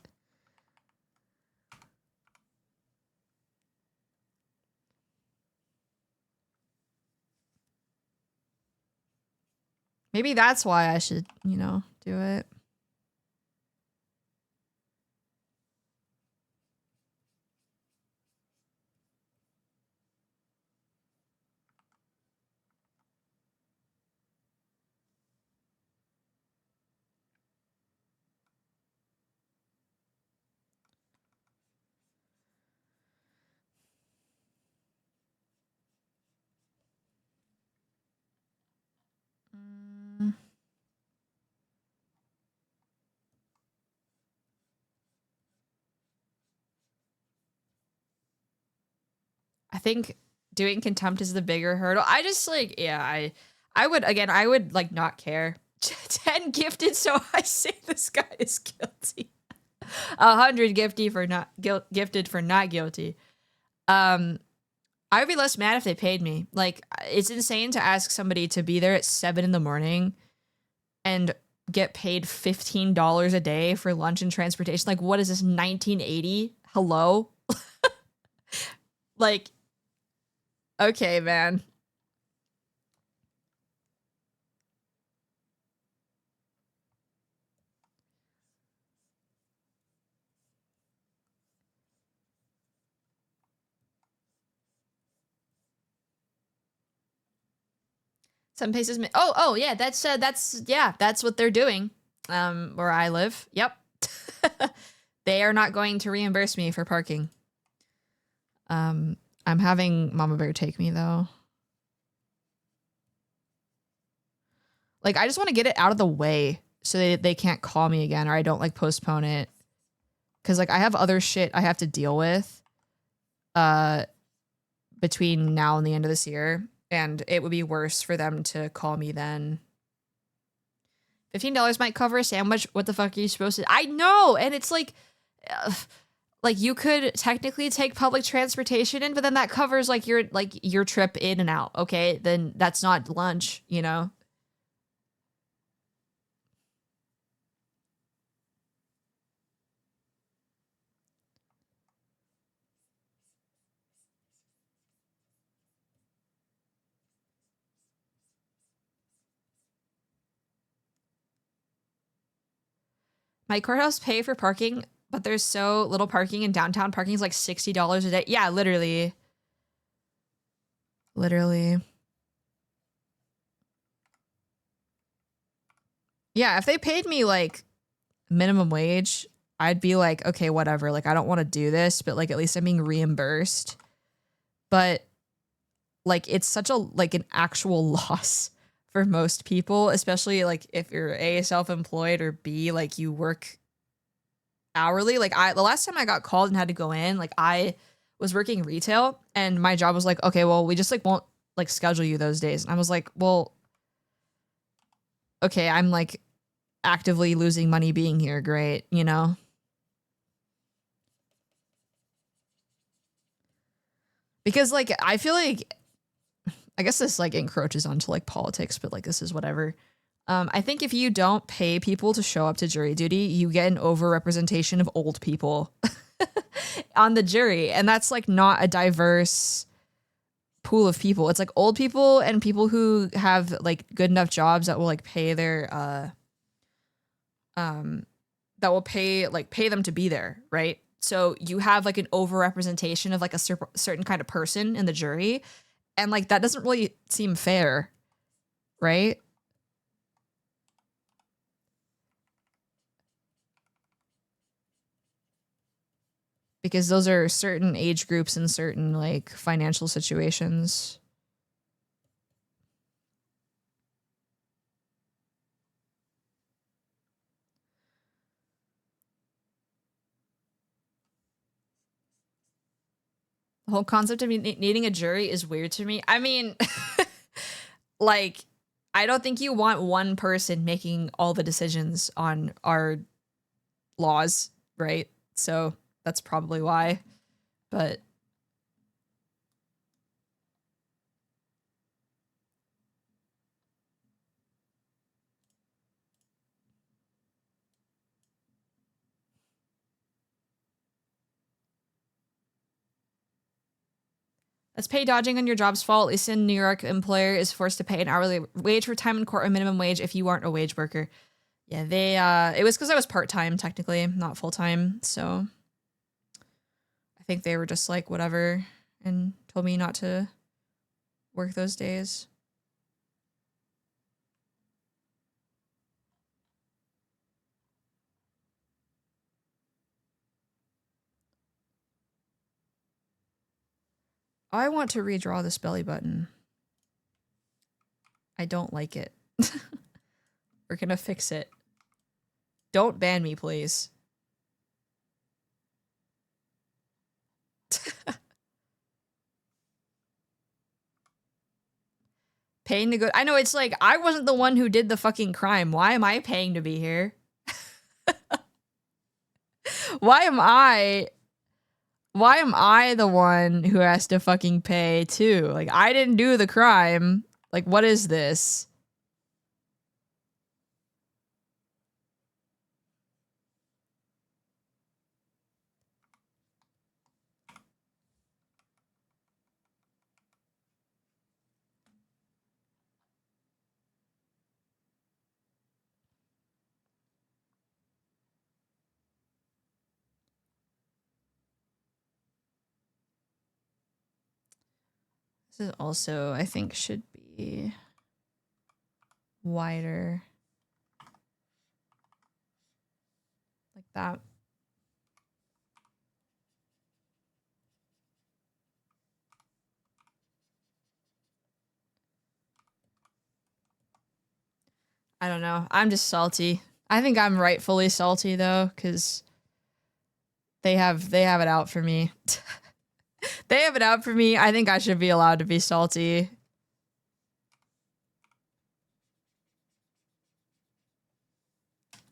Maybe that's why I should, you know, do it. I think doing contempt is the bigger hurdle. I just like, yeah, I would like not care. 10 gifted, so I say this guy is guilty. 100 gifted for not guilty. I would be less mad if they paid me. Like, it's insane to ask somebody to be there at 7 in the morning and get paid $15 a day for lunch and transportation. Like, what is this, 1980? Hello? Like, Okay, man. Some places. Oh, yeah. That's what they're doing. Where I live. Yep. They are not going to reimburse me for parking. I'm having Mama Bear take me though. Like, I just want to get it out of the way so they can't call me again, or I don't like postpone it. Cause like I have other shit I have to deal with between now and the end of this year. And it would be worse for them to call me then. $15 might cover a sandwich. What the fuck are you supposed to? I know. And it's like you could technically take public transportation in, but then that covers like your trip in and out. Okay. Then that's not lunch, you know? My courthouse pay for parking, but there's so little parking, and downtown parking is like $60 a day. Yeah, literally. Literally. Yeah, if they paid me like minimum wage, I'd be like, okay, whatever. Like, I don't want to do this, but like at least I'm being reimbursed. But like it's such a like an actual loss for most people, especially like if you're A, self-employed, or B, like you work hourly. Like the last time I got called and had to go in, like I was working retail and my job was like, okay, well, we just like won't like schedule you those days. And I was like, well, okay, I'm like actively losing money being here. Great, you know? Because like I feel like I guess this like encroaches onto like politics, but like this is whatever. I think if you don't pay people to show up to jury duty, you get an overrepresentation of old people on the jury. And that's like not a diverse pool of people. It's like old people and people who have like good enough jobs that will like pay their that will pay them to be there, right? So you have like an overrepresentation of like a certain kind of person in the jury, and like that doesn't really seem fair, right? Because those are certain age groups and certain like financial situations. The whole concept of needing a jury is weird to me. I mean, like, I don't think you want one person making all the decisions on our laws, right? So that's probably why. But that's pay dodging on your job's fault. At least in New York, employer is forced to pay an hourly wage for time in court or minimum wage if you aren't a wage worker. Yeah, they it was because I was part-time technically, not full-time, so I think they were just like whatever and told me not to work those days. I want to redraw this belly button. I don't like it. We're gonna fix it. Don't ban me, please. Paying to go. I know, it's like, I wasn't the one who did the fucking crime. Why am I paying to be here? Why am I the one who has to fucking pay too? Like, I didn't do the crime. Like, what is this? This is also, I think, should be wider. Like that. I don't know. I'm just salty. I think I'm rightfully salty though, because they have it out for me. They have it out for me. I think I should be allowed to be salty. I'm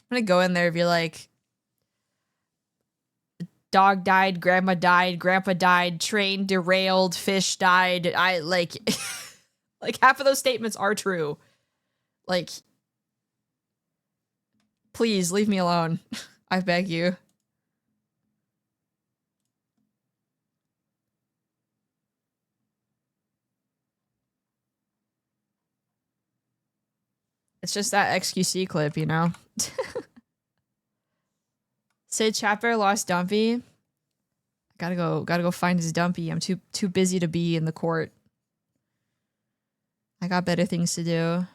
gonna go in there and be like, dog died, grandpa died, train derailed, fish died. I like, like half of those statements are true. Like, please leave me alone. I beg you. It's just that XQC clip, you know? Say Chapter lost Dumpy. Gotta go find his Dumpy. I'm too busy to be in the court. I got better things to do.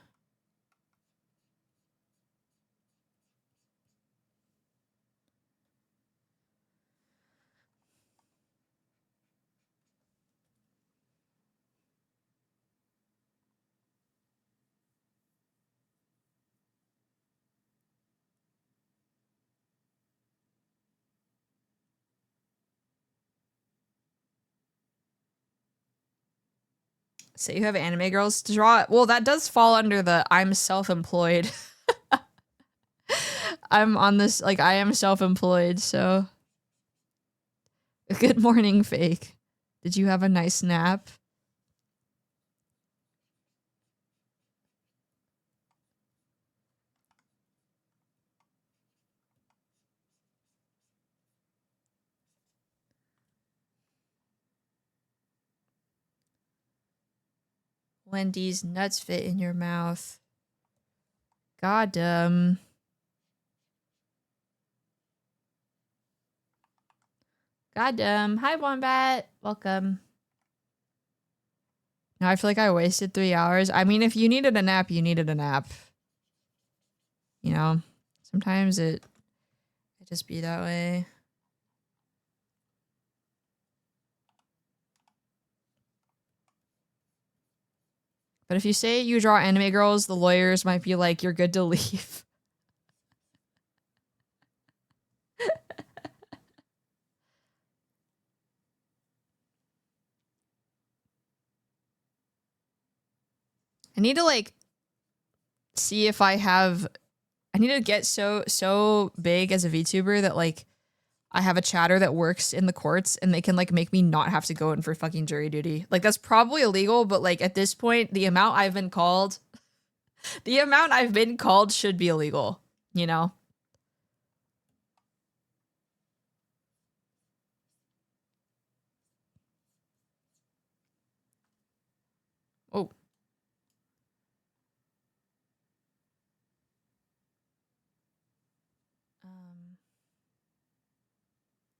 So you have anime girls to draw. Well, that does fall under the I'm self-employed. I'm on this, like, I am self-employed, so. Good morning, fake. Did you have a nice nap? Wendy's nuts fit in your mouth. God damn. God damn. Hi, Wombat. Welcome. Now I feel like I wasted 3 hours. I mean, if you needed a nap, you needed a nap. You know, sometimes it just be that way. But if you say you draw anime girls, the lawyers might be like, you're good to leave. I need to like see if I have, I need to get so big as a VTuber that like I have a chatter that works in the courts and they can like make me not have to go in for fucking jury duty. Like that's probably illegal, but like at this point, the amount I've been called should be illegal, you know? Oh.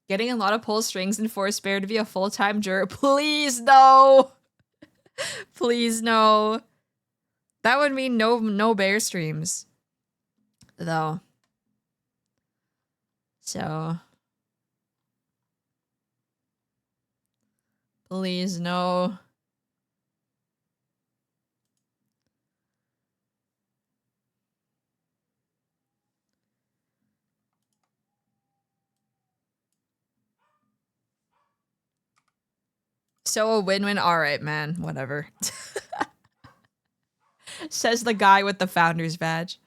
Getting a lot of pull strings and force bear to be a full-time juror. Please, no. Please, no. That would mean no bear streams, though. So. Please, no. So a win-win. All right, man. Whatever. Says the guy with the founder's badge.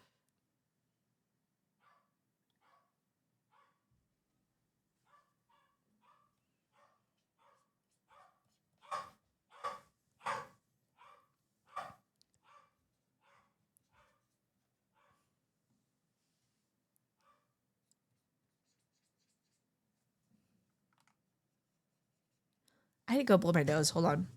I need to go blow my nose. Hold on.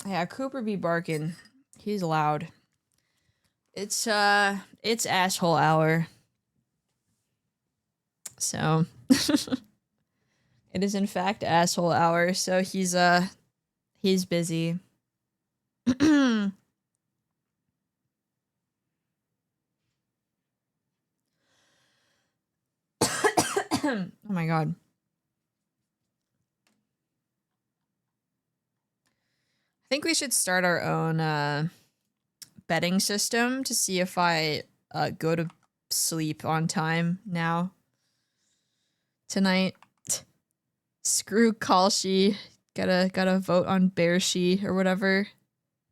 Yeah, Cooper be barking. He's loud. It's asshole hour. So it is in fact asshole hour, so he's busy. Oh my god. I think we should start our own betting system to see if I go to sleep on time now. Tonight. Screw Kalshi. Gotta vote on Bearshi or whatever.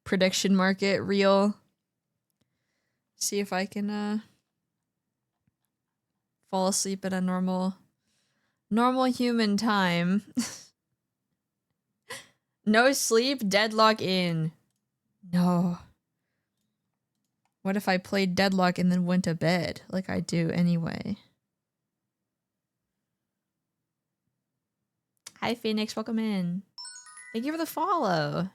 Prediction market real. See if I can fall asleep at a normal human time. No sleep, deadlock in. No. What if I played deadlock and then went to bed like I do anyway? Hi Phoenix, welcome in. Thank you for the follow.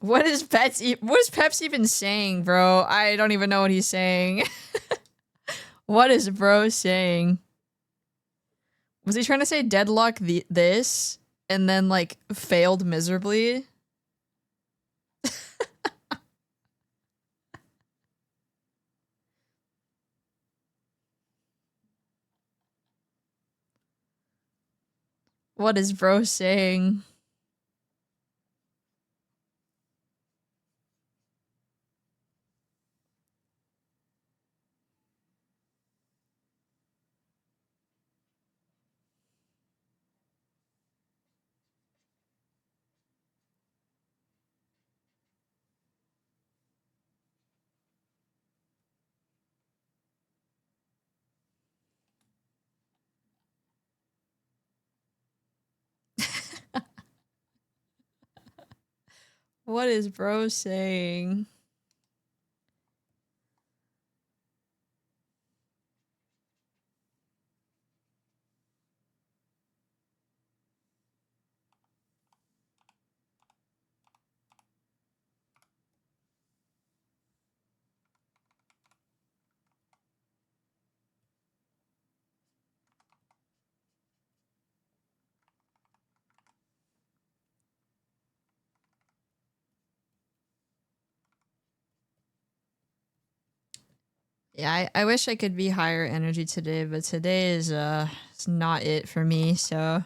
What is Peps even saying, bro? I don't even know what he's saying. What is bro saying? Was he trying to say deadlock this and then like failed miserably? What is bro saying? What is bro saying? Yeah, I wish I could be higher energy today, but today is it's not it for me, so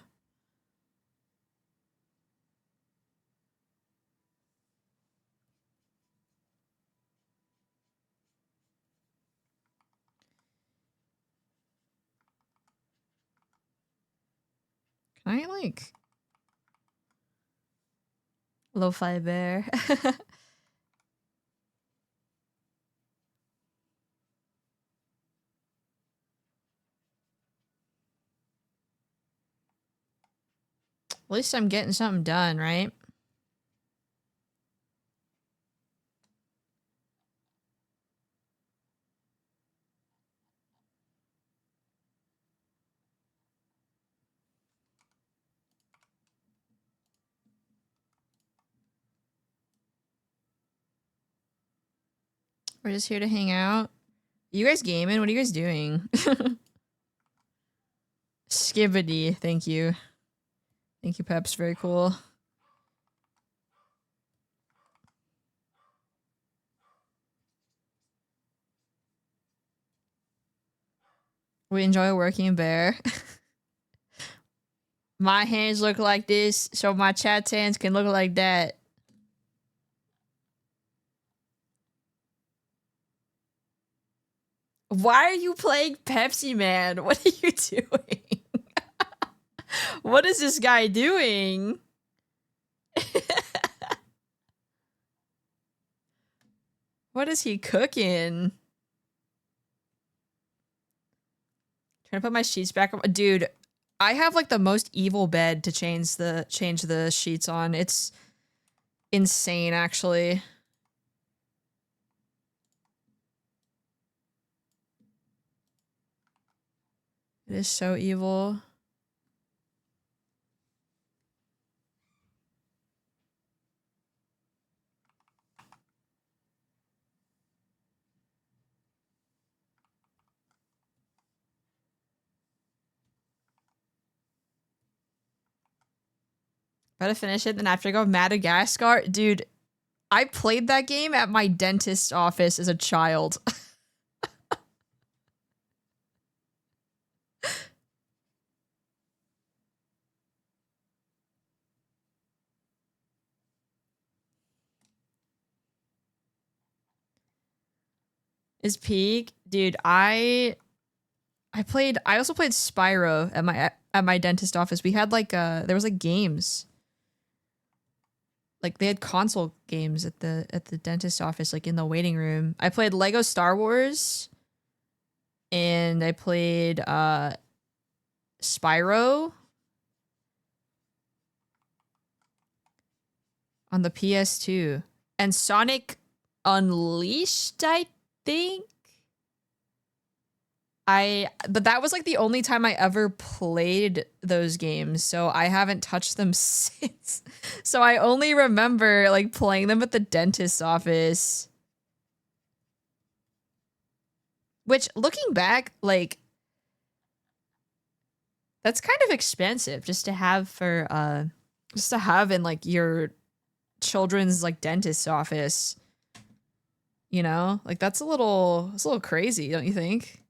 can I like lo-fi bear? At least I'm getting something done, right? We're just here to hang out. You guys gaming? What are you guys doing? Skibbity, thank you. Thank you, Peps. Very cool. We enjoy working bear. My hands look like this, so my chat's hands can look like that. Why are you playing Pepsi Man? What are you doing? What is this guy doing? What is he cooking? Trying to put my sheets back on. Dude, I have like the most evil bed to change the sheets on. It's insane, actually. It is so evil. Gotta finish it, then after I go Madagascar. Dude, I played that game at my dentist's office as a child. Is peak? Dude, I also played Spyro at my dentist office. We had like there was like games. Like they had console games at the dentist office, like in the waiting room. I played Lego Star Wars, and I played Spyro on the PS2, and Sonic Unleashed, I think. But that was like the only time I ever played those games, so I haven't touched them since. So I only remember like playing them at the dentist's office. Which, looking back, like, that's kind of expensive just to have in like your children's like dentist's office. You know? Like that's a little crazy, don't you think?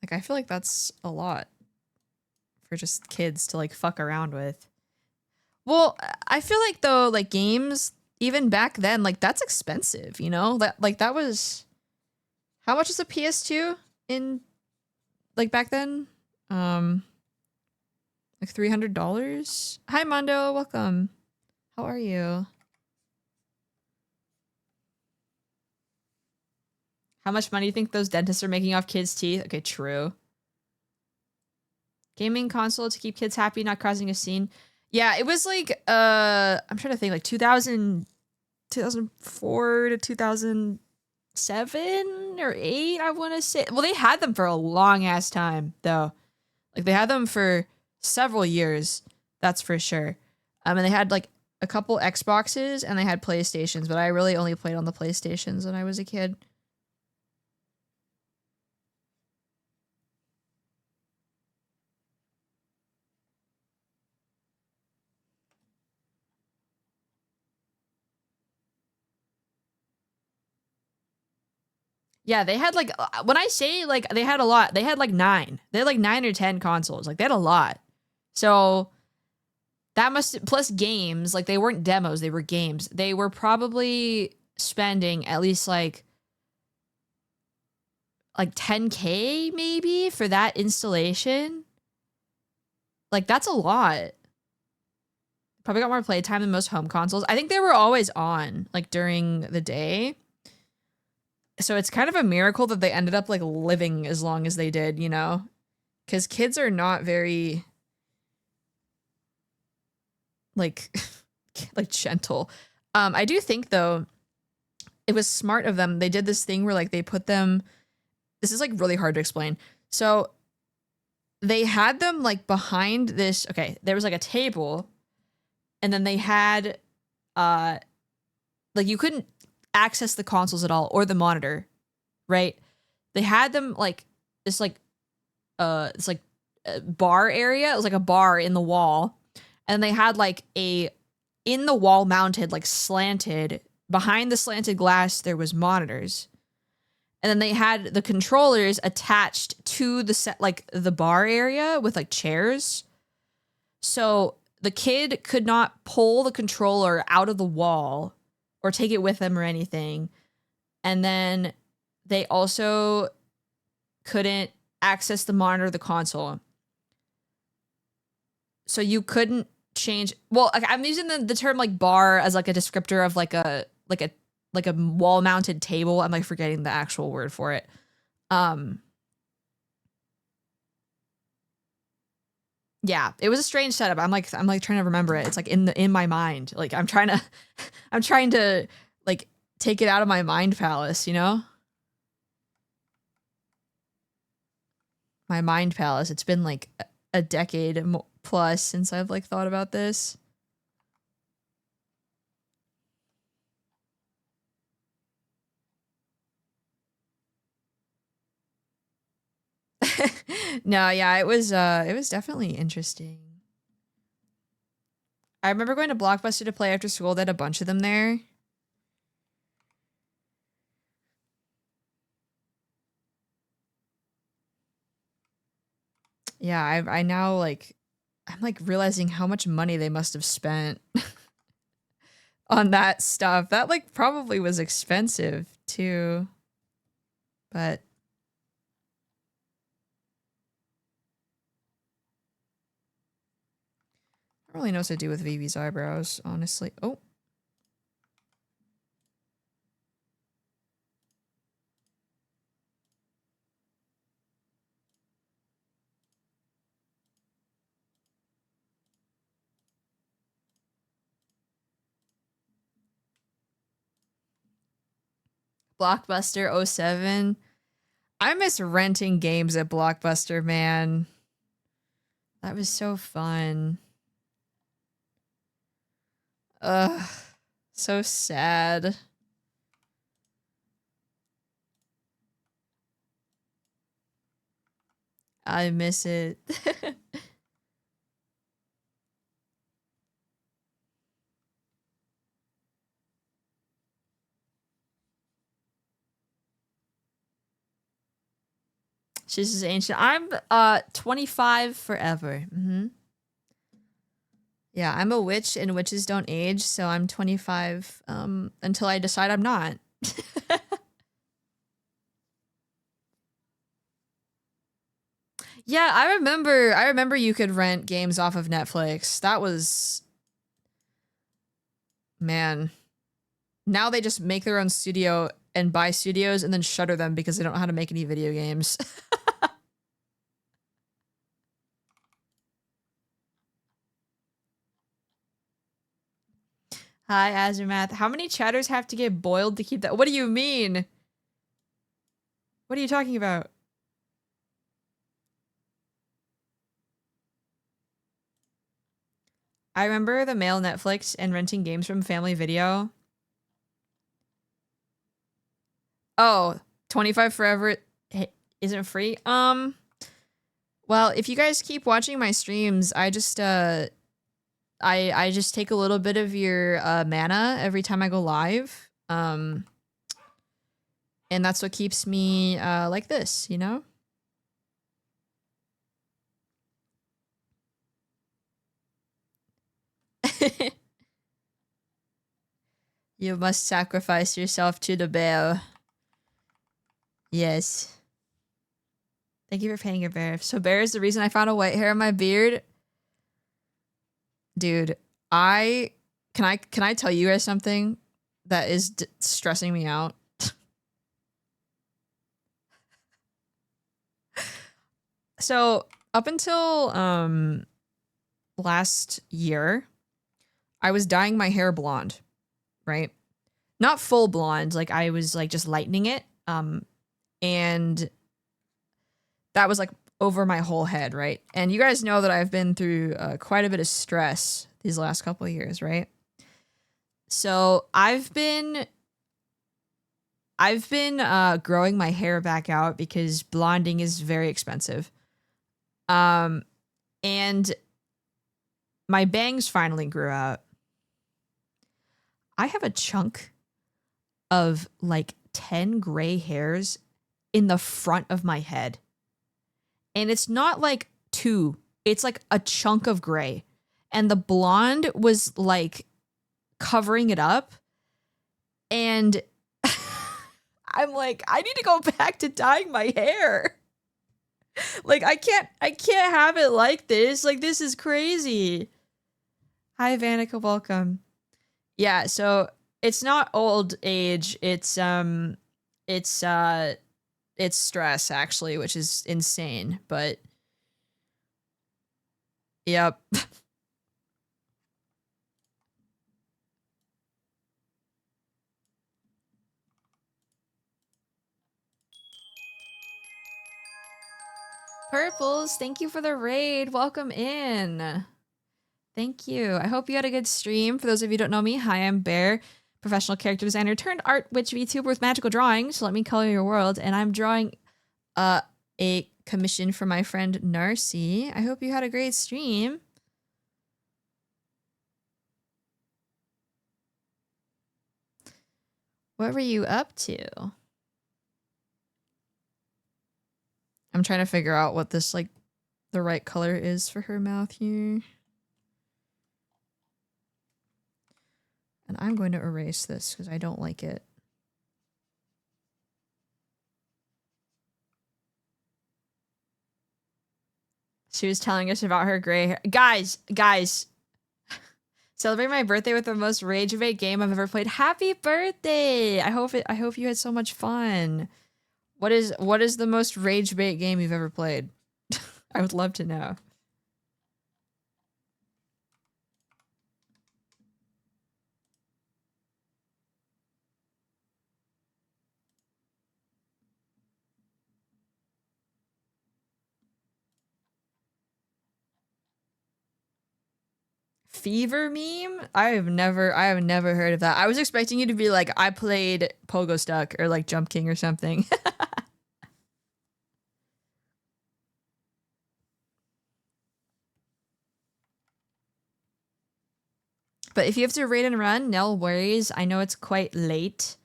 Like, I feel like that's a lot for just kids to, like, fuck around with. Well, I feel like, though, like, games, even back then, like, that's expensive, you know? That was... How much is a PS2 in, like, back then? Like, $300? Hi, Mondo. Welcome. How are you? How much money do you think those dentists are making off kids' teeth? Okay, true. Gaming console to keep kids happy, not causing a scene. Yeah, it was like, I'm trying to think, like 2004 to 2007 or 8, I want to say. Well, they had them for a long ass time, though. Like, they had them for several years, that's for sure. And they had like a couple Xboxes and they had PlayStations, but I really only played on the PlayStations when I was a kid. Yeah, they had like, when I say like they had a lot, they had like 9. They had like 9 or 10 consoles. Like they had a lot. So that must, plus games, like they weren't demos, they were games. They were probably spending at least like 10K maybe for that installation. Like that's a lot. Probably got more playtime than most home consoles. I think they were always on like during the day. So it's kind of a miracle that they ended up like living as long as they did, you know? Because kids are not very like gentle. I do think though, it was smart of them. They did this thing where like they put them, this is like really hard to explain. So they had them like behind this, okay, there was like a table, and then they had like you couldn't access the consoles at all or the monitor, right? They had them like this bar area. It was like a bar in the wall, and they had like a in the wall mounted, like slanted, behind the slanted glass there was monitors, and then they had the controllers attached to the set, like the bar area with like chairs, so the kid could not pull the controller out of the wall or take it with them or anything. And then they also couldn't access the monitor of the console. So you couldn't change. Well, I'm using the term like bar as like a descriptor of like like a wall mounted table. I'm like forgetting the actual word for it. Yeah, it was a strange setup. I'm like trying to remember it. It's like in my mind. Like I'm trying to like take it out of my mind palace, you know? My mind palace. It's been like a decade plus since I've like thought about this. No, yeah, it was definitely interesting. I remember going to Blockbuster to play after school. They had a bunch of them there. Yeah, I now like I'm like realizing how much money they must have spent on that stuff. That like probably was expensive too. But I don't really know what to do with Vivi's eyebrows, honestly. Oh. Blockbuster 07. I miss renting games at Blockbuster, man. That was so fun. Ugh. So sad. I miss it. She's just ancient. I'm 25 forever. Yeah, I'm a witch and witches don't age, so I'm 25 until I decide I'm not. Yeah, I remember you could rent games off of Netflix. That was, man. Now they just make their own studio and buy studios and then shutter them because they don't know how to make any video games. Hi, Azumath. How many chatters have to get boiled to keep that? What do you mean? What are you talking about? I remember the male Netflix and renting games from Family Video. Oh, 25 forever isn't free? Well, if you guys keep watching my streams, I just I just take a little bit of your mana every time I go live. And that's what keeps me like this, you know? You must sacrifice yourself to the bear. Yes. Thank you for painting your bear. So bear is the reason I found a white hair in my beard. Dude, can I tell you guys something that is stressing me out? So up until last year, I was dyeing my hair blonde, right? Not full blonde, like I was like just lightening it. And that was like over my whole head, right? And you guys know that I've been through quite a bit of stress these last couple of years, right? So I've been growing my hair back out because blonding is very expensive. And my bangs finally grew out. I have a chunk of like 10 gray hairs in the front of my head. And it's not like 2, it's like a chunk of gray. And the blonde was like covering it up. And I'm like, I need to go back to dyeing my hair. Like I can't have it like this. Like this is crazy. Hi Vanica, welcome. Yeah, so It's not old age. It's stress actually, which is insane, but yep. Purples, thank you for the raid. Welcome in. Thank you. I hope you had a good stream. For those of you who don't know me, hi, I'm Bear, professional character designer turned art witch VTuber with magical drawing. So let me color your world. And I'm drawing a commission for my friend Narcy. I hope you had a great stream. What were you up to? I'm trying to figure out what this, like, the right color is for her mouth here. And I'm going to erase this because I don't like it. She was telling us about her gray hair. Guys. Celebrate my birthday with the most rage bait game I've ever played. Happy birthday! I hope you had so much fun. What is the most rage bait game you've ever played? I would love to know. Fever meme? I have never heard of that. I was expecting you to be like, I played Pogo Stuck or like Jump King or something. But if you have to raid and run, no worries. I know it's quite late.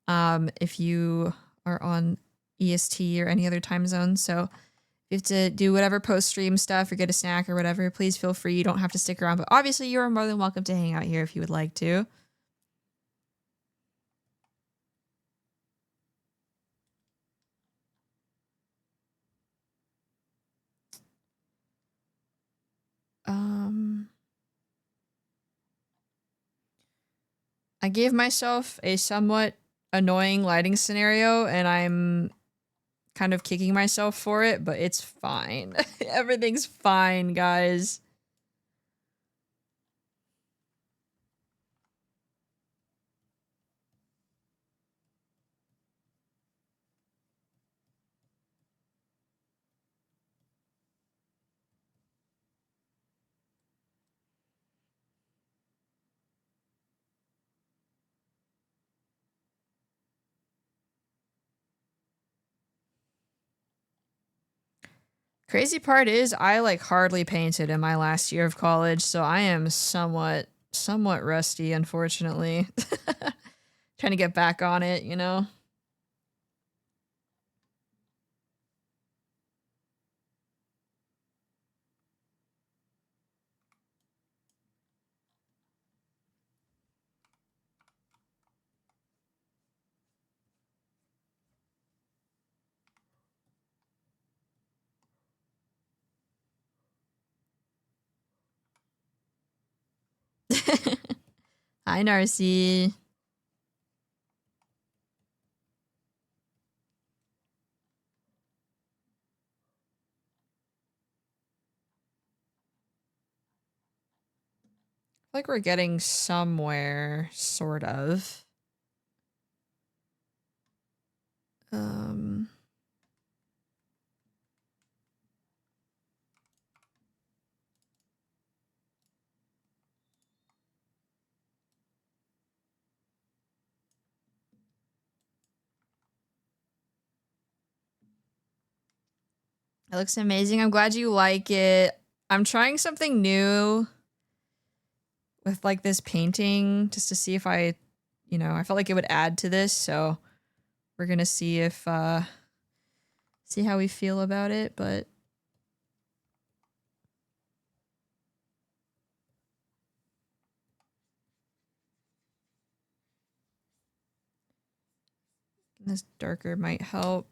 If you are on EST or any other time zone, so if you have to do whatever post-stream stuff or get a snack or whatever, please feel free. You don't have to stick around, but obviously you are more than welcome to hang out here if you would like to. I gave myself a somewhat annoying lighting scenario, and I'm kind of kicking myself for it, but it's fine. Everything's fine, guys. Crazy part is I like hardly painted in my last year of college, so I am somewhat rusty, unfortunately. Trying to get back on it, you know? Hi, Narcy. Like we're getting somewhere, sort of. It looks amazing. I'm glad you like it. I'm trying something new with like this painting just to see if I felt like it would add to this, so we're gonna see if see how we feel about it, but this darker might help.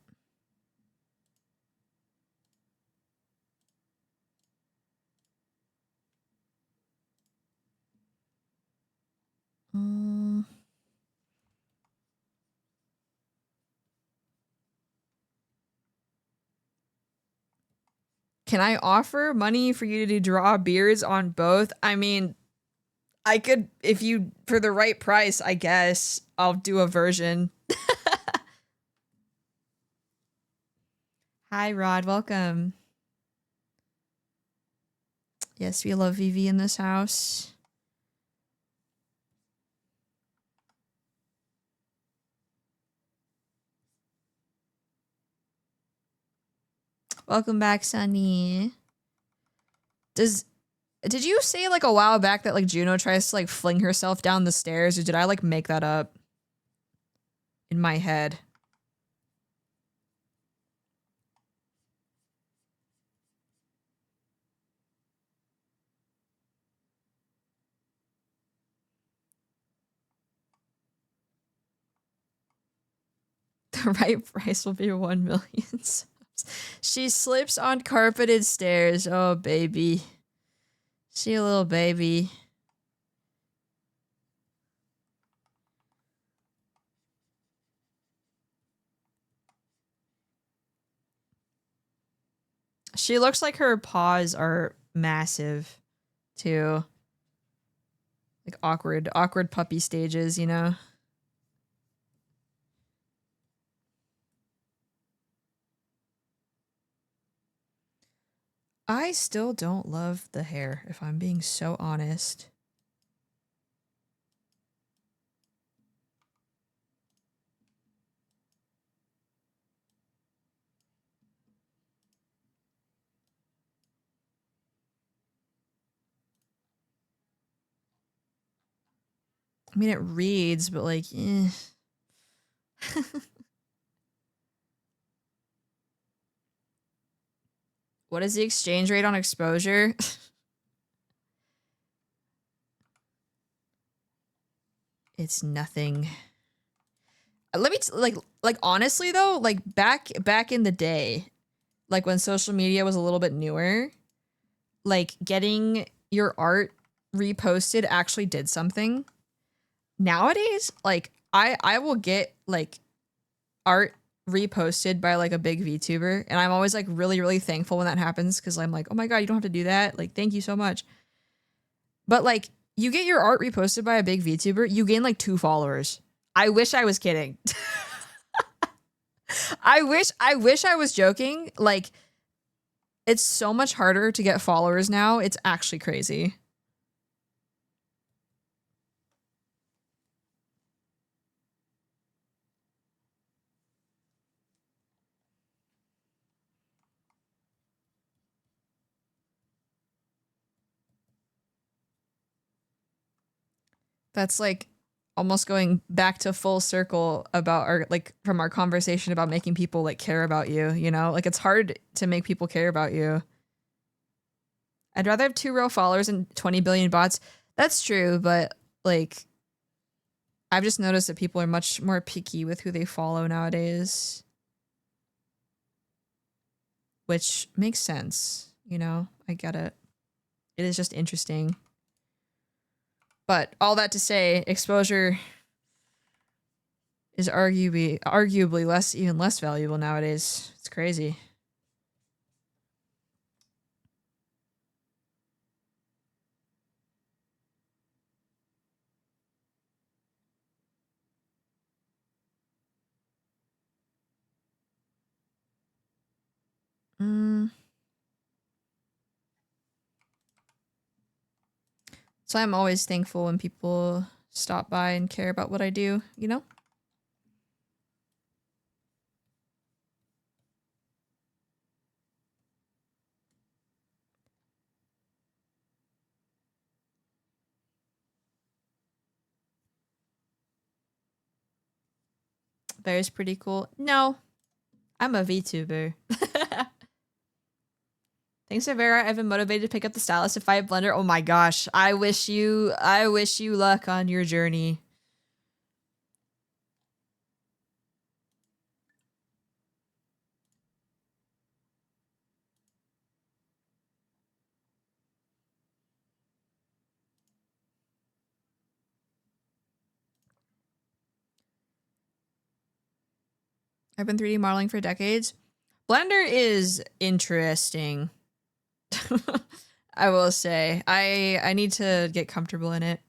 Can I offer money for you to draw beards on both? I mean, I could, if you, for the right price, I guess I'll do a version. Hi, Rod. Welcome. Yes, we love Vivi in this house. Welcome back, Sunny. Did you say like a while back that like Juno tries to like fling herself down the stairs, or did I like make that up in my head? The right price will be 1 million subs. She slips on carpeted stairs. Oh, baby. She a little baby. She looks like her paws are massive, too. Like awkward puppy stages, you know? I still don't love the hair, if I'm being so honest. I mean, it reads, but like, eh. What is the exchange rate on exposure? It's nothing. Let me like honestly though, like back in the day, like when social media was a little bit newer, like getting your art reposted actually did something. Nowadays, like I will get like art reposted by like a big VTuber, and I'm always like really thankful when that happens, because I'm like, oh my god, you don't have to do that, like thank you so much. But like you get your art reposted by a big VTuber, you gain like 2 followers. I wish I was kidding. I wish I was joking. Like, it's so much harder to get followers now. It's actually crazy. That's like almost going back to full circle about our, like, from our conversation about making people like care about you, you know? Like, it's hard to make people care about you. I'd rather have 2 real followers and 20 billion bots. That's true, but like I've just noticed that people are much more picky with who they follow nowadays. Which makes sense, you know? I get it. It is just interesting. But all that to say, exposure is arguably even less valuable nowadays. It's crazy. So I'm always thankful when people stop by and care about what I do, you know? Bear's pretty cool. No, I'm a VTuber. Thanks, Vera. I've been motivated to pick up the Stylus 5 blender. Oh my gosh. I wish you luck on your journey. I've been 3D modeling for decades. Blender is interesting. I will say. I need to get comfortable in it.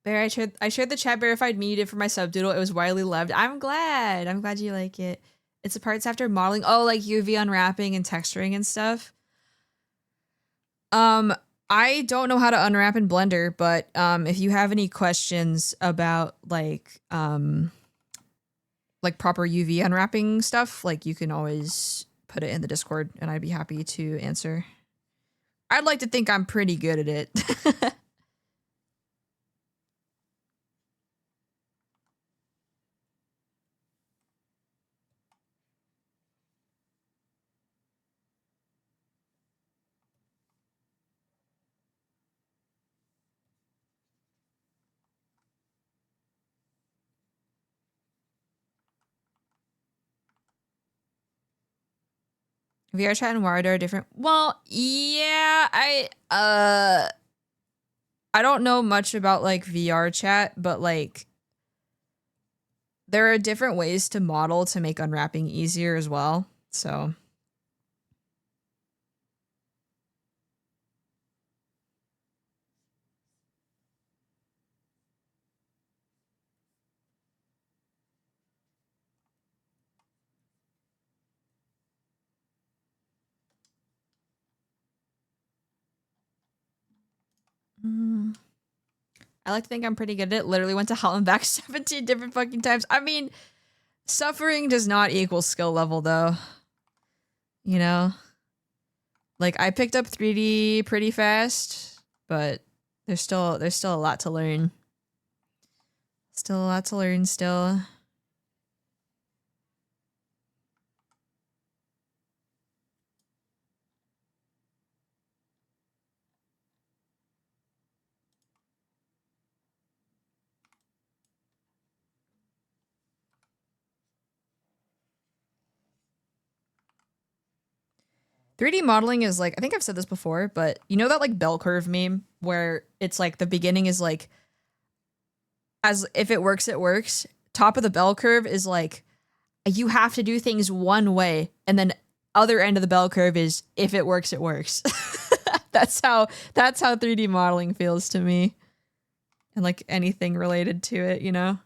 Bear, I shared the chat verified meme you did for my subdoodle. It was widely loved. I'm glad. I'm glad you like it. It's the parts after modeling. Oh, like UV unwrapping and texturing and stuff. I don't know how to unwrap in Blender, but if you have any questions about like proper UV unwrapping stuff, like you can always put it in the Discord and I'd be happy to answer. I'd like to think I'm pretty good at it. 'VR chat and wired are different. Well, yeah, I don't know much about like VR chat, but like there are different ways to model to make unwrapping easier as well. So I like to think I'm pretty good at it. Literally went to hell and back 17 different fucking times. I mean, suffering does not equal skill level though. You know? Like I picked up 3D pretty fast, but there's still a lot to learn. Still a lot to learn still. .3D modeling is like, I think I've said this before, but you know that like bell curve meme where it's like the beginning is like, as if it works, it works. Top of the bell curve is like, you have to do things one way. And then other end of the bell curve is if it works, it works. That's how 3D modeling feels to me. And like anything related to it, you know?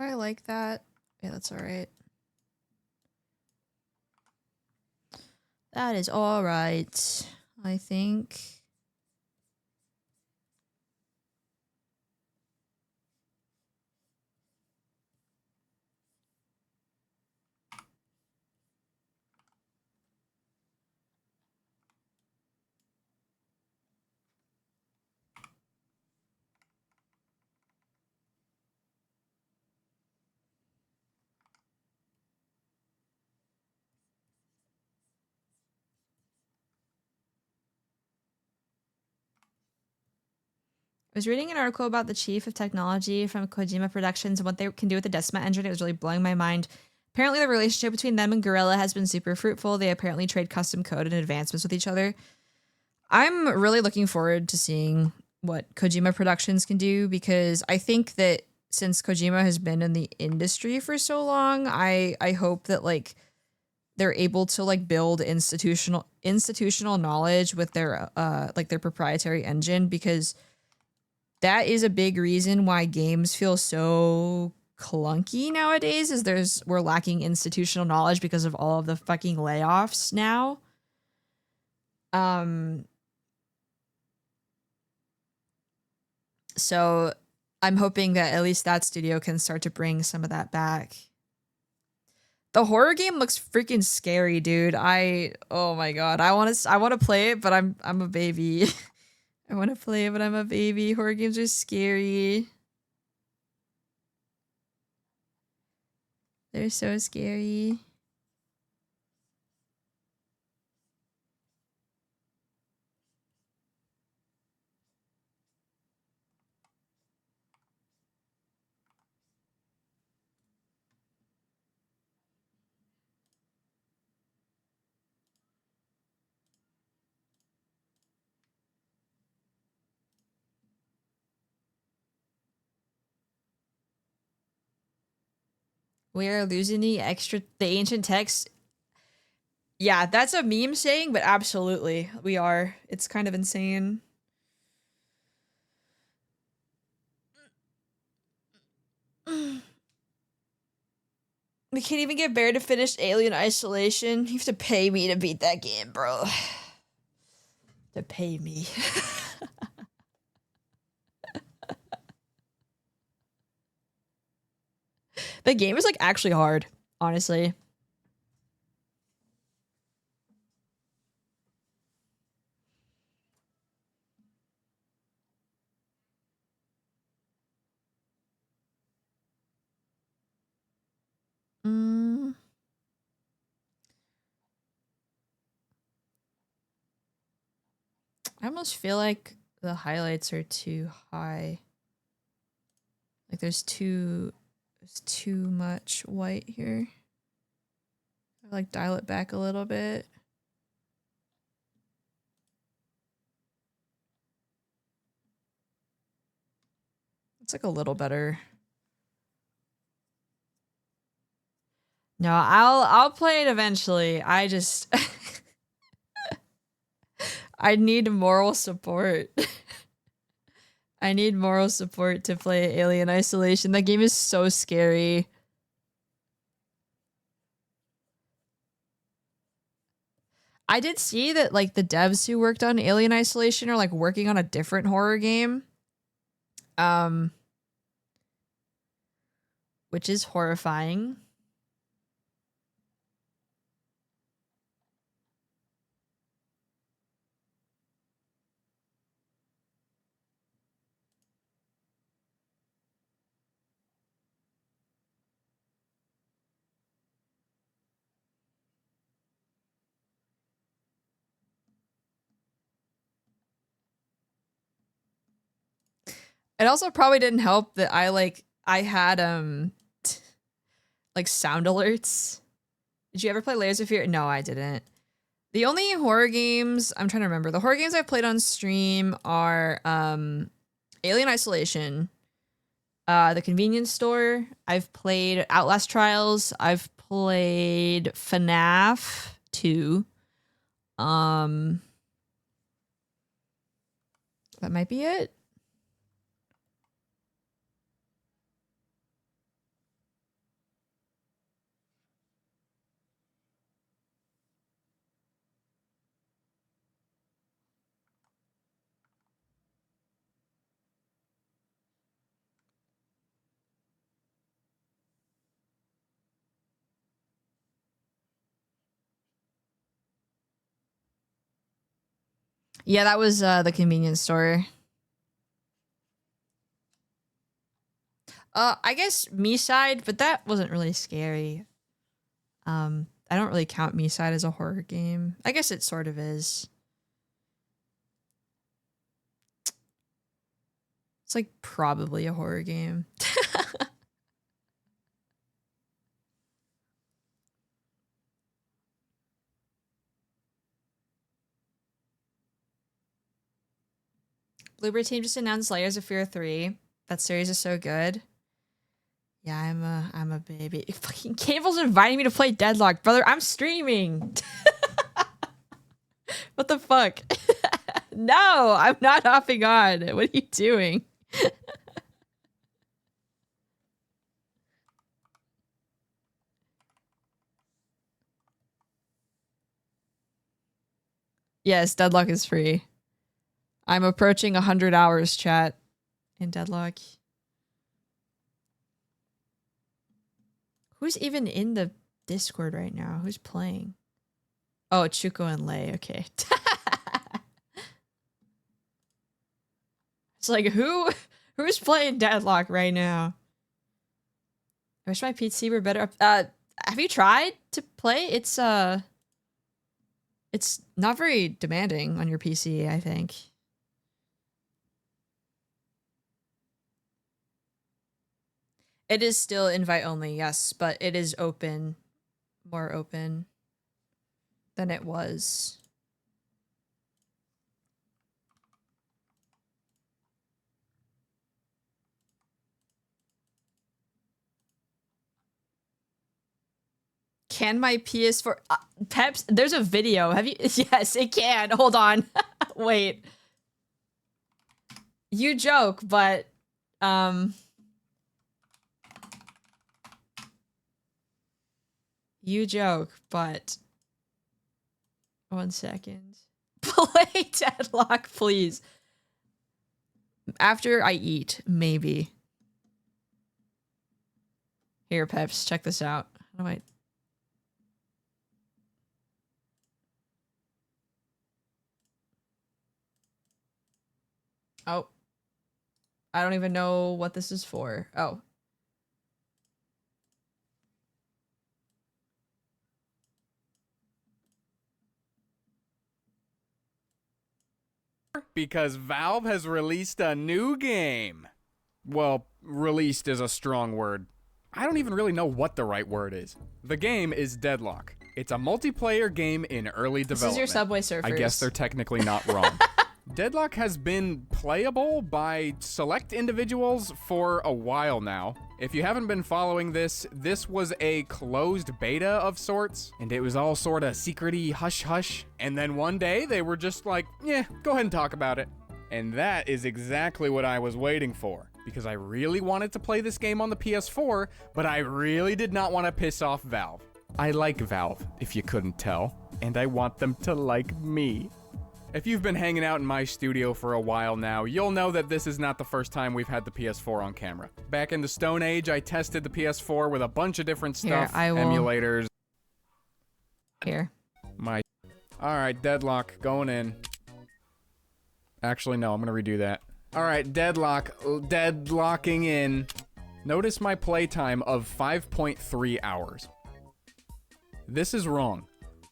I like that. Yeah, that's all right. That is all right, I think. I was reading an article about the chief of technology from Kojima Productions and what they can do with the Decima engine. It was really blowing my mind. Apparently, the relationship between them and Guerrilla has been super fruitful. They apparently trade custom code and advancements with each other. I'm really looking forward to seeing what Kojima Productions can do because I think that since Kojima has been in the industry for so long, I hope that like they're able to like build institutional knowledge with their like their proprietary engine, because that is a big reason why games feel so clunky nowadays, is we're lacking institutional knowledge because of all of the fucking layoffs now. So I'm hoping that at least that studio can start to bring some of that back. The horror game looks freaking scary, dude. Oh my god. I want to play it, but I'm a baby. I want to play it, but I'm a baby. Horror games are scary. They're so scary. We are losing the ancient text. Yeah, that's a meme saying, but absolutely, we are. It's kind of insane. We can't even get Bear to finish Alien Isolation. You have to pay me to beat that game, bro. To pay me. The game is like actually hard, honestly. I almost feel like the highlights are too high. Like there's too much white here. I like dial it back a little bit. It's like a little better. No, I'll play it eventually. I just I need moral support. I need moral support to play Alien Isolation. That game is so scary. I did see that like the devs who worked on Alien Isolation are like working on a different horror game. Which is horrifying. It also probably didn't help that I had like sound alerts. Did you ever play Layers of Fear? No, I didn't. The only horror games I'm trying to remember. The horror games I've played on stream are Alien Isolation, The Convenience Store. I've played Outlast Trials. I've played FNAF 2. That might be it. Yeah, that was The Convenience Store. I guess Me-Side, but that wasn't really scary. I don't really count Me-Side as a horror game. I guess it sort of is. It's like probably a horror game. Bluebird Team just announced Layers of Fear 3. That series is so good. Yeah, I'm a baby. Fucking Cable's inviting me to play Deadlock, brother. I'm streaming. What the fuck? No, I'm not hopping on. What are you doing? Yes, Deadlock is free. I'm approaching 100 hours, chat, in Deadlock. Who's even in the Discord right now? Who's playing? Oh, Chuko and Lei. Okay. It's like, who's playing Deadlock right now? I wish my PC were better. Have you tried to play? It's not very demanding on your PC, I think. It is still invite only, yes, but it is open, more open than it was. Can my PS4 Peps? There's a video. Have you? Yes, it can. Hold on. Wait. You joke, but you joke, but 1 second. Play Deadlock, please. After I eat, maybe. Here, Peps, check this out. How do I? Oh. I don't even know what this is for. Oh. Because Valve has released a new game. Well, released is a strong word. I don't even really know what the right word is. The game is Deadlock. It's a multiplayer game in early development. This is your Subway Surfers. I guess they're technically not wrong. Deadlock has been playable by select individuals for a while now. If you haven't been following this, this was a closed beta of sorts, and it was all sort of secrety hush-hush. And then one day, they were just like, yeah, go ahead and talk about it. And that is exactly what I was waiting for, because I really wanted to play this game on the PS4, but I really did not want to piss off Valve. I like Valve, if you couldn't tell, and I want them to like me. If you've been hanging out in my studio for a while now, you'll know that this is not the first time we've had the PS4 on camera. Back in the Stone Age, I tested the PS4 with a bunch of different stuff, emulators. Here. Alright, Deadlock, going in. Actually, no, I'm gonna redo that. Alright, deadlocking in. Notice my playtime of 5.3 hours. This is wrong.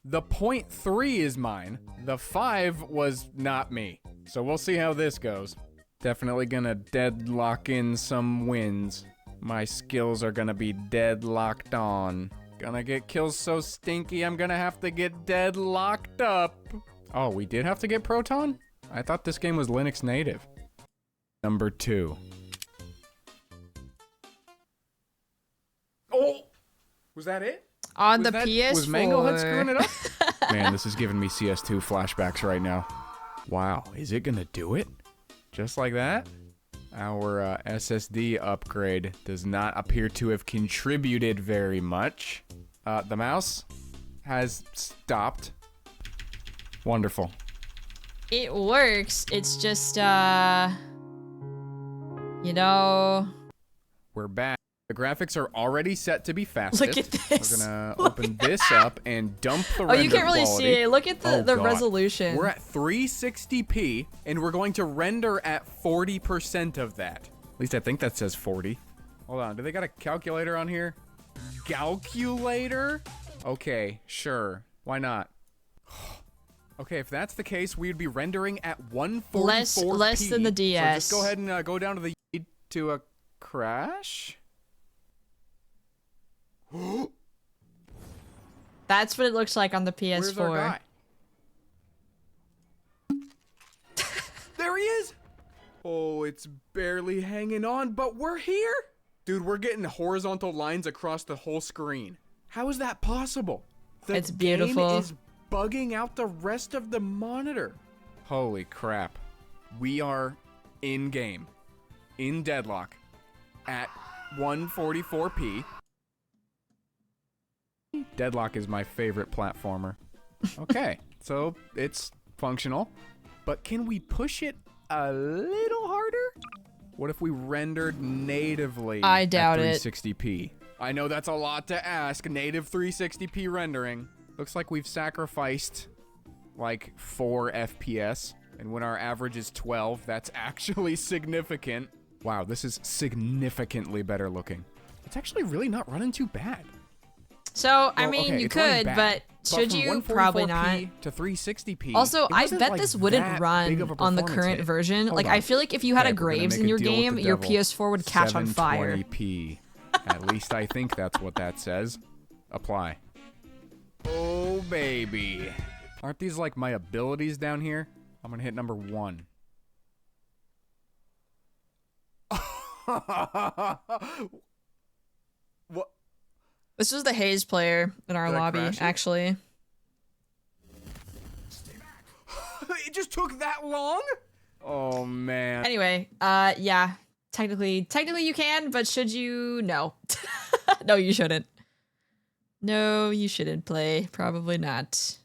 The 0.3 is mine. The 5 was not me. So we'll see how this goes. Definitely gonna deadlock in some wins. My skills are gonna be deadlocked on. Gonna get kills so stinky, I'm gonna have to get deadlocked up. Oh, we did have to get Proton? I thought this game was Linux native. Number 2. Oh! Was that it? On the PS4. Was Mango Hut screwing it up? Man, this is giving me CS2 flashbacks right now. Wow, is it gonna do it? Just like that? Our SSD upgrade does not appear to have contributed very much. The mouse has stopped. Wonderful. It works. It's just, you know... We're back. The graphics are already set to be fastest. Look at this. We're gonna open this up and dump the render Oh, you can't really quality. see it. Look at the God. resolution. We're at 360p, and we're going to render at 40% of that. At least I think that says 40. Hold on, do they got a calculator on here? Calculator? Okay, sure. Why not? Okay, if that's the case, we'd be rendering at 144p. Less than the DS. So just go ahead and go down to the to a crash. That's what it looks like on the PS4. Where's our guy? There he is! Oh, it's barely hanging on, but we're here! Dude, we're getting horizontal lines across the whole screen. How is that possible? It's beautiful. Game is bugging out the rest of the monitor. Holy crap. We are in-game, in Deadlock, at 144p. Deadlock is my favorite platformer. Okay, so it's functional, but can we push it a little harder? What if we rendered natively I doubt at it. 360p? I know that's a lot to ask. Native 360p rendering. Looks like we've sacrificed like 4 FPS. And when our average is 12, that's actually significant. Wow, this is significantly better looking. It's actually really not running too bad. So, I mean, okay, you it's running could, bad, but should from you? Probably not. 144p to 360p. Also, it I wasn't, bet like, this that wouldn't big run of a on the performance current hit. version. Hold Like, on. I feel like if you had Okay, a we're gonna Graves make in a your deal with game, the your devil. PS4 would catch on fire. 720p. At least I think that's what that says. Apply. Oh, baby. Aren't these like my abilities down here? I'm gonna hit number 1. What? This was the Haze player in our Did I lobby, crash it? actually. It just took that long? Oh, man. Anyway, yeah. Technically you can, but should you? No. No, you shouldn't. No, you shouldn't play. Probably not.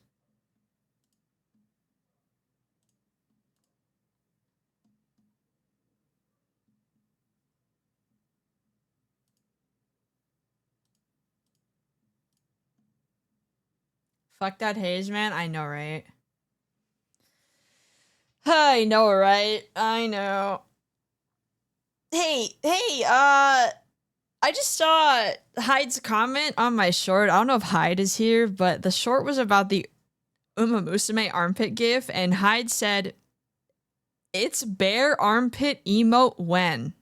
Fuck that Haze, man. I know, right? I know, right? I know. Hey, I just saw Hyde's comment on my short. I don't know if Hyde is here, but the short was about the Uma Musume armpit gif, and Hyde said, "It's bear armpit emote when."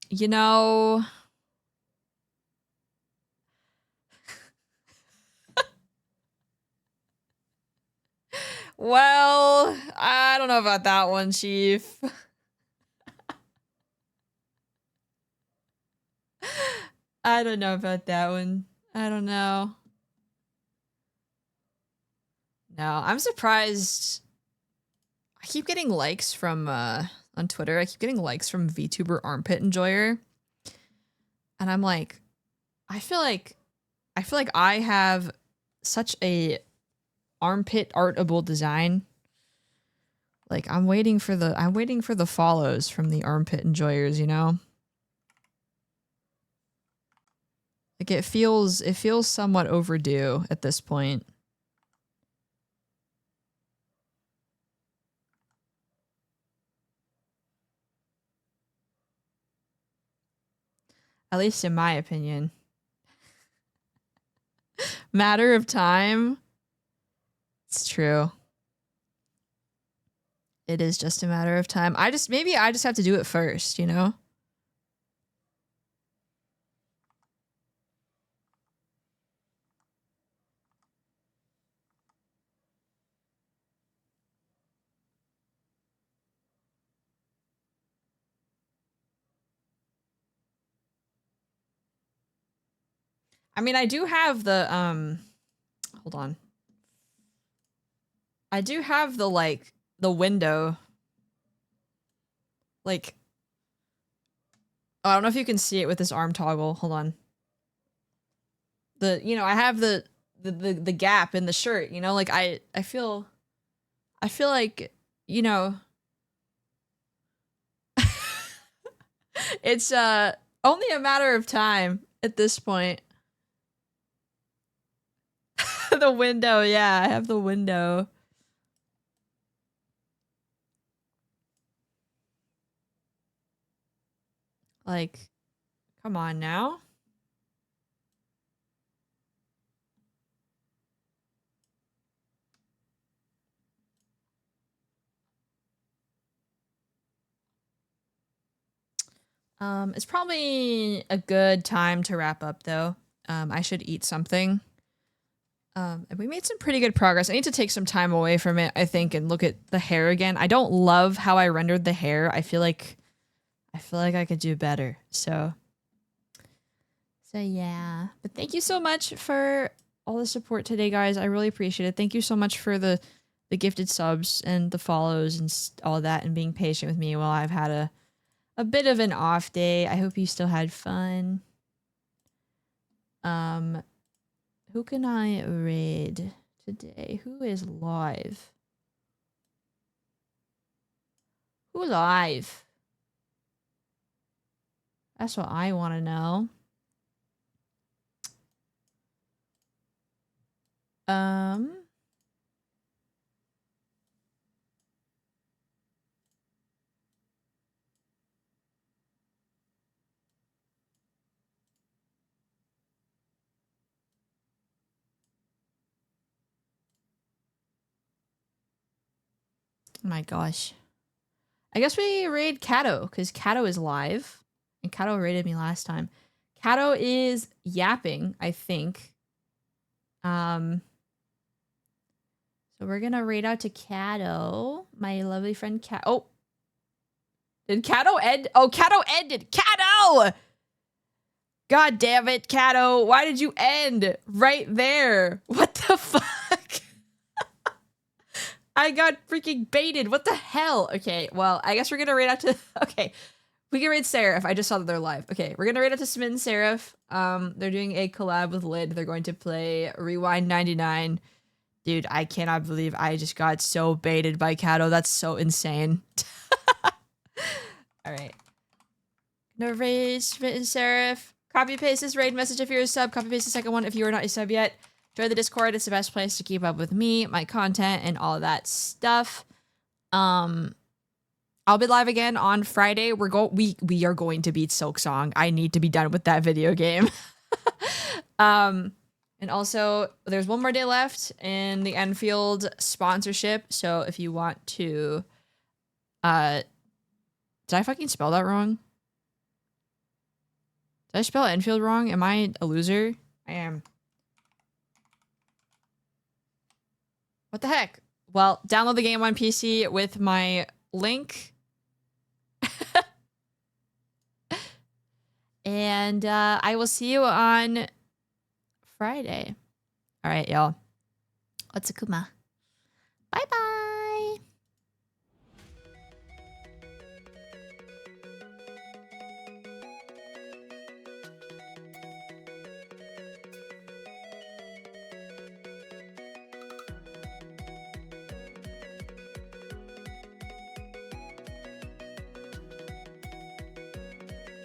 You know, well, I don't know about that one, Chief. I don't know about that one. I don't know. No, I'm surprised. I keep getting likes from, on Twitter. I keep getting likes from VTuber Armpit Enjoyer. And I'm like, I feel like I have such a armpit artable design. Like I'm waiting for the follows from the Armpit Enjoyers, you know? Like it feels somewhat overdue at this point. At least in my opinion. Matter of time. It's true. It is just a matter of time. Maybe I just have to do it first, you know? I mean, I do have the, hold on. I do have the, like, the window. Like, oh, I don't know if you can see it with this arm toggle. Hold on. You know, I have the gap in the shirt, you know, like I feel like, you know, it's, only a matter of time at this point. The window, yeah, I have the window. Like, come on now. It's probably a good time to wrap up though. I should eat something. And we made some pretty good progress. I need to take some time away from it, I think, and look at the hair again. I don't love how I rendered the hair. I feel like I could do better. So yeah. But thank you so much for all the support today, guys. I really appreciate it. Thank you so much for the gifted subs and the follows and all that, and being patient with me while I've had a bit of an off day. I hope you still had fun. Who can I raid today? Who is live? Who live? That's what I want to know. My gosh. I guess we raid Kato, because Kato is live. And Kato raided me last time. Kato is yapping, I think. So we're gonna raid out to Kato. My lovely friend Kato. Oh! Did Kato end? Oh, Kato ended! Kato! God damn it, Kato. Why did you end? Right there. What the fuck? I got freaking baited. What the hell? Okay, well, I guess we're gonna raid out to... Okay, we can raid Seraph. I just saw that they're live. Okay, we're gonna raid out to Smitten Seraph. They're doing a collab with Lid. They're going to play Rewind 99. Dude, I cannot believe I just got so baited by Kato. That's so insane. Alright. No raid Smitten Seraph. Copy paste this raid message if you're a sub. Copy paste the second one if you are not a sub yet. Join the Discord. It's the best place to keep up with me, my content, and all that stuff. I'll be live again on Friday. We are going to beat Silksong. I need to be done with that video game. And also, there's one more day left in the Enfield sponsorship. So if you want to, did I fucking spell that wrong? Did I spell Enfield wrong? Am I a loser? I am. What the heck? Well, download the game on PC with my link. And I will see you on Friday. All right, y'all. Otsukuma. Bye-bye.